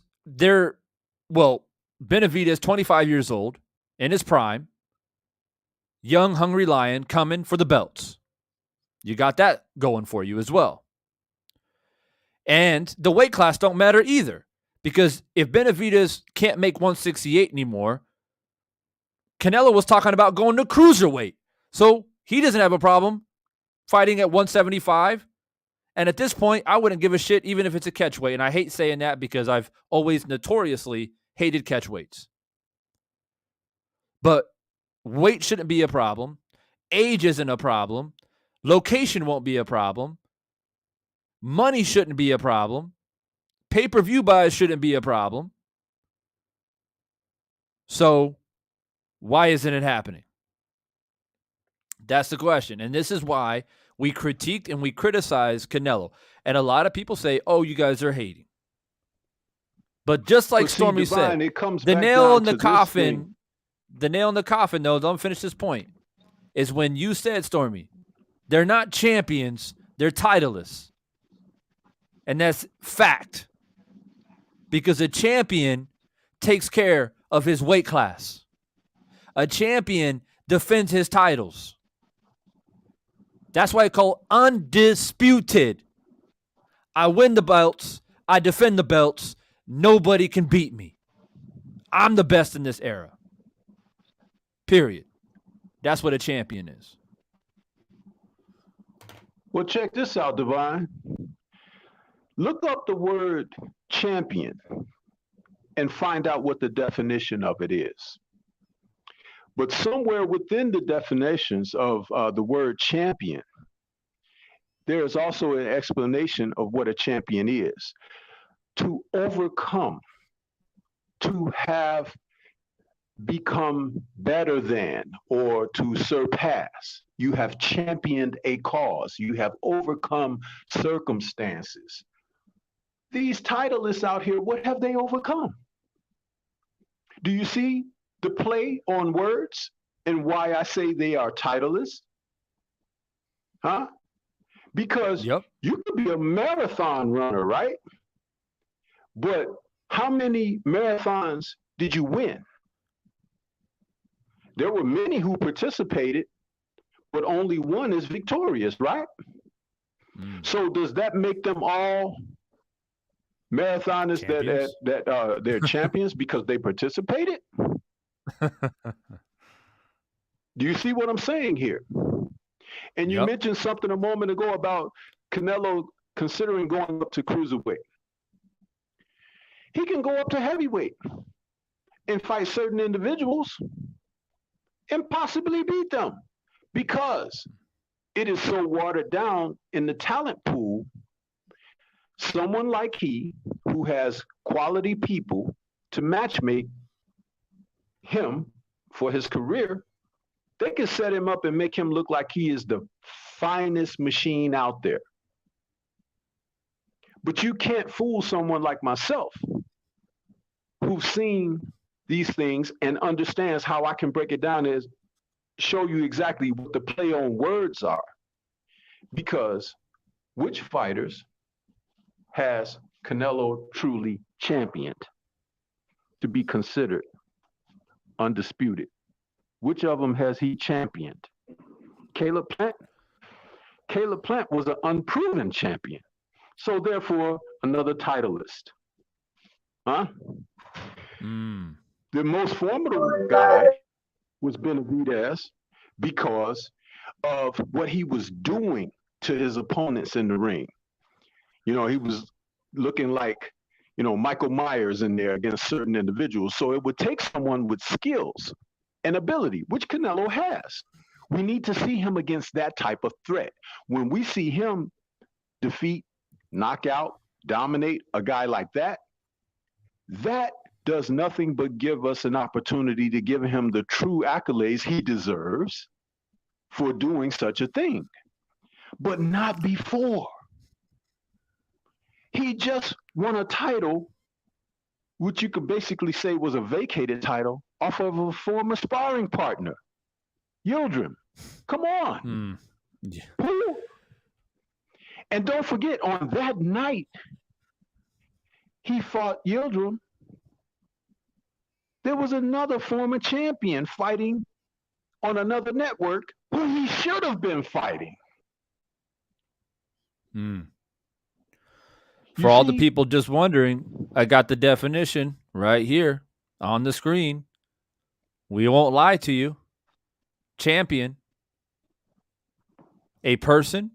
Benavidez, 25 years old, in his prime, young, hungry lion, coming for the belts. You got that going for you as well. And the weight class don't matter either, because if Benavidez can't make 168 anymore, Canelo was talking about going to cruiserweight. So he doesn't have a problem fighting at 175. And at this point, I wouldn't give a shit even if it's a catchweight. And I hate saying that because I've always notoriously hated catchweights. But weight shouldn't be a problem. Age isn't a problem. Location won't be a problem. Money shouldn't be a problem. Pay-per-view buys shouldn't be a problem. So why isn't it happening? That's the question. And this is why we critiqued and we criticized Canelo. And a lot of people say, oh, you guys are hating. But just like Stormy said, the nail in the coffin, though, don't finish this point, is when you said, Stormy, they're not champions, they're titleists. And that's fact. Because a champion takes care of his weight class. A champion defends his titles. That's why I call undisputed. I win the belts. I defend the belts. Nobody can beat me. I'm the best in this era. Period. That's what a champion is. Well, check this out, Divine. Look up the word champion and find out what the definition of it is. But somewhere within the definitions of the word champion, there is also an explanation of what a champion is. To overcome, to have become better than, or to surpass. You have championed a cause. You have overcome circumstances. These titleists out here, what have they overcome? Do you see the play on words and why I say they are titleists? Huh? Because you could be a marathon runner, right? But how many marathons did you win? There were many who participated, but only one is victorious, right? So does that make them all marathoners that they're champions because they participated? Do you see what I'm saying here? And you mentioned something a moment ago about Canelo considering going up to cruiserweight. He can go up to heavyweight and fight certain individuals and possibly beat them because it is so watered down in the talent pool. Someone like he, who has quality people to matchmake him for his career, they can set him up and make him look like he is the finest machine out there. But you can't fool someone like myself who's seen these things and understands how I can break it down and show you exactly what the play on words are. Because which fighters has Canelo truly championed to be considered undisputed? Which of them has he championed? Caleb Plant? Caleb Plant was an unproven champion. So therefore, another titleist. Huh? Mm. The most formidable guy was Benavidez because of what he was doing to his opponents in the ring. You know, he was looking like, Michael Myers in there against certain individuals. So it would take someone with skills and ability, which Canelo has. We need to see him against that type of threat. When we see him defeat, knock out, dominate a guy like that, that does nothing but give us an opportunity to give him the true accolades he deserves for doing such a thing. But not before. He just won a title, which you could basically say was a vacated title, off of a former sparring partner, Yildirim. Come on. Mm. Yeah. Who? And don't forget, on that night, he fought Yildirim. There was another former champion fighting on another network who he should have been fighting. Mm. For all the people just wondering, I got the definition right here on the screen. We won't lie to you. Champion, a person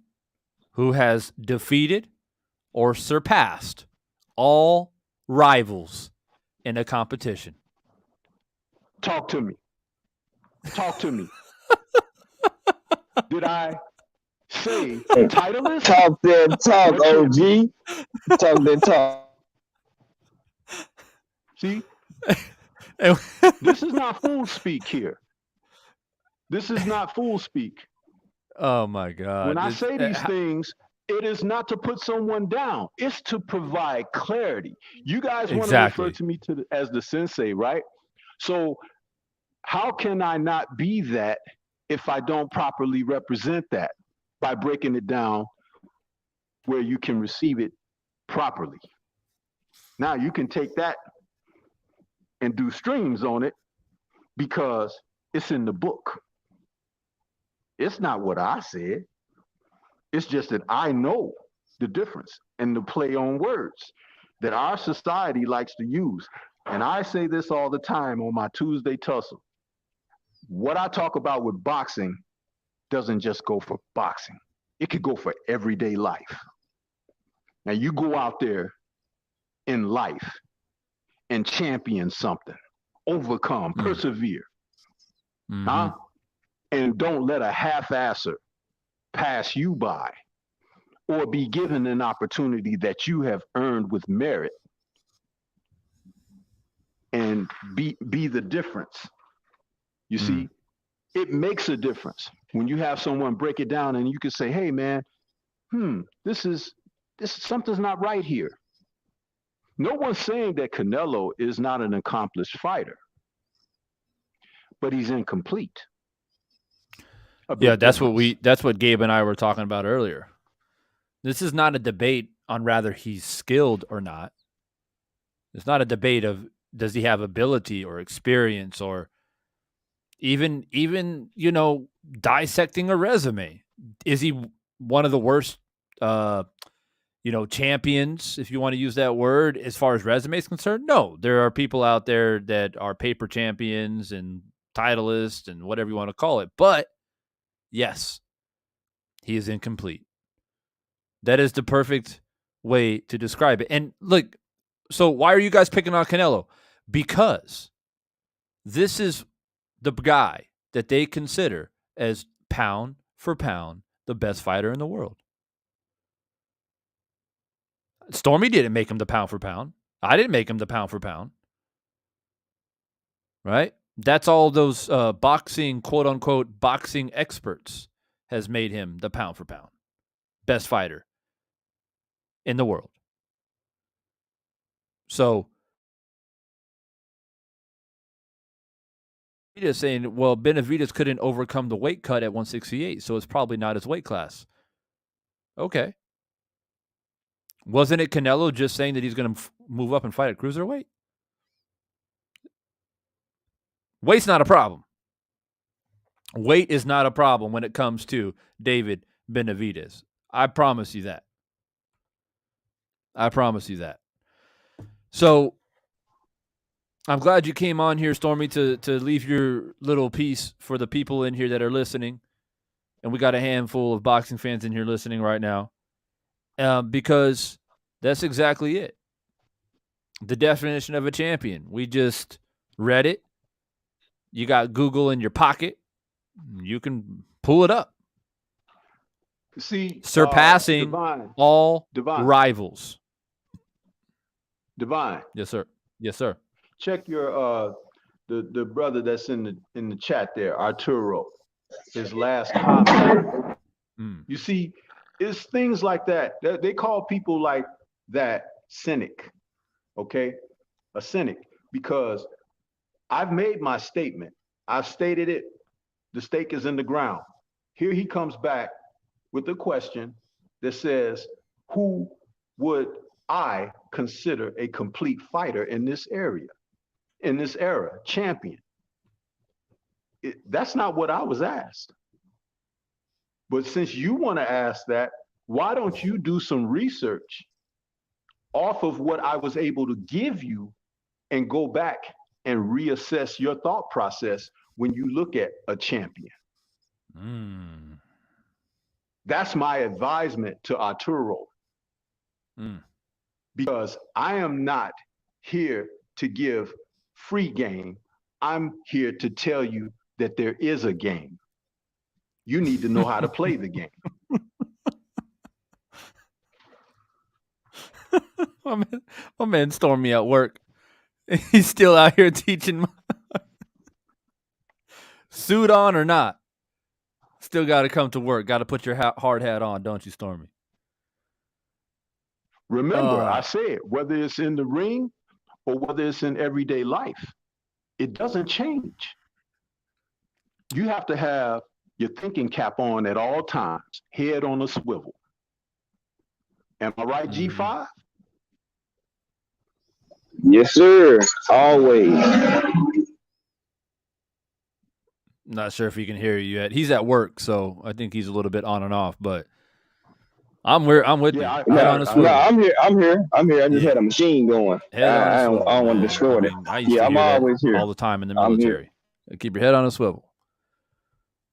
who has defeated or surpassed all rivals in a competition. Talk to me. Talk to me. Did I say titleist? Talk that talk, OG. Talk that talk. See? This is not fool speak here. This is not fool speak. Oh, my God. When I say these things, it is not to put someone down. It's to provide clarity. You guys want to refer to me as the sensei, right? So how can I not be that if I don't properly represent that by breaking it down where you can receive it properly? Now you can take that and do streams on it because it's in the book. It's not what I said. It's just that I know the difference and the play on words that our society likes to use. And I say this all the time on my Tuesday tussle. What I talk about with boxing doesn't just go for boxing. It could go for everyday life. Now you go out there in life and champion something, overcome, persevere. Mm-hmm. Huh? And don't let a half-asser pass you by or be given an opportunity that you have earned with merit and be the difference. You see, it makes a difference when you have someone break it down and you can say, hey man, this something's not right here. No one's saying that Canelo is not an accomplished fighter, but he's incomplete. Yeah, that's what Gabe and I were talking about earlier. This is not a debate on whether he's skilled or not. It's not a debate of does he have ability or experience or even dissecting a resume. Is he one of the worst champions, if you want to use that word, as far as resume is concerned? No, there are people out there that are paper champions and titleists and whatever you want to call it. But yes, he is incomplete. That is the perfect way to describe it. And look, so why are you guys picking on Canelo? Because this is the guy that they consider as pound for pound the best fighter in the world. Stormy didn't make him the pound for pound. I didn't make him the pound for pound. Right? That's all those boxing, quote unquote, boxing experts has made him the pound for pound best fighter in the world. So Benavidez saying, well, Benavidez couldn't overcome the weight cut at 168, so it's probably not his weight class. Okay. Wasn't it Canelo just saying that he's going to move up and fight at cruiserweight? Weight's not a problem. Weight is not a problem when it comes to David Benavidez. I promise you that. I promise you that. So I'm glad you came on here, Stormy, to leave your little piece for the people in here that are listening. And we got a handful of boxing fans in here listening right now, because that's exactly it. The definition of a champion. We just read it. You got Google in your pocket. You can pull it up. See, Surpassing all rivals. Divine. Yes, sir. Yes, sir. Check your the brother that's in the chat there, Arturo. His last comment. You see, it's things like that. They call people like that cynic. Okay, a cynic, because I've made my statement. I've stated it. The stake is in the ground. Here he comes back with a question that says, who would I consider a complete fighter in this area, in this era, champion? That's not what I was asked. But since you want to ask that, why don't you do some research off of what I was able to give you and go back and reassess your thought process when you look at a champion? That's my advisement to Arturo. Because I am not here to give free game. I'm here to tell you that there is a game. You need to know how to play the game. my man Stormy at work. He's still out here teaching. Suit on or not, still got to come to work. Got to put your hard hat on, don't you, Stormy? Remember, I said, whether it's in the ring or whether it's in everyday life, it doesn't change. You have to have your thinking cap on at all times, head on a swivel. Am I right, G5? Yes, sir. Always. Not sure if he can hear you yet. He's at work, so I think he's a little bit on and off. But I'm with you. I'm here. I just had a machine going. I don't want to destroy it. I'm always here all the time in the military. Keep your head on a swivel.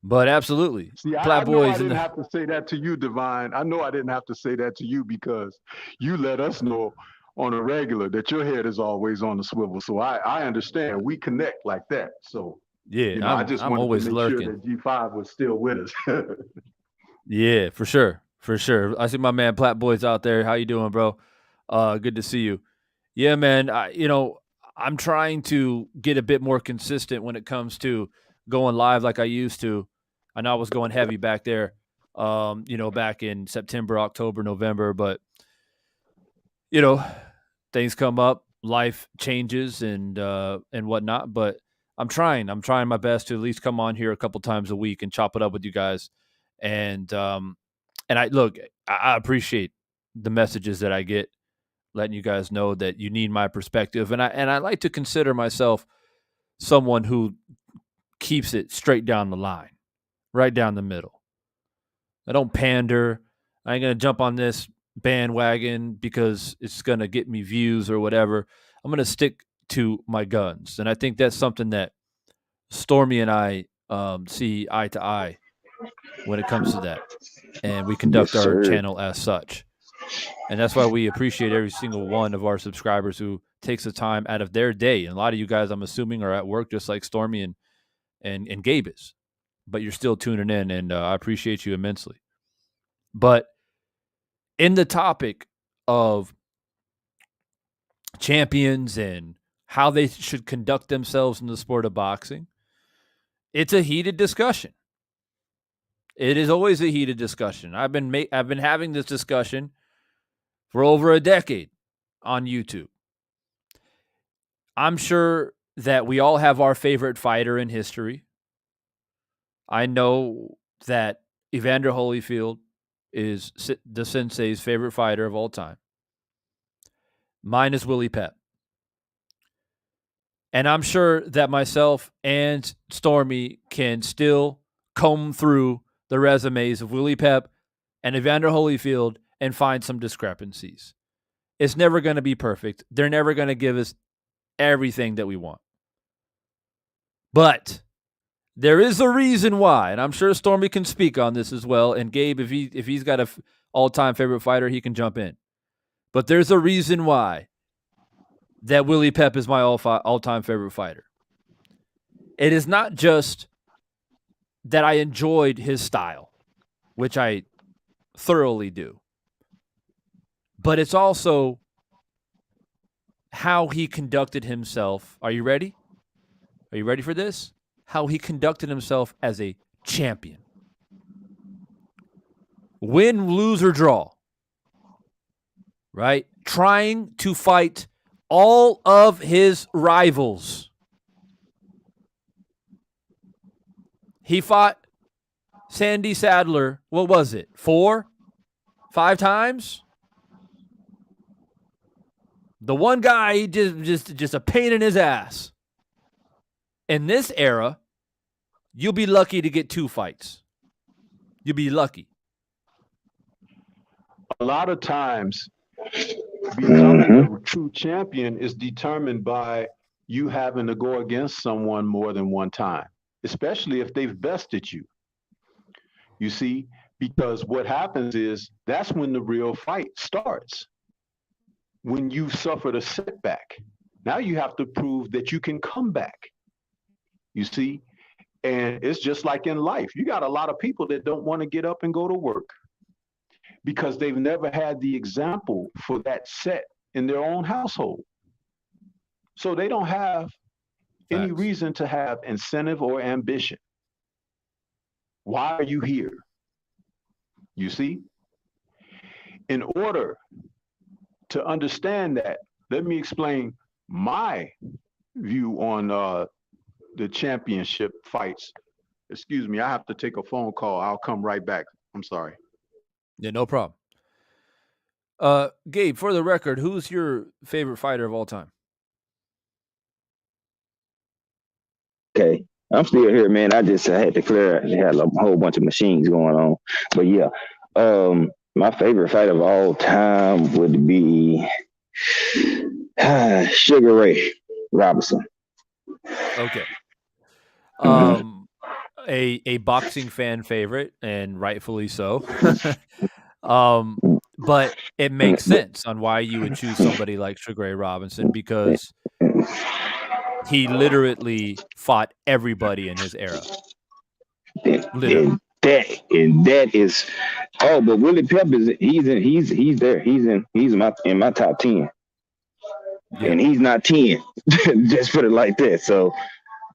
But absolutely. See, I know I didn't have to say that to you, Divine. I know I didn't have to say that to you because you let us know on a regular that your head is always on the swivel. So I understand. We connect like that. So yeah, I just wanted always to make lurking. sure that G5 was still with us. Yeah, for sure. For sure. I see my man Platt Boys out there. How you doing, bro? Good to see you. Yeah, man. I'm trying to get a bit more consistent when it comes to going live like I used to. I know I was going heavy back there, back in September, October, November, but things come up, life changes and whatnot. But I'm trying my best to at least come on here a couple times a week and chop it up with you guys. And I appreciate the messages that I get, letting you guys know that you need my perspective. And I like to consider myself someone who keeps it straight down the line, right down the middle. I don't pander. I ain't going to jump on this bandwagon because it's going to get me views or whatever. I'm going to stick to my guns. And I think that's something that Stormy and I see eye to eye when it comes to that. And we conduct our channel as such. And that's why we appreciate every single one of our subscribers who takes the time out of their day. And a lot of you guys, I'm assuming, are at work just like Stormy and Gabe is. But you're still tuning in, and I appreciate you immensely. But in the topic of champions and how they should conduct themselves in the sport of boxing, it's a heated discussion. It is always a heated discussion. I've been having this discussion for over a decade on YouTube. I'm sure that we all have our favorite fighter in history. I know that Evander Holyfield is the Sensei's favorite fighter of all time. Mine is Willie Pep. And I'm sure that myself and Stormy can still comb through the resumes of Willie Pep and Evander Holyfield and find some discrepancies. It's never going to be perfect. They're never going to give us everything that we want. But there is a reason why, and I'm sure Stormy can speak on this as well. And Gabe, if he's got a all-time favorite fighter, he can jump in. But there's a reason why that Willie Pep is my all-time favorite fighter. It is not just that I enjoyed his style, which I thoroughly do, but it's also how he conducted himself. Are you ready? Are you ready for this? How he conducted himself as a champion. Win, lose, or draw. Right? Trying to fight all of his rivals. He fought Sandy Sadler, what was it? 4, 5 times? The one guy, just a pain in his ass. In this era, you'll be lucky to get 2 fights. You'll be lucky. A lot of times, becoming a true champion is determined by you having to go against someone more than one time, especially if they've bested you. You see, because what happens is that's when the real fight starts. When you've suffered a setback, now you have to prove that you can come back. You see, and it's just like in life. You got a lot of people that don't want to get up and go to work because they've never had the example for that set in their own household. So they don't have any reason to have incentive or ambition. Why are you here? You see? In order to understand that, let me explain my view on the championship fights. Excuse me, I have to take a phone call. I'll come right back. I'm sorry. Yeah, no problem. Gabe, for the record, who's your favorite fighter of all time? Okay. I'm still here, man. I just had to clear. They had a whole bunch of machines going on. But yeah, my favorite fighter of all time would be Sugar Ray Robinson. Okay. A boxing fan favorite, and rightfully so. But it makes sense on why you would choose somebody like Sugar Ray Robinson, because he literally fought everybody in his era. Literally. And that is but Willie Pep he's there. He's in my top 10. Yeah. And he's not 10. Just put it like that. So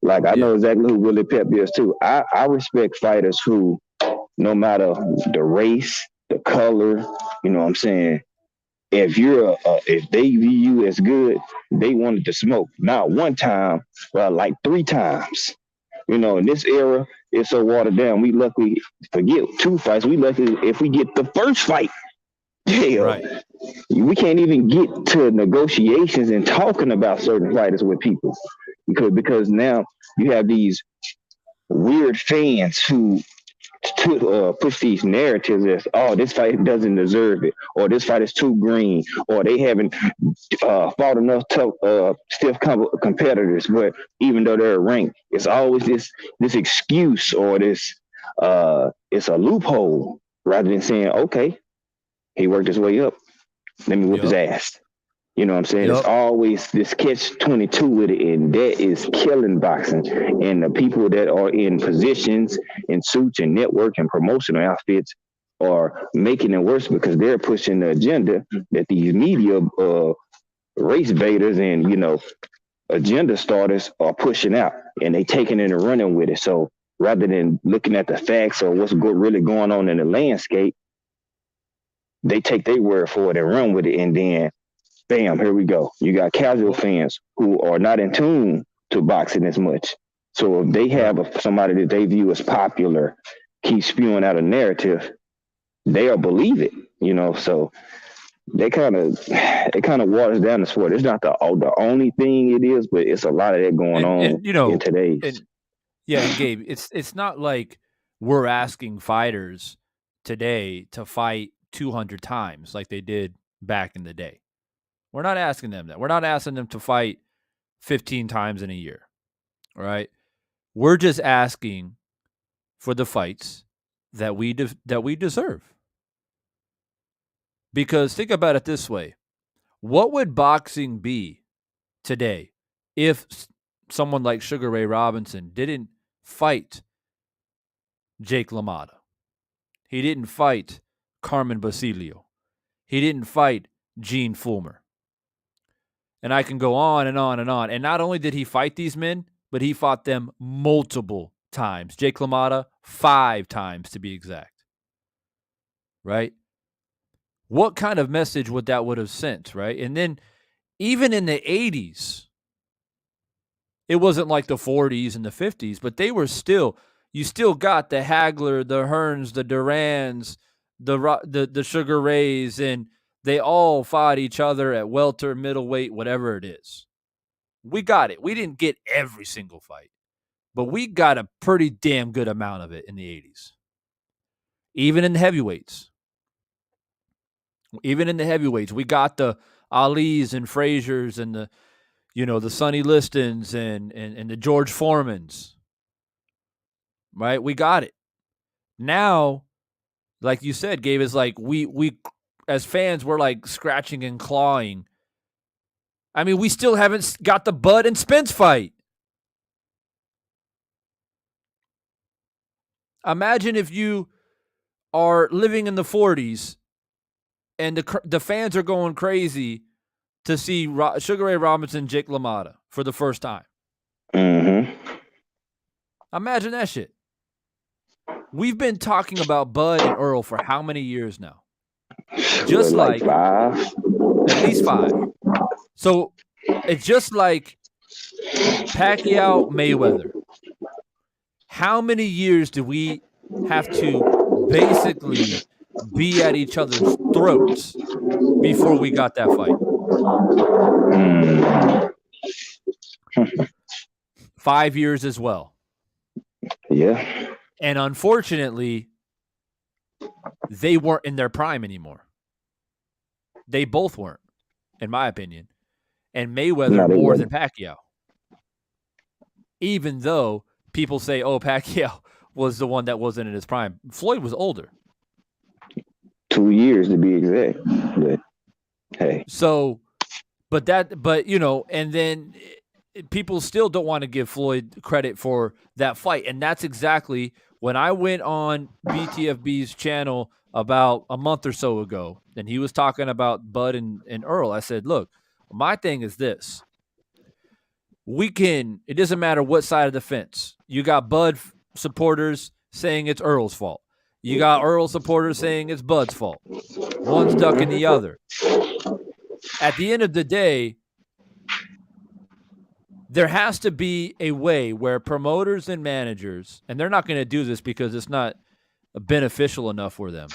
like I know exactly who Willie Pep is too. I respect fighters who, no matter the race, the color, you know what I'm saying, if you're if they view you as good, they wanted to smoke. Not one time, but like 3 times. You know, in this era, it's so watered down. We luckily forget 2 fights. We lucky if we get the first fight. Hell, right. We can't even get to negotiations and talking about certain fighters with people because now you have these weird fans who push these narratives as, oh, this fight doesn't deserve it, or this fight is too green, or they haven't fought enough stiff competitors. But even though they're ranked, it's always this excuse or this it's a loophole rather than saying, okay, he worked his way up, let me whip his ass. You know what I'm saying? It's always this catch-22 with it, and that is killing boxing. And the people that are in positions, in suits and network and promotional outfits are making it worse because they're pushing the agenda that these media race baiters and, you know, agenda starters are pushing out, and they taking it and running with it. So rather than looking at the facts or what's really going on in the landscape, they take their word for it and run with it, and then bam, here we go. You got casual fans who are not in tune to boxing as much. So if they have somebody that they view as popular, keep spewing out a narrative, they'll believe it, you know. So it kind of waters down the sport. It's not the only thing it is, but it's a lot of that going on, you know, in today's. And Gabe, it's not like we're asking fighters today to fight 200 times like they did back in the day. We're not asking them that. We're not asking them to fight 15 times in a year. All right? We're just asking for the fights that we deserve. Because think about it this way. What would boxing be today if someone like Sugar Ray Robinson didn't fight Jake LaMotta? He didn't fight Carmen Basilio. He didn't fight Gene Fulmer. And I can go on and on and on. And not only did he fight these men, but he fought them multiple times. Jake LaMotta, 5 times to be exact. Right? What kind of message would that would have sent, right? And then even in the 80s, it wasn't like the 40s and the 50s, but they were still, you still got the Hagler, the Hearns, the Durans, the Sugar Rays, and they all fought each other at welter, middleweight, whatever it is. We got it. We didn't get every single fight, but we got a pretty damn good amount of it in the 80s. Even in the heavyweights. Even in the heavyweights, we got the Alis and Fraziers and the, the Sonny Listons and the George Foremans. Right? We got it. Now, like you said, Gabe, is like we as fans, we're like scratching and clawing. I mean, we still haven't got the Bud and Spence fight. Imagine if you are living in the 40s and the fans are going crazy to see Sugar Ray Robinson, Jake LaMotta for the first time. Mm-hmm. Imagine that shit. We've been talking about Bud and Earl for how many years now? Just like 5. At least 5. So it's just like Pacquiao, Mayweather. How many years do we have to basically be at each other's throats before we got that fight? 5 years as well. Yeah. And unfortunately, they weren't in their prime anymore. They both weren't, in my opinion. And Mayweather more than Pacquiao. Even though people say, oh, Pacquiao was the one that wasn't in his prime. Floyd was older. 2 years to be exact. But hey. So, and then people still don't want to give Floyd credit for that fight. And that's exactly when I went on BTFB's channel about a month or so ago, and he was talking about Bud and Earl. I said, look, my thing is this. It doesn't matter what side of the fence. You got Bud supporters saying it's Earl's fault. You got Earl supporters saying it's Bud's fault. One's ducking the other. At the end of the day, there has to be a way where promoters and managers, and they're not going to do this because it's not beneficial enough for them.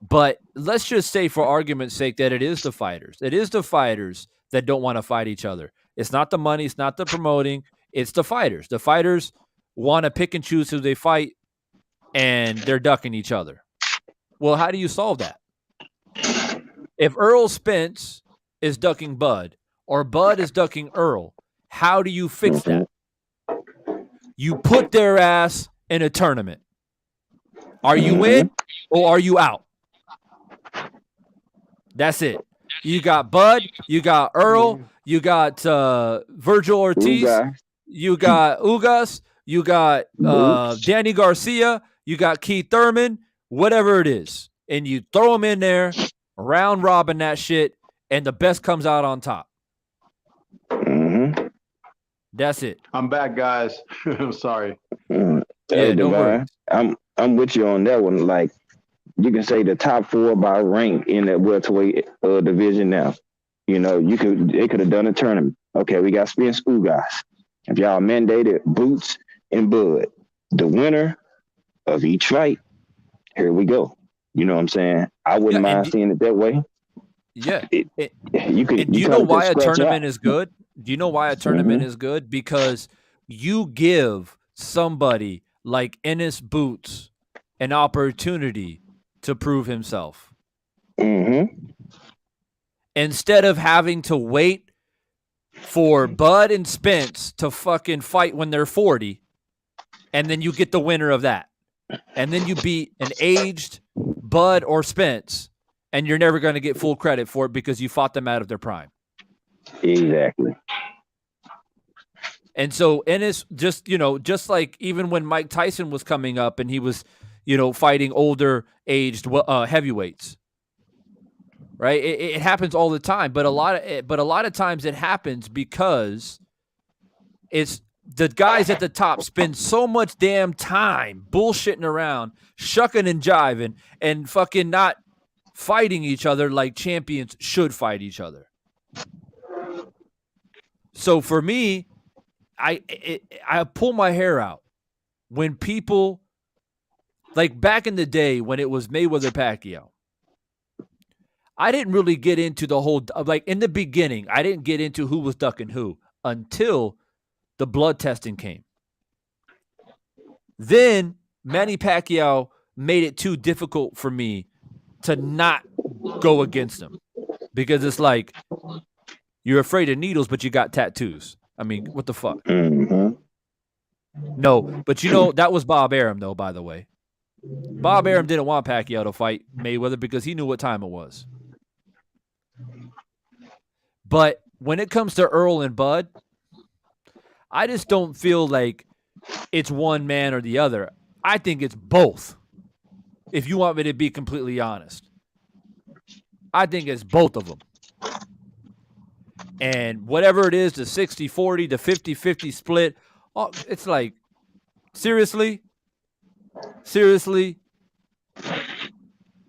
But let's just say, for argument's sake, that it is the fighters. It is the fighters that don't want to fight each other. It's not the money. It's not the promoting. It's the fighters. The fighters want to pick and choose who they fight, and they're ducking each other. Well, how do you solve that? If Earl Spence is ducking Bud, or Bud is ducking Earl, how do you fix that? You put their ass in a tournament. Are you in or are you out? That's it. You got Bud, you got Earl, you got Virgil Ortiz, you got Ugas, you got Danny Garcia, you got Keith Thurman, whatever it is. And you throw them in there, round robin that shit, and the best comes out on top. That's it. I'm back, guys. I'm sorry. Yeah, no worries. I'm with you on that one. Like, you can say the top 4 by rank in that welterweight division now. They could have done a tournament. Okay, we got Spence Ugas. If y'all mandated Boots and Bud, the winner of each fight, here we go. You know what I'm saying? I wouldn't mind seeing it that way. Yeah. Do you know why a tournament is good? Do you know why a tournament is good? Because you give somebody like Ennis Boots an opportunity to prove himself. And instead of having to wait for Bud and Spence to fucking fight when they're 40, and then you get the winner of that. And then you beat an aged Bud or Spence, and you're never going to get full credit for it because you fought them out of their prime. Exactly. And so Ennis just, just like even when Mike Tyson was coming up and he was, fighting older aged heavyweights, right? It happens all the time, but a lot of times it happens because it's the guys at the top spend so much damn time bullshitting around, shucking and jiving, and fucking not fighting each other like champions should fight each other. So for me, I pull my hair out when people, like back in the day when it was Mayweather Pacquiao, I didn't really get into the whole, like in the beginning, I didn't get into who was ducking who until the blood testing came. Then Manny Pacquiao made it too difficult for me to not go against him because it's like, you're afraid of needles, but you got tattoos. I mean, what the fuck? Mm-hmm. No, but that was Bob Arum, though, by the way. Bob Arum didn't want Pacquiao to fight Mayweather because he knew what time it was. But when it comes to Earl and Bud, I just don't feel like it's one man or the other. I think it's both, if you want me to be completely honest. I think it's both of them. And whatever it is, the 60-40, the 50-50 split, it's like, seriously?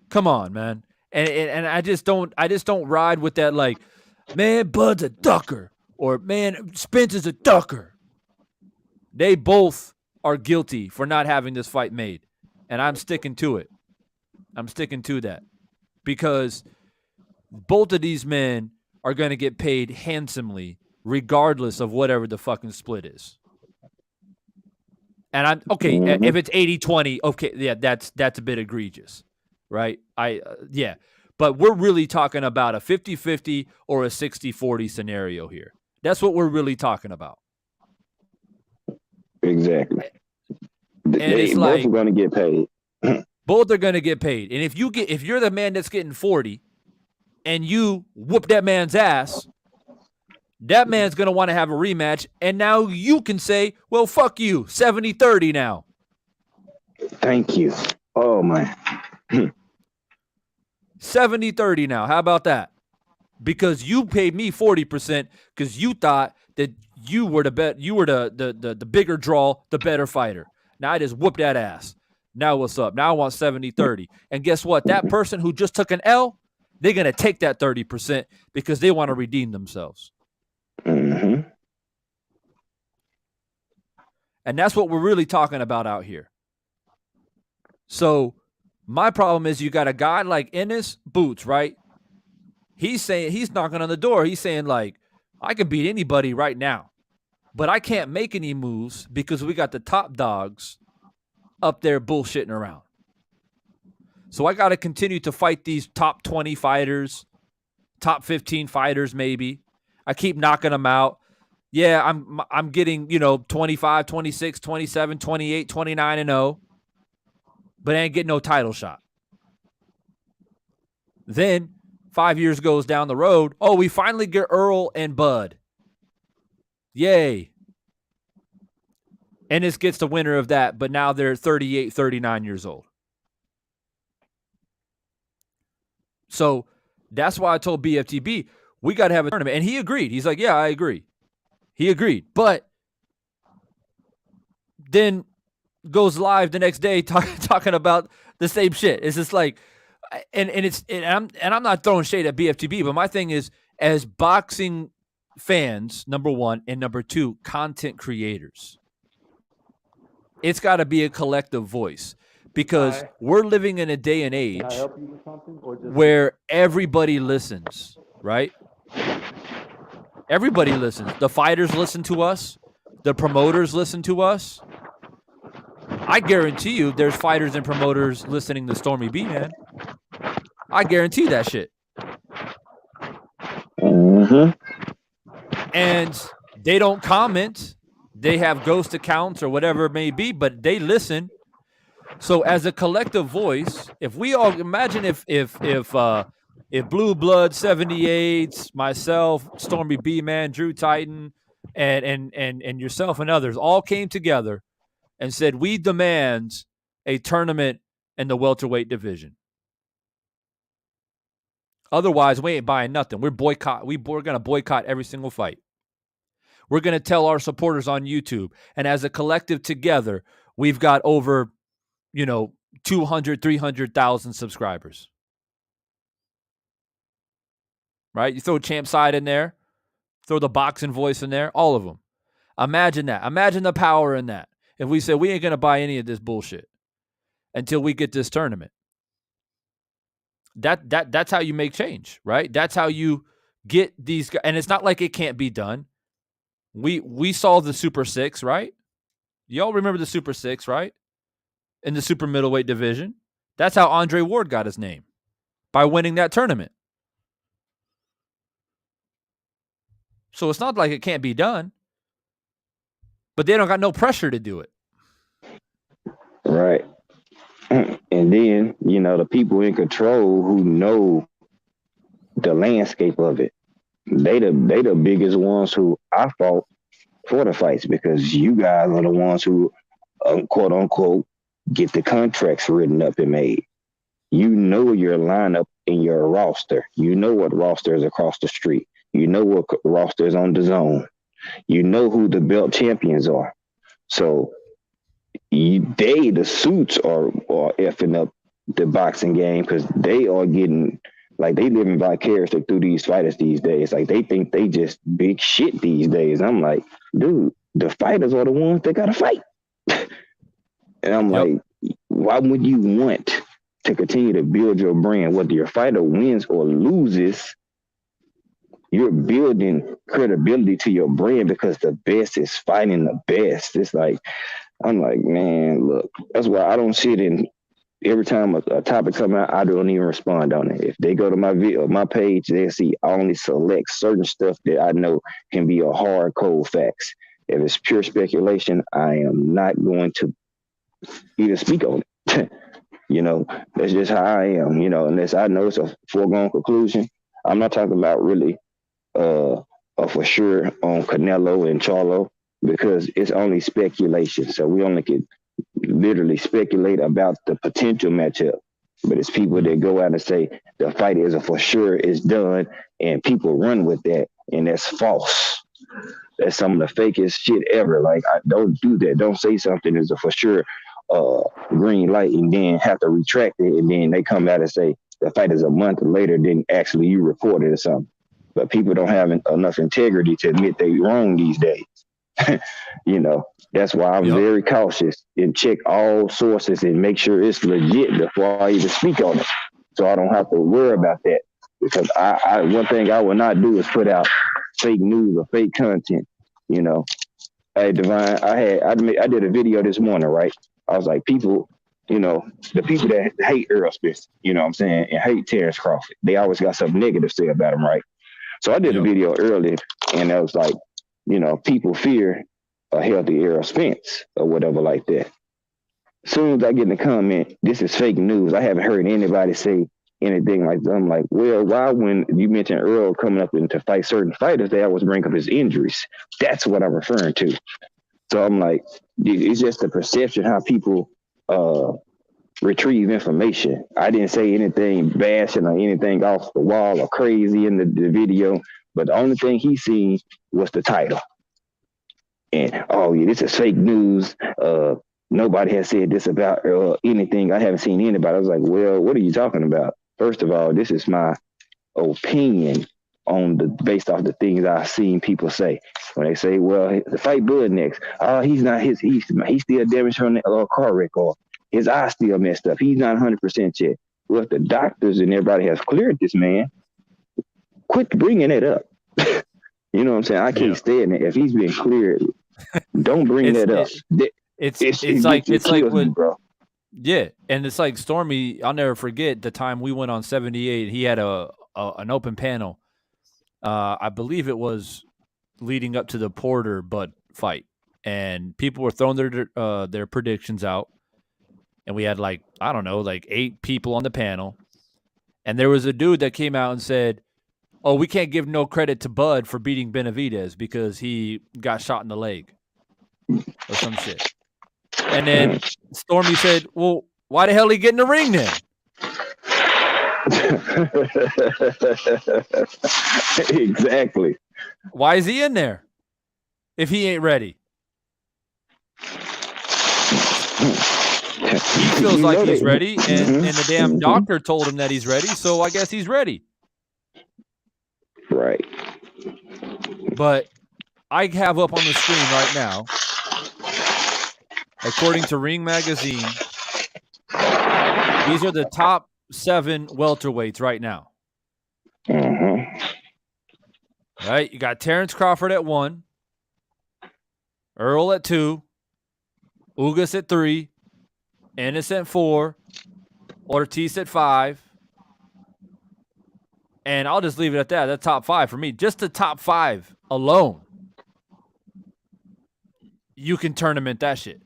Come on, man. And I just don't ride with that like, man, Bud's a ducker, or man, Spence is a ducker. They both are guilty for not having this fight made. And I'm sticking to it. I'm sticking to that. Because both of these men are going to get paid handsomely regardless of whatever the fucking split is. And I'm okay, if it's 80-20, okay, yeah, that's a bit egregious, right? Yeah. But we're really talking about a 50-50 or a 60-40 scenario here. That's what we're really talking about. Exactly. And it's like both are going to get paid. Both are going to get paid. And if you're the man that's getting 40 and you whoop that man's ass, that man's going to want to have a rematch. And now you can say, well, fuck you, 70-30 now. Thank you. Oh, man. 70-30 now. How about that? Because you paid me 40% because you thought that you were the bigger draw, the better fighter. Now I just whooped that ass. Now what's up? Now I want 70-30. And guess what? That person who just took an L, they're going to take that 30% because they want to redeem themselves. Mm-hmm. And that's what we're really talking about out here. So my problem is you got a guy like Ennis Boots, right? He's saying, he's knocking on the door. He's saying like, I can beat anybody right now, but I can't make any moves because we got the top dogs up there bullshitting around. So I got to continue to fight these top 20 fighters, top 15 fighters maybe. I keep knocking them out. Yeah, I'm getting, 25, 26, 27, 28, 29-0, but I ain't getting no title shot. Then 5 years goes down the road. Oh, we finally get Earl and Bud. Yay. Ennis gets the winner of that, but now they're 38, 39 years old. So that's why I told BFTB, we got to have a tournament. And he agreed. He's like, yeah, I agree. He agreed. But then goes live the next day talking about the same shit. It's just like, and I'm not throwing shade at BFTB, but my thing is, as boxing fans, number one, and number two, content creators, it's got to be a collective voice because we're living in a day and age where everybody listens, right? Everybody listens. The fighters listen to us. The promoters listen to us. I guarantee you there's fighters and promoters listening to Stormy B, man. I guarantee that shit. And they don't comment. They have ghost accounts or whatever it may be, but they listen. So as a collective voice, if we all imagine if Blue Blood 78s, myself, Stormy B Man, Drew Titan, and yourself and others all came together and said we demand a tournament in the welterweight division. Otherwise, we ain't buying nothing. We're gonna boycott every single fight. We're gonna tell our supporters on YouTube, and as a collective together, we've got over 200, 300,000 subscribers. Right? You throw Champ Side in there, throw the boxing voice in there, all of them. Imagine that. Imagine the power in that. If we say we ain't going to buy any of this bullshit until we get this tournament. That's how you make change, right? That's how you get these guys. And it's not like it can't be done. We saw the Super 6, right? Y'all remember the Super 6, right? In the super middleweight division. That's how Andre Ward got his name, by winning that tournament. So it's not like it can't be done, but they don't got no pressure to do it. Right. And then, the people in control who know the landscape of it, they the biggest ones who I fought for the fights, because you guys are the ones who, quote unquote, get the contracts written up and made. You know your lineup in your roster. You know what roster is across the street. You know what roster is on the zone. You know who the belt champions are. So the suits are effing up the boxing game, because they are getting, like, they living vicariously through these fighters these days. Like, they think they just big shit these days. I'm like, dude, the fighters are the ones that gotta fight. And I'm like, why would you want to continue to build your brand? Whether your fighter wins or loses, you're building credibility to your brand, because the best is fighting the best. It's like, I'm like, man, look, that's why I don't sit in. Every time a topic comes out, I don't even respond on it. If they go to my page, they'll see I only select certain stuff that I know can be a hard, cold facts. If it's pure speculation, I am not going to even speak on it. That's just how I am, unless I know it's a foregone conclusion. I'm not talking about really for sure on Canelo and Charlo, because it's only speculation. So we only could literally speculate about the potential matchup. But it's people that go out and say the fight is a for sure, it's done, and people run with that, and that's false. That's some of the fakest shit ever. Like, I don't do that. Don't say something is a for sure green light and then have to retract it, and then they come out and say the fight is a month later than actually you reported or something. But people don't have enough integrity to admit they wrong these days. That's why I'm very cautious and check all sources and make sure it's legit before I even speak on it, so I don't have to worry about that. Because I one thing I will not do is put out fake news or fake content. Hey, Divine, I did a video this morning, right? I was like, people, the people that hate Earl Spence, what I'm saying, and hate Terrence Crawford, they always got something negative to say about him, right? So I did a video earlier, and I was like, people fear a healthy Earl Spence or whatever like that. As soon as I get in the comment, this is fake news, I haven't heard anybody say anything like that. I'm like, well, why, when you mentioned Earl coming up to fight certain fighters, they always bring up his injuries? That's what I'm referring to. So I'm like, it's just the perception how people retrieve information. I didn't say anything bashing or anything off the wall or crazy in the video, but the only thing he seen was the title. And, oh, yeah, this is fake news. Nobody has said this about anything. I haven't seen anybody. I was like, well, what are you talking about? First of all, this is my opinion based off the things I've seen people say. When they say, well, the fight Bud next, he's still demonstrating a car wreck, or his eye still messed up. He's not 100% yet. Well, if the doctors and everybody has cleared this man, quit bringing it up. You know what I'm saying? I can't stand it. If he's been cleared, don't bring that up. It's like what, bro. Yeah, and it's like Stormy. I'll never forget the time we went on 78. He had an open panel, I believe it was leading up to the Porter Bud fight, and people were throwing their predictions out, and we had like 8 people on the panel, and there was a dude that came out and said, "Oh, we can't give no credit to Bud for beating Benavidez because he got shot in the leg or some shit." And then Stormy said, "Well, why the hell he get in the ring then? Exactly. Why is he in there if he ain't ready?" He feels like he's ready, and the damn doctor told him that he's ready, so I guess he's ready. Right. But I have up on the screen right now, according to Ring Magazine, these are the top 7 welterweights right now. Right? You got Terrence Crawford at 1, Earl at 2, Ugas at 3, Ennis at 4, Ortiz at 5. And I'll just leave it at that. That's top 5 for me. Just the top 5 alone. You can tournament that shit.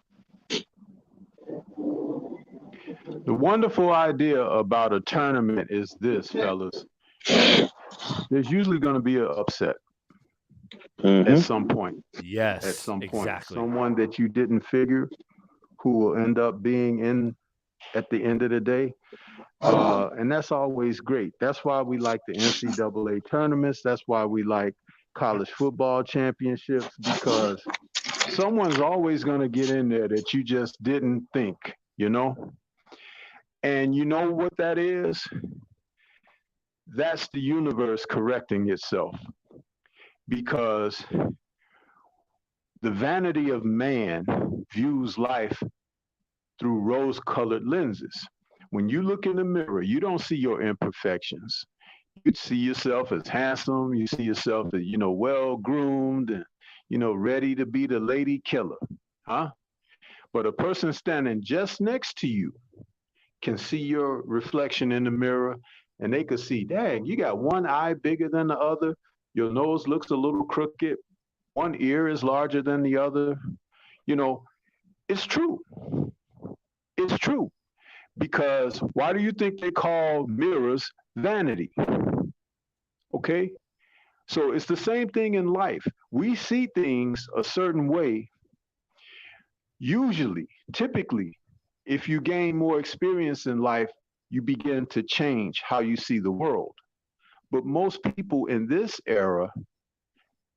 The wonderful idea about a tournament is this, fellas. There's usually going to be an upset at some point. Yes, at some point. exactly. Someone that you didn't figure who will end up being in at the end of the day. And that's always great. That's why we like the NCAA tournaments. That's why we like college football championships, because someone's always going to get in there that you just didn't think, you know? And you know what that is? That's the universe correcting itself, because the vanity of man views life through rose-colored lenses. When you look in the mirror, you don't see your imperfections. You see yourself as handsome. You see yourself as, well-groomed and, ready to be the lady killer, huh? But a person standing just next to you can see your reflection in the mirror, and they could see, dang, you got one eye bigger than the other. Your nose looks a little crooked. One ear is larger than the other. It's true. It's true. Because why do you think they call mirrors vanity? Okay? So it's the same thing in life. We see things a certain way. Usually, typically, if you gain more experience in life, you begin to change how you see the world. But most people in this era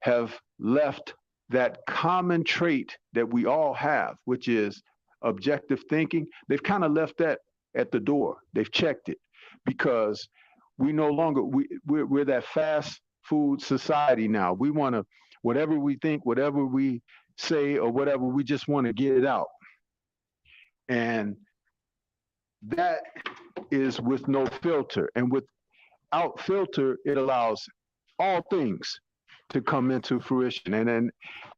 have left that common trait that we all have, which is objective thinking. They've kind of left that at the door. They've checked it, because we no longer, we're that fast food society now. We want to, whatever we think, whatever we say, or whatever, we just want to get it out. And that is with no filter. And without filter, it allows all things to come into fruition. And then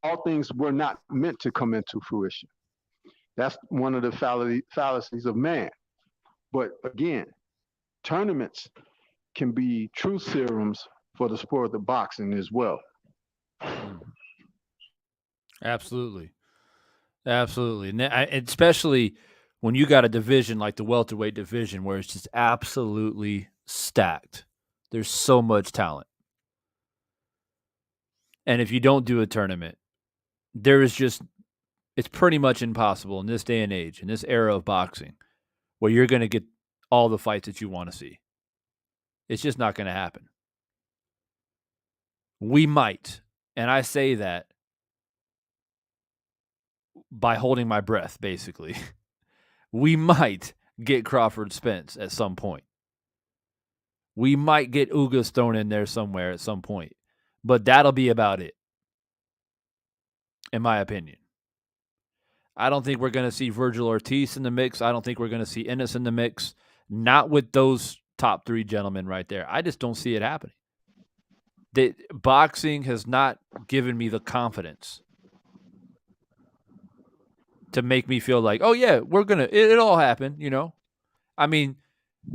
all things were not meant to come into fruition. That's one of the fallacies of man. But again, tournaments can be truth serums for the sport of boxing as well. Absolutely. Absolutely. And especially when you got a division like the welterweight division where it's just absolutely stacked. There's so much talent. And if you don't do a tournament, it's pretty much impossible in this day and age, in this era of boxing, where you're going to get all the fights that you want to see. It's just not going to happen. We might, and I say that by holding my breath, basically. We might get Crawford Spence at some point. We might get Ugas thrown in there somewhere at some point. But that'll be about it, in my opinion. I don't think we're going to see Virgil Ortiz in the mix. I don't think we're going to see Ennis in the mix. Not with those top 3 gentlemen right there. I just don't see it happening. Boxing has not given me the confidence to make me feel like, oh yeah, it'll all happen, I mean,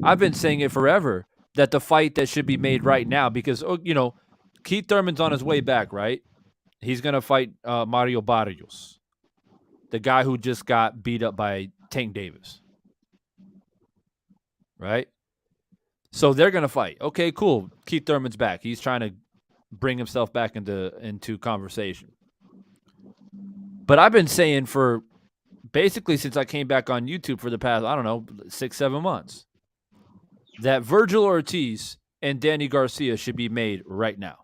I've been saying it forever that the fight that should be made right now, because, Keith Thurman's on his way back, right? He's going to fight Mario Barrios, the guy who just got beat up by Tank Davis, right? So they're going to fight. Okay, cool. Keith Thurman's back. He's trying to bring himself back into conversation. But I've been saying for basically since I came back on YouTube for the past, 6-7 months, that Virgil Ortiz and Danny Garcia should be made right now.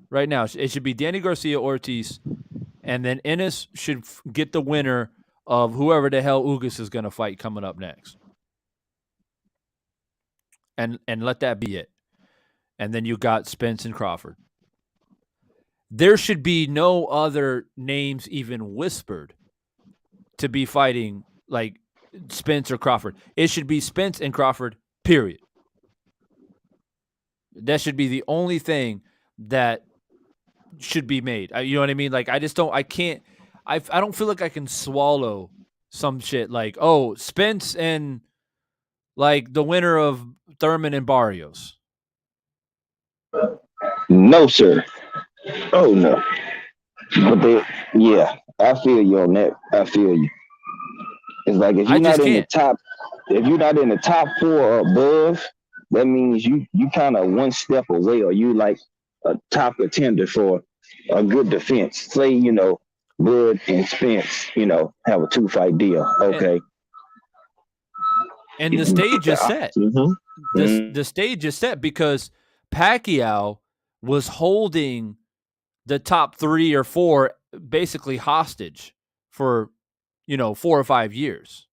Right now, it should be Danny Garcia, Ortiz, and then Ennis should get the winner of whoever the hell Ugas is going to fight coming up next. And let that be it. And then you got Spence and Crawford. There should be no other names even whispered to be fighting like Spence or Crawford. It should be Spence and Crawford, period. That should be the only thing that should be made. You know what I mean? Like, I don't feel like I can swallow some shit like, oh, Spence and like the winner of Thurman and Barrios. No, sir. Oh, no. But I feel you on that. I feel you. It's like if you're not in the top 4 or above, that means you kind of one step away, or you like a top contender for a good defense. Say, Bud and Spence, have a 2-fight deal. Okay. And the stage is set. Mm-hmm. The stage is set because Pacquiao was holding the top 3 or 4 basically hostage for, 4 or 5 years.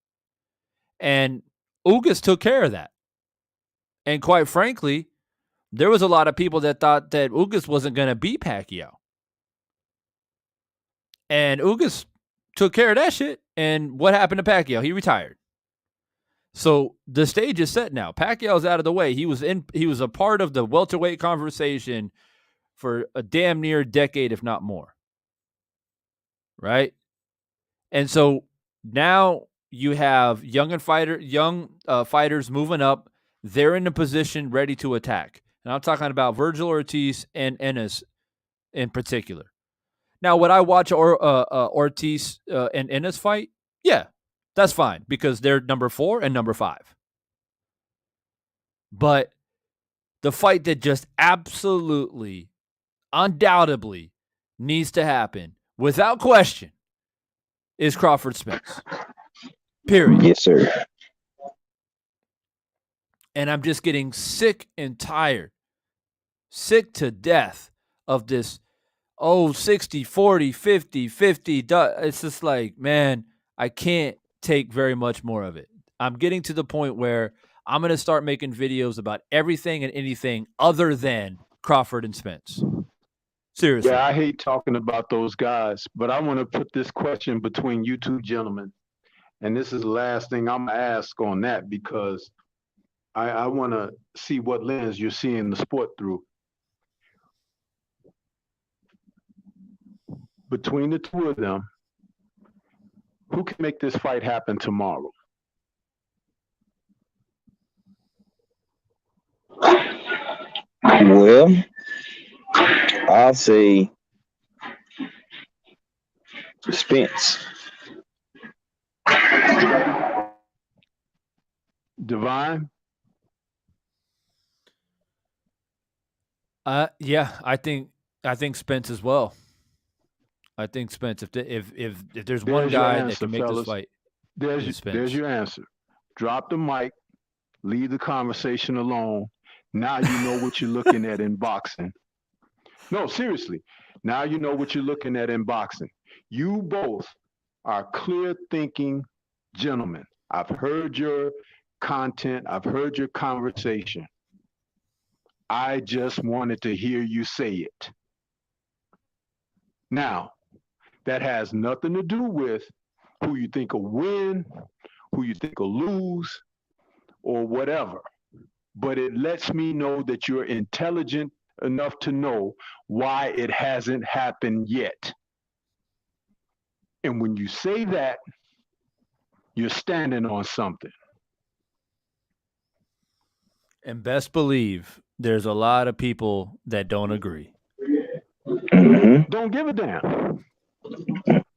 And Ugas took care of that. And quite frankly, there was a lot of people that thought that Ugas wasn't going to beat Pacquiao. And Ugas took care of that shit. And what happened to Pacquiao? He retired. So the stage is set now. Pacquiao's out of the way. He was a part of the welterweight conversation for a damn near decade, if not more. Right? And so now you have young fighters moving up. They're in a position ready to attack. And I'm talking about Virgil Ortiz and Ennis in particular. Now, would I watch Ortiz and Ennis fight? Yeah, that's fine because they're number 4 and number 5. But the fight that just absolutely, undoubtedly needs to happen, without question, is Crawford Spence. Period. Yes, sir. And I'm just getting sick and tired, sick to death of this, 60, 40, 50, 50. It's just like, man, I can't take very much more of it. I'm getting to the point where I'm going to start making videos about everything and anything other than Crawford and Spence. Seriously. Yeah, I hate talking about those guys, but I want to put this question between you two gentlemen. And this is the last thing I'm going to ask on that because I want to see what lens you're seeing the sport through. Between the two of them, who can make this fight happen tomorrow? Well, I'll say Spence. Divine? Yeah, I think Spence as well. I think Spence. If there's one guy that can make this fight, there's your answer. Drop the mic, leave the conversation alone. Now you know what you're looking at in boxing. No, seriously. Now you know what you're looking at in boxing. You both are clear-thinking gentlemen. I've heard your content. I've heard your conversation. I just wanted to hear you say it. Now, that has nothing to do with who you think will win, who you think will lose, or whatever. But it lets me know that you're intelligent enough to know why it hasn't happened yet. And when you say that, you're standing on something. And best believe there's a lot of people that don't agree. Don't give a damn.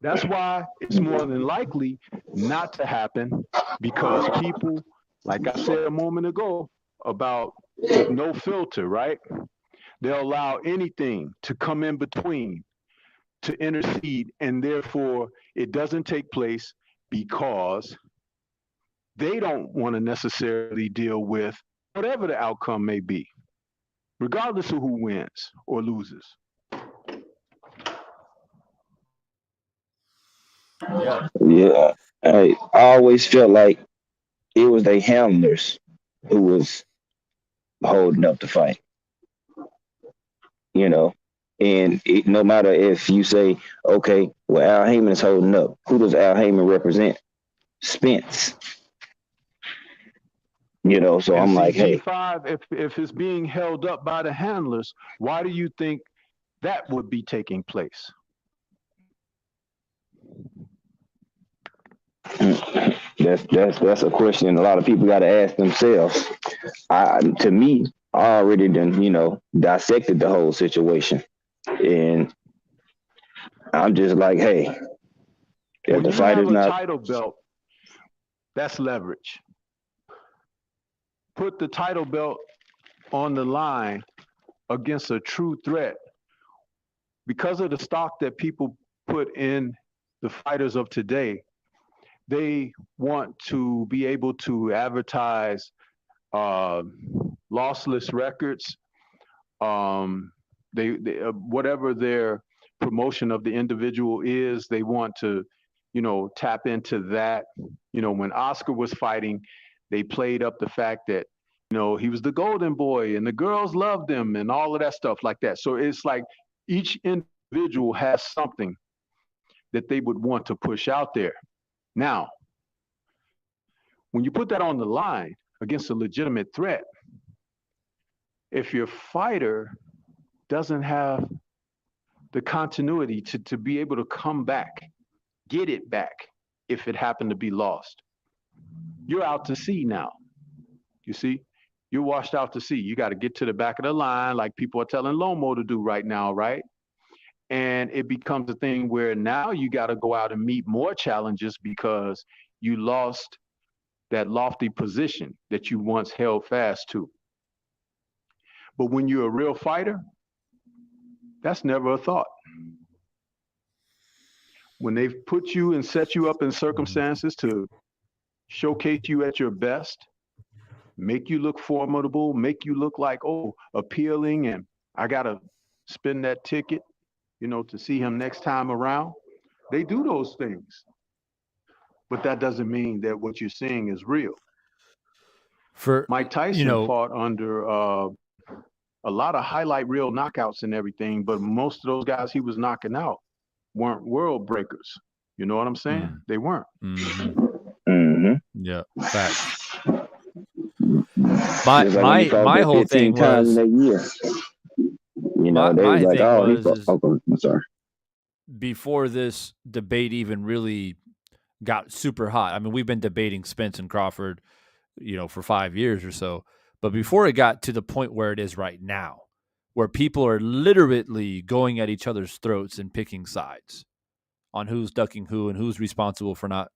That's why it's more than likely not to happen, because people, like I said a moment ago, about no filter, right? They'll allow anything to come in between, to intercede, and therefore it doesn't take place because they don't want to necessarily deal with whatever the outcome may be, regardless of who wins or loses. Yeah. Yeah. I always felt like it was the handlers who was holding up the fight, you know. And no matter if you say, okay, well, Al Heyman is holding up, who does Al Heyman represent? Spence. You know, so And I'm see, like, hey, G5, if it's being held up by the handlers, why do you think that would be taking place? that's a question a lot of people got to ask themselves. To me, I already done, dissected the whole situation, and I'm just like, hey, if When the you fight have is a not, title belt, that's leverage. Put the title belt on the line against a true threat. Because of the stock that people put in the fighters of today, they want to be able to advertise lossless records. They whatever their promotion of the individual is, they want to, tap into that. When Oscar was fighting, they played up the fact that he was the golden boy and the girls loved him and all of that stuff like that. So it's like each individual has something that they would want to push out there. Now, when you put that on the line against a legitimate threat, if your fighter doesn't have the continuity to be able to come back, get it back if it happened to be lost, you're out to sea now. You see, you're washed out to sea. You got to get to the back of the line like people are telling Lomo to do right now, right? And it becomes a thing where now you got to go out and meet more challenges because you lost that lofty position that you once held fast to. But when you're a real fighter, that's never a thought. When they've put you and set you up in circumstances to showcase you at your best, make you look formidable, make you look like, appealing, and I got to spend that ticket, to see him next time around. They do those things. But that doesn't mean that what you're seeing is real. Mike Tyson fought under a lot of highlight reel knockouts and everything, but most of those guys he was knocking out weren't world breakers. You know what I'm saying? They weren't. Yeah, facts. My whole thing was that year. My like, thing was I'm sorry. Before this debate even really got super hot. I mean, we've been debating Spence and Crawford, for 5 years or so. But before it got to the point where it is right now, where people are literally going at each other's throats and picking sides on who's ducking who and who's responsible for not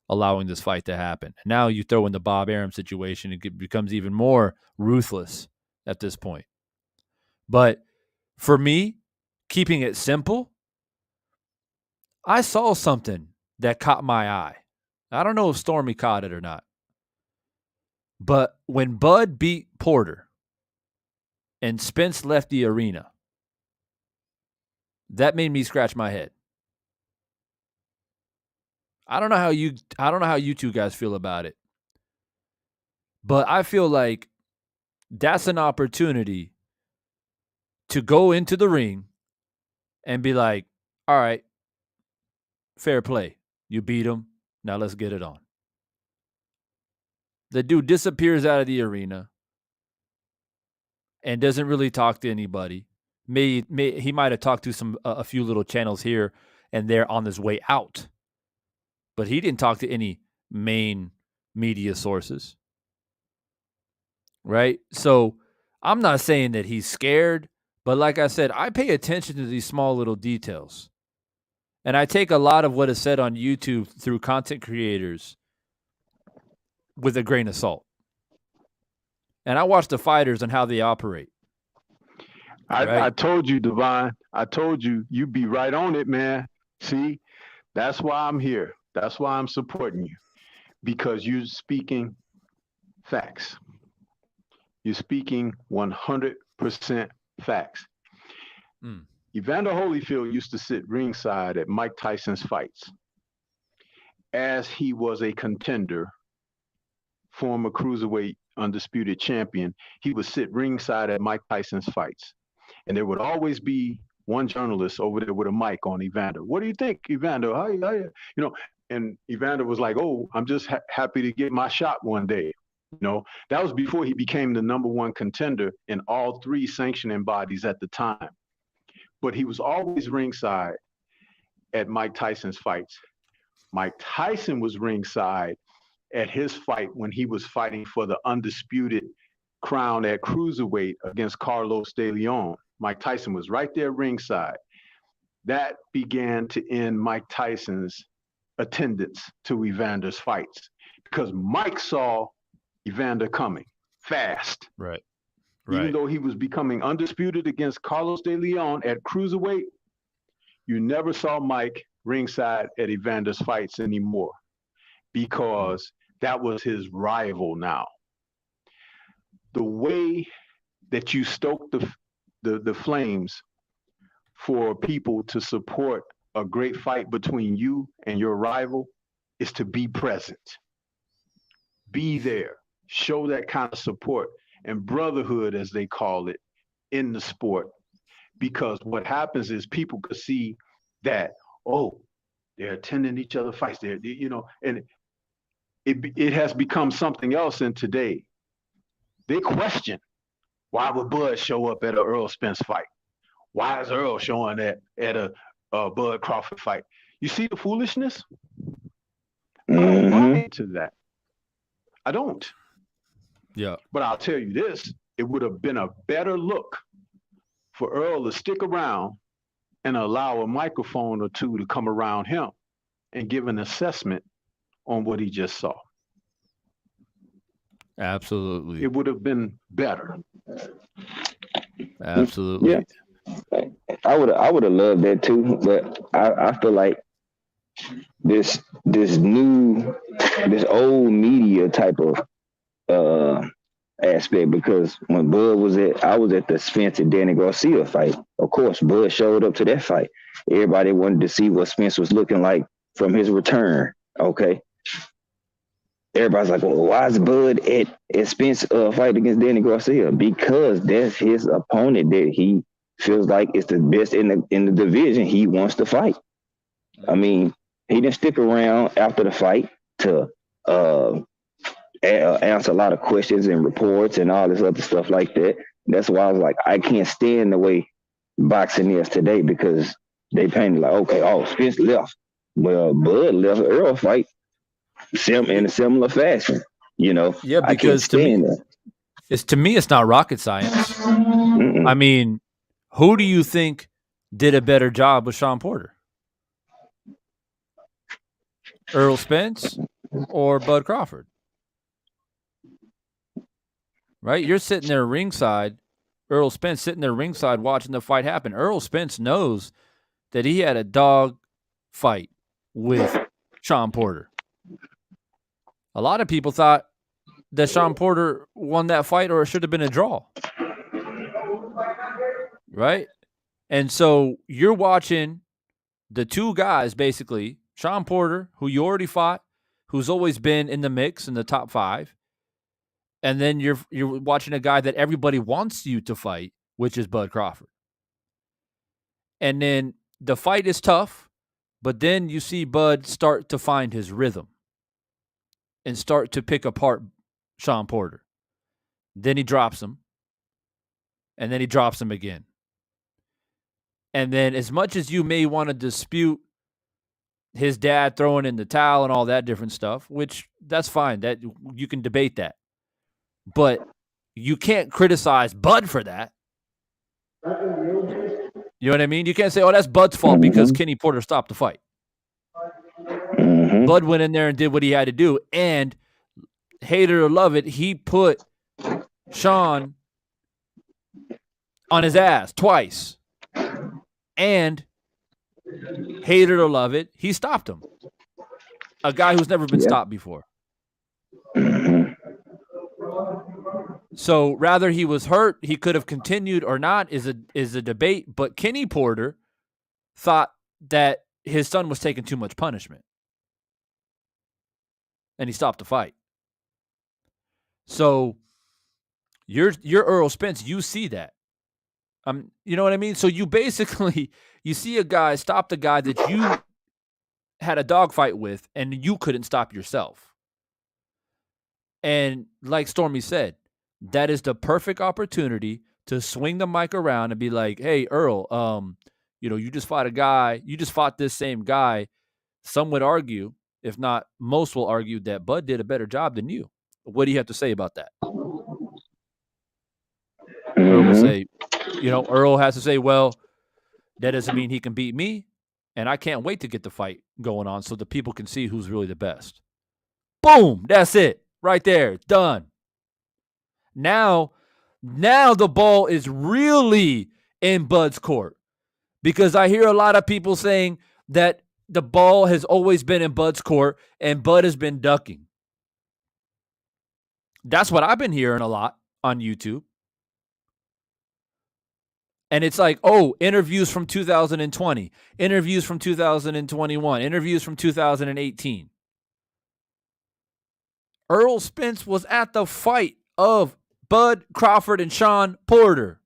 allowing this fight to happen. And now you throw in the Bob Arum situation, it becomes even more ruthless at this point. But for me, keeping it simple, I saw something that caught my eye. I don't know if Stormy caught it or not. But when Bud beat Porter and Spence left the arena, that made me scratch my head. I don't know how you two guys feel about it. But I feel like that's an opportunity to go into the ring and be like, all right, fair play. You beat him. Now let's get it on. The dude disappears out of the arena and doesn't really talk to anybody. He might have talked to a few little channels here and there on his way out. But he didn't talk to any main media sources. Right? So I'm not saying that he's scared, but like I said, I pay attention to these small little details. And I take a lot of what is said on YouTube through content creators with a grain of salt. And I watch the fighters and how they operate. I told you, Divine. I told you, you be right on it, man. See, that's why I'm here. That's why I'm supporting you. Because you're speaking facts. You're speaking 100% facts. Evander Holyfield used to sit ringside at Mike Tyson's fights. As he was a contender, former cruiserweight undisputed champion, he would sit ringside at Mike Tyson's fights. And there would always be one journalist over there with a mic on Evander. What do you think, Evander? How you know? And Evander was like, "Oh, I'm just happy to get my shot one day." You know, that was before he became the #1 contender in all 3 sanctioning bodies at the time. But he was always ringside at Mike Tyson's fights. Mike Tyson was ringside at his fight when he was fighting for the undisputed crown at cruiserweight against Carlos de Leon. Mike Tyson was right there ringside. That began to end Mike Tyson's attendance to Evander's fights because Mike saw Evander coming fast. Right. Even though he was becoming undisputed against Carlos de Leon at cruiserweight, you never saw Mike ringside at Evander's fights anymore because that was his rival now. The way that you stoke the flames for people to support a great fight between you and your rival is to be present. Be there. Show that kind of support and brotherhood, as they call it, in the sport. Because what happens is people could see that, oh, they're attending each other's fights. They're, you know, and it has become something else in today. They question, why would Bud show up at an Earl Spence fight? Why is Earl showing at a Bud Crawford fight? You see the foolishness? I don't buy into that. I don't. Yeah. But I'll tell you this, it would have been a better look for Earl to stick around and allow a microphone or 2 to come around him and give an assessment on what he just saw. Absolutely. It would have been better. Absolutely. Yeah. I would have loved that too, but I feel like this old media type of aspect, because when Bud I was at the Spence and Danny Garcia fight. Of course, Bud showed up to that fight. Everybody wanted to see what Spence was looking like from his return. Okay. Everybody's like, well, why is Bud at Spence fight against Danny Garcia? Because that's his opponent that he feels like it's the best in the division he wants to fight. I mean, he didn't stick around after the fight to answer a lot of questions and reports and all this other stuff like that. That's why I was like, I can't stand the way boxing is today, because they painted like, okay, Spence left. Well, Bud left Earl fight in a similar fashion, you know. Yeah, because to me, it's not rocket science. I mean, who do you think did a better job with Sean Porter? Earl Spence or Bud Crawford? Right? You're sitting there ringside, Earl Spence sitting there ringside watching the fight happen. Earl Spence knows that he had a dog fight with Sean Porter. A lot of people thought that Sean Porter won that fight, or it should have been a draw. Right? And so you're watching the 2 guys, basically, Sean Porter, who you already fought, who's always been in the mix in the top 5. And then you're watching a guy that everybody wants you to fight, which is Bud Crawford. And then the fight is tough, but then you see Bud start to find his rhythm and start to pick apart Sean Porter. Then he drops him, and then he drops him again. And then as much as you may want to dispute his dad throwing in the towel and all that different stuff, which that's fine, that you can debate that. But you can't criticize Bud for that. You know what I mean? You can't say, oh, that's Bud's fault because Kenny Porter stopped the fight. Bud went in there and did what he had to do. And hate it or love it, he put Sean on his ass twice. And hate it or love it, he stopped him. A guy who's never been stopped before. So rather he was hurt, he could have continued or not is a debate. But Kenny Porter thought that his son was taking too much punishment. And he stopped the fight. So you're Earl Spence, you see that. You know what I mean? So you basically, you see a guy stop the guy that you had a dogfight with and you couldn't stop yourself. And like Stormy said, that is the perfect opportunity to swing the mic around and be like, hey, Earl, you just fought this same guy. Some would argue, if not most will argue, that Bud did a better job than you. What do you have to say about that? Earl will say, Earl has to say, well, that doesn't mean he can beat me. And I can't wait to get the fight going on so the people can see who's really the best. Boom. That's it. Right there. Done. Now the ball is really in Bud's court. Because I hear a lot of people saying that the ball has always been in Bud's court and Bud has been ducking. That's what I've been hearing a lot on YouTube. And it's like, oh, interviews from 2020, interviews from 2021, interviews from 2018. Earl Spence was at the fight of Bud Crawford and Sean Porter.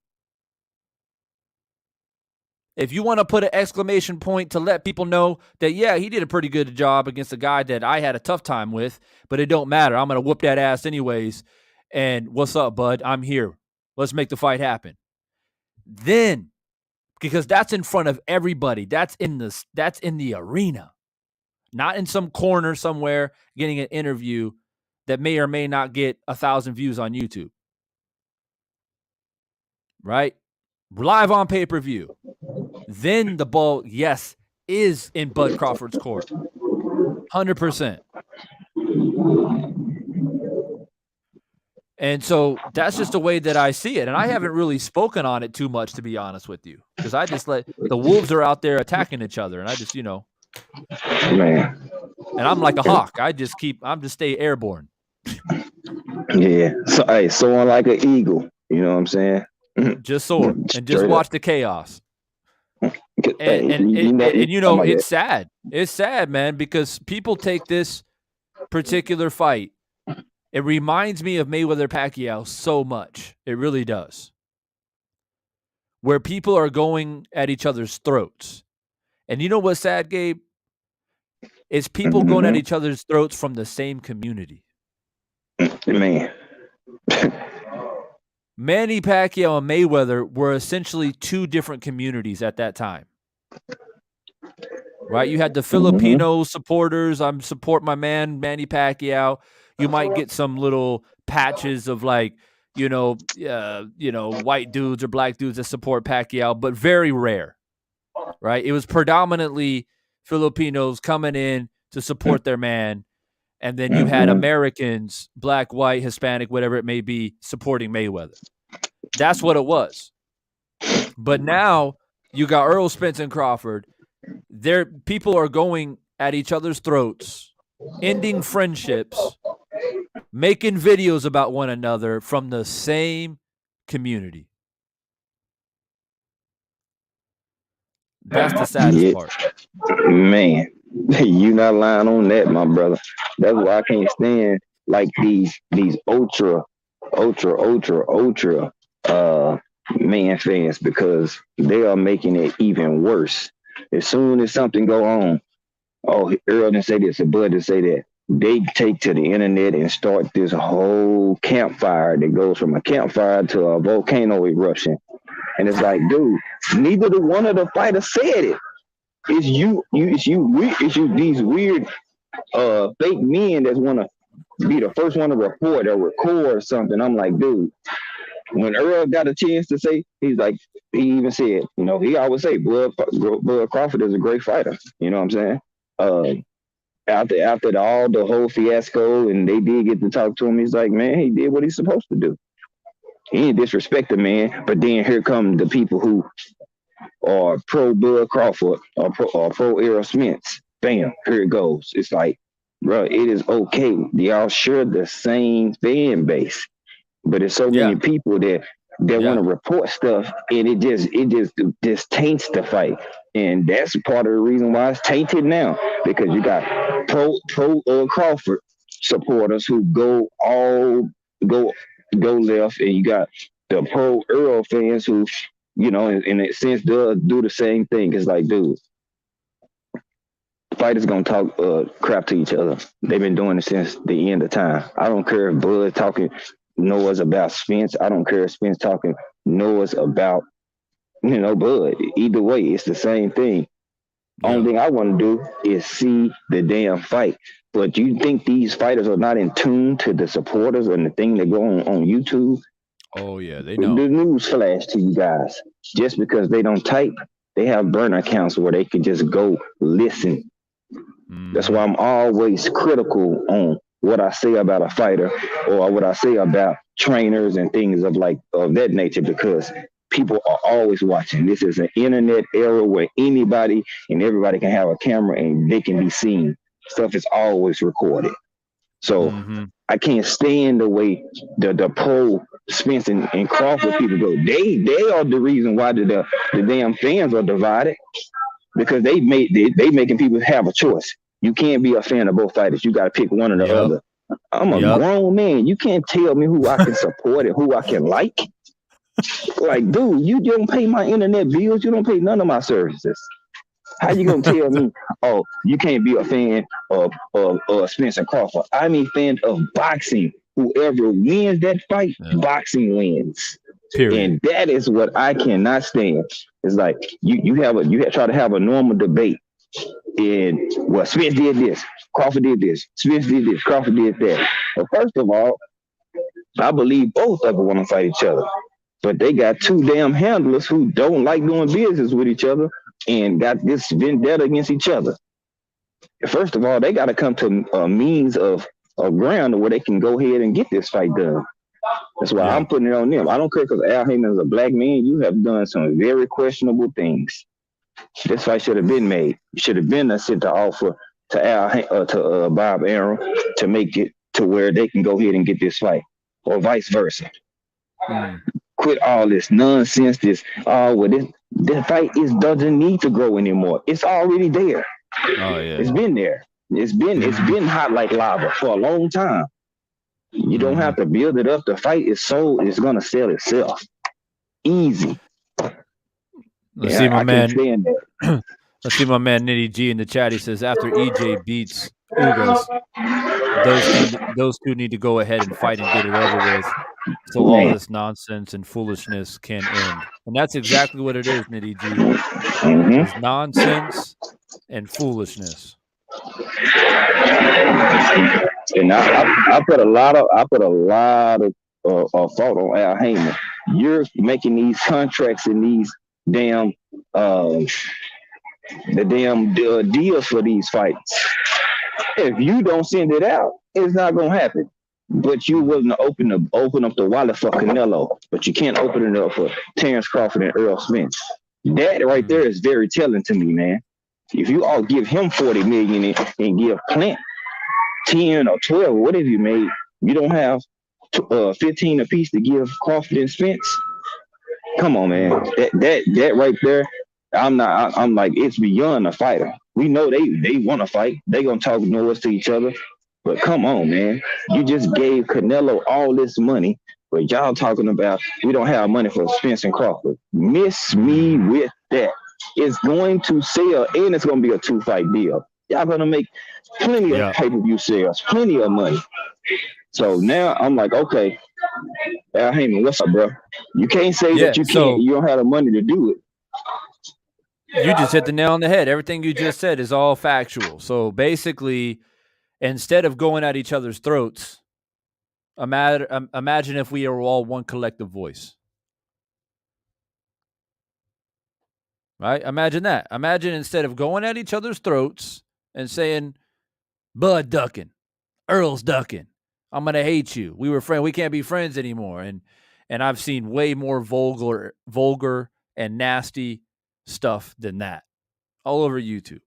If you want to put an exclamation point to let people know that, yeah, he did a pretty good job against a guy that I had a tough time with, but it don't matter. I'm going to whoop that ass anyways. And what's up, Bud? I'm here. Let's make the fight happen. Then, because that's in front of everybody. That's in the arena. Not in some corner somewhere getting an interview that may or may not get 1,000 views on YouTube. Right? Live on pay-per-view. Then the ball, yes, is in Bud Crawford's court. 100%. And so that's just the way that I see it. And I haven't really spoken on it too much, to be honest with you. Because I just let the wolves are out there attacking each other. And I just, Man. And I'm like a hawk. I'm just stay airborne. Yeah. So, hey, soaring like an eagle. You know what I'm saying? Just soar and just watch the chaos. And it's sad. It's sad, man, because people take this particular fight. It reminds me of Mayweather-Pacquiao so much. It really does. Where people are going at each other's throats. And you know what's sad, Gabe? It's people going at each other's throats from the same community. Man. Manny Pacquiao and Mayweather were essentially two different communities at that time. Right? You had the Filipino supporters. I'm support my man, Manny Pacquiao. You might get some little patches of white dudes or black dudes that support Pacquiao, but very rare. Right? It was predominantly Filipinos coming in to support their man. And then you had Americans, black, white, Hispanic, whatever it may be, supporting Mayweather. That's what it was. But now you got Earl Spence and Crawford. People are going at each other's throats, ending friendships, making videos about one another from the same community. That's the saddest part. Man, you not lying on that, my brother. That's why I can't stand like these ultra man fans, because they are making it even worse. As soon as something go on, oh, Earl didn't say this, or Bud didn't say that, they take to the internet and start this whole campfire that goes from a campfire to a volcano eruption. And it's like, dude, neither one of the fighters said it. It's you, these weird fake men that want to be the first one to report or record something. I'm like, dude, when Earl got a chance to say, he's like, he even said, he always say, Bud Crawford is a great fighter. You know what I'm saying? After all the whole fiasco, and they did get to talk to him, he's like, man, he did what he's supposed to do. He didn't disrespect the man, but then here come the people who are pro Bud Crawford or pro Errol Spence. Bam, here it goes. It's like, bro, it is okay. Y'all share the same fan base, but there's so many people that want to report stuff, and it just taints the fight, and that's part of the reason why it's tainted now, because you got pro Crawford supporters who go left, and you got the pro Earl fans who, in a sense, do the same thing. It's like, dude, fighters gonna talk crap to each other. They've been doing it since the end of time. I don't care if Bud talking Noah's about Spence. I don't care if Spence talking Noah's about, Bud. Either way, it's the same thing. Only thing I want to do is see the damn fight. But you think these fighters are not in tune to the supporters and the thing that go on YouTube? Oh, yeah, they know. The news flash to you guys. Just because they don't type, they have burner accounts where they can just go listen. That's why I'm always critical on what I say about a fighter or what I say about trainers and things of that nature, because people are always watching. This is an internet era where anybody and everybody can have a camera and they can be seen. Stuff is always recorded. So I can't stand the way the pro Spence and Crawford people go. They are the reason why the damn fans are divided, because they making people have a choice. You can't be a fan of both fighters. You got to pick one or the other. I'm a grown man. You can't tell me who I can support and who I can like. Like, dude, you don't pay my internet bills. You don't pay none of my services. How you gonna tell me, oh, you can't be a fan of Spence and Crawford? I'm a fan of boxing. Whoever wins that fight, boxing wins. Period. And that is what I cannot stand. It's like you try to have a normal debate. And Spence did this, Crawford did this, Spence did this, Crawford did that. But first of all, I believe both of them want to fight each other. But they got two damn handlers who don't like doing business with each other and got this vendetta against each other. First of all, they got to come to a means of ground where they can go ahead and get this fight done. That's why I'm putting it on them. I don't care, because Al Heyman is a black man. You have done some very questionable things. This fight should have been made. It should have been sent to offer to Bob Arum to make it to where they can go ahead and get this fight, or vice versa. Quit all this nonsense. This fight doesn't need to grow anymore. It's already there. Oh yeah, it's been there. It's been hot like lava for a long time. You don't have to build it up. The fight is gonna sell itself. Easy. Let's see my man Nitty G in the chat. He says, after EJ beats Ugas, those two need to go ahead and fight and get it over with, so all this nonsense and foolishness can end. And that's exactly what it is, Nitty G. It's nonsense and foolishness. And I put a lot of fault on Al Heyman. You're making these contracts and these damn deals for these fights. If you don't send it out, it's not gonna happen. But you willing to open up the wallet for Canelo, but you can't open it up for Terrence Crawford and Errol Spence. That right there is very telling to me, man. If you all give him $40 million and give Plant 10 or 12, whatever you made, you don't have 15 apiece to give Crawford and Spence. Come on, man. That right there, I'm like, it's beyond a fighter. We know they want to fight. They gonna talk noise to each other. But come on, man. You just gave Canelo all this money, but y'all talking about we don't have money for Spence and Crawford. Miss me with that. It's going to sell, and it's going to be a 2-fight deal. Y'all going to make plenty of pay-per-view sales, plenty of money. So now I'm like, okay, Al Heyman, what's up, bro? You can't say that you can't. You don't have the money to do it. You just hit the nail on the head. Everything you just said is all factual. So basically, instead of going at each other's throats, imagine if we are all one collective voice. Right? Imagine that. Imagine instead of going at each other's throats and saying, Bud ducking, Earl's ducking, I'm gonna hate you. We were friends. We can't be friends anymore. And I've seen way more vulgar and nasty stuff than that all over YouTube.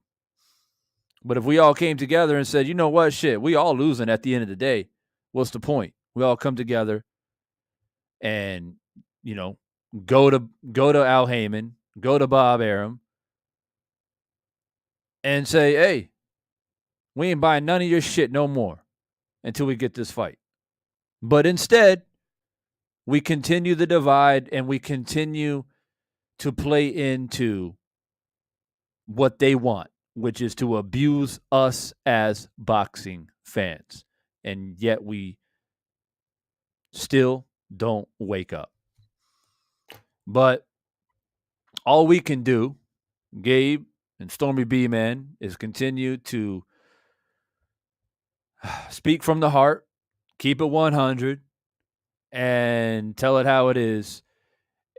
But if we all came together and said, you know what, shit, we all losing at the end of the day. What's the point? We all come together and, you know, go to Al Heyman, go to Bob Arum, and say, hey, we ain't buying none of your shit no more until we get this fight. But instead, we continue the divide and we continue to play into what they want, which is to abuse us as boxing fans. And yet we still don't wake up. But all we can do, Gabe and Stormy B, man, is continue to speak from the heart, keep it 100, and tell it how it is,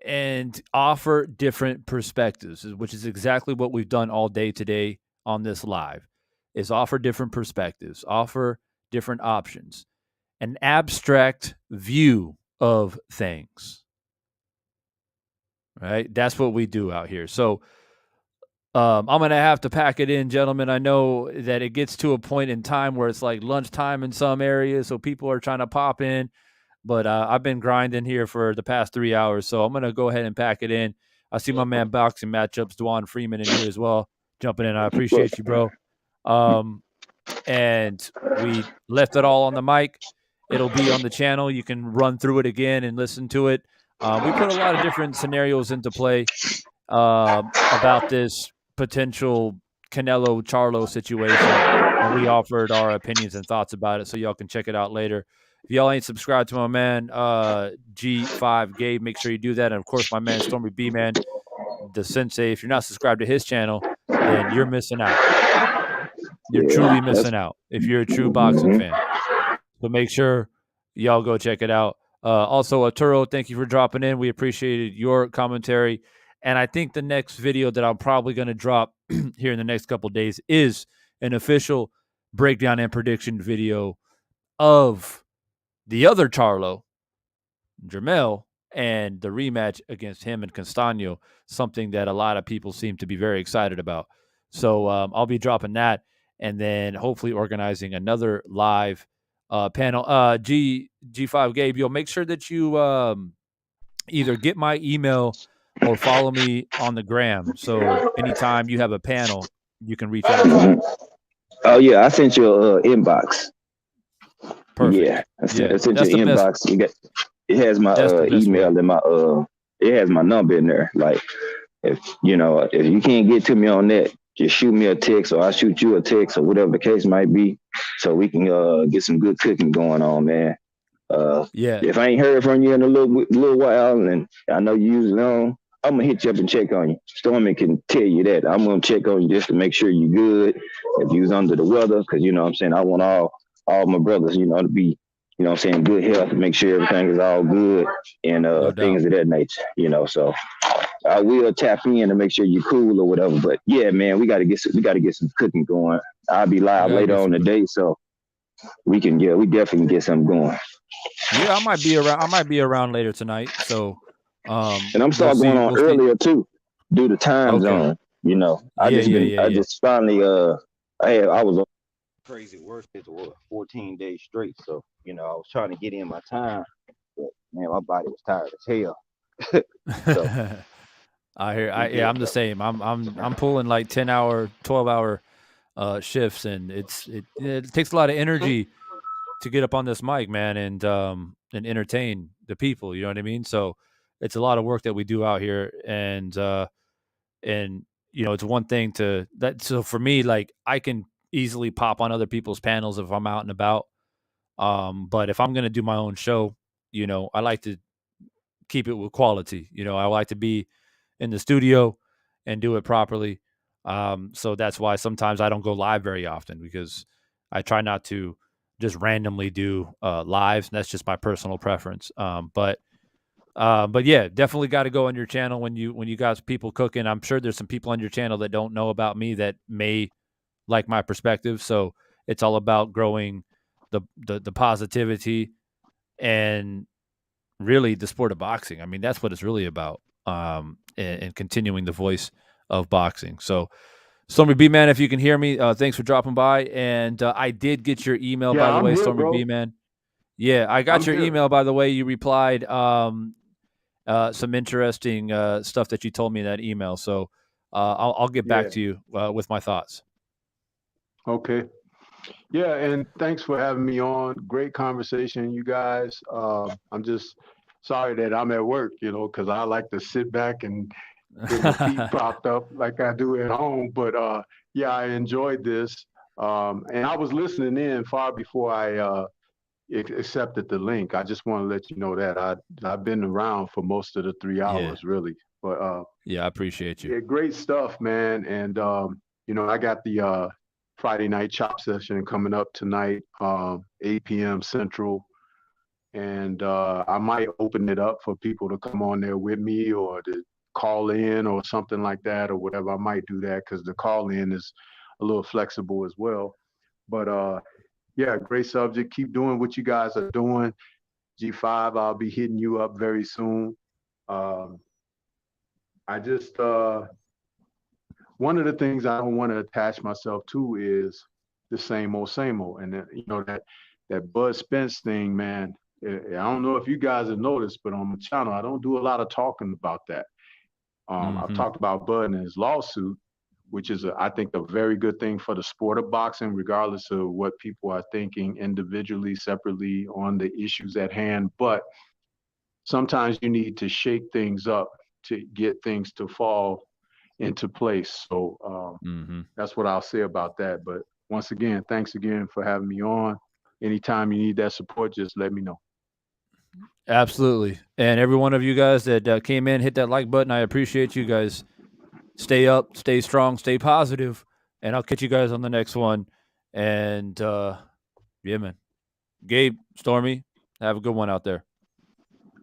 and offer different perspectives, which is exactly what we've done all day today on this live, is offer different perspectives, offer different options, an abstract view of things. Right? That's what we do out here. So I'm going to have to pack it in, gentlemen. I know that it gets to a point in time where it's like lunchtime in some areas, so people are trying to pop in. But I've been grinding here for the past 3 hours, so I'm going to go ahead and pack it in. I see my man Boxing Matchups, Dwan Freeman, in here as well, jumping in. I appreciate you, bro. And we left it all on the mic. It'll be on the channel. You can run through it again and listen to it. We put a lot of different scenarios into play about this potential Canelo Charlo situation, and we offered our opinions and thoughts about it, so y'all can check it out later. If y'all ain't subscribed to my man G5 Gabe, make sure you do that. And of course, my man Stormy B, man, the sensei. If you're not subscribed to his channel, then you're missing out. You're truly missing out if you're a true boxing fan. So make sure y'all go check it out. Also, Arturo, thank you for dropping in. We appreciated your commentary. And I think the next video that I'm probably going to drop here in the next couple of days is an official breakdown and prediction video of the other Charlo, Jermall, and the rematch against him and Castano, something that a lot of people seem to be very excited about. So I'll be dropping that and then hopefully organizing another live panel. G5 Gabe, you'll make sure that you either get my email or follow me on the gram. So anytime you have a panel, you can reach out to me. Oh, yeah. I sent you an inbox. Perfect. Yeah. I sent you an inbox. It has my email and it has my number in there. Like, if you can't get to me on that, just shoot me a text or I'll shoot you a text or whatever the case might be, so we can get some good cooking going on, man. If I ain't heard from you in a little while, and I know you usually on, I'm gonna hit you up and check on you. Stormy can tell you that. I'm gonna check on you just to make sure you're good. If you was under the weather, because you know what I'm saying, I want all my brothers, to be, good health, to make sure everything is all good and things of that nature, So I will tap in to make sure you're cool or whatever. But yeah, man, we gotta get some cooking going. I'll be live later on today, so we definitely get something going. Yeah, I might be around later tonight. So and I'm starting going on earlier too, due to time zone. I just finally I was on crazy work for 14 days straight. So, I was trying to get in my time, but man, my body was tired as hell. So, I'm the same. I'm pulling like 10-hour, 12-hour shifts, and it takes a lot of energy to get up on this mic, man, and entertain the people. You know what I mean? So it's a lot of work that we do out here, and it's one thing to that. So for me, like, I can easily pop on other people's panels if I'm out and about. But if I'm gonna do my own show, I like to keep it with quality. I like to be in the studio and do it properly. So that's why sometimes I don't go live very often, because I try not to just randomly do lives. And that's just my personal preference. But yeah, definitely got to go on your channel when you got people cooking. I'm sure there's some people on your channel that don't know about me that may like my perspective. So it's all about growing the positivity and really the sport of boxing. I mean, that's what it's really about. And continuing the voice of boxing. So Stormy B Man, if you can hear me, thanks for dropping by. And I did get your email, by Yeah, the I'm way, here, Stormy B bro. Man. Yeah, I got I'm your here. email, by the way. You replied some interesting stuff that you told me in that email. So I'll get back Yeah. to you with my thoughts. Okay. Yeah, and thanks for having me on. Great conversation, you guys. I'm just sorry that I'm at work, because I like to sit back and get my feet propped up like I do at home. But yeah, I enjoyed this. And I was listening in far before I accepted the link. I just want to let you know that I've been around for most of the 3 hours, really. But yeah, I appreciate you. yeah, great stuff, man. And I got the Friday night chop session coming up tonight, 8 p.m. Central. And I might open it up for people to come on there with me or to call in or something like that or whatever. I might do that because the call in is a little flexible as well. But yeah, great subject. Keep doing what you guys are doing. G5, I'll be hitting you up very soon. I just one of the things I don't want to attach myself to is the same old, and that Bud Spence thing, man. I don't know if you guys have noticed, but on my channel, I don't do a lot of talking about that. I've talked about Bud and his lawsuit, which is, I think, a very good thing for the sport of boxing, regardless of what people are thinking individually, separately on the issues at hand. But sometimes you need to shake things up to get things to fall into place. So that's what I'll say about that. But once again, thanks again for having me on. Anytime you need that support, just let me know. Absolutely. And every one of you guys that came in, hit that like button. I appreciate you guys. Stay up, stay strong, stay positive, and I'll catch you guys on the next one. And yeah, man. Gabe, Stormy, have a good one out there.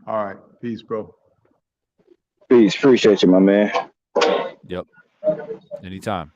All right. Peace, bro. Peace. Appreciate you, my man. Yep. Anytime.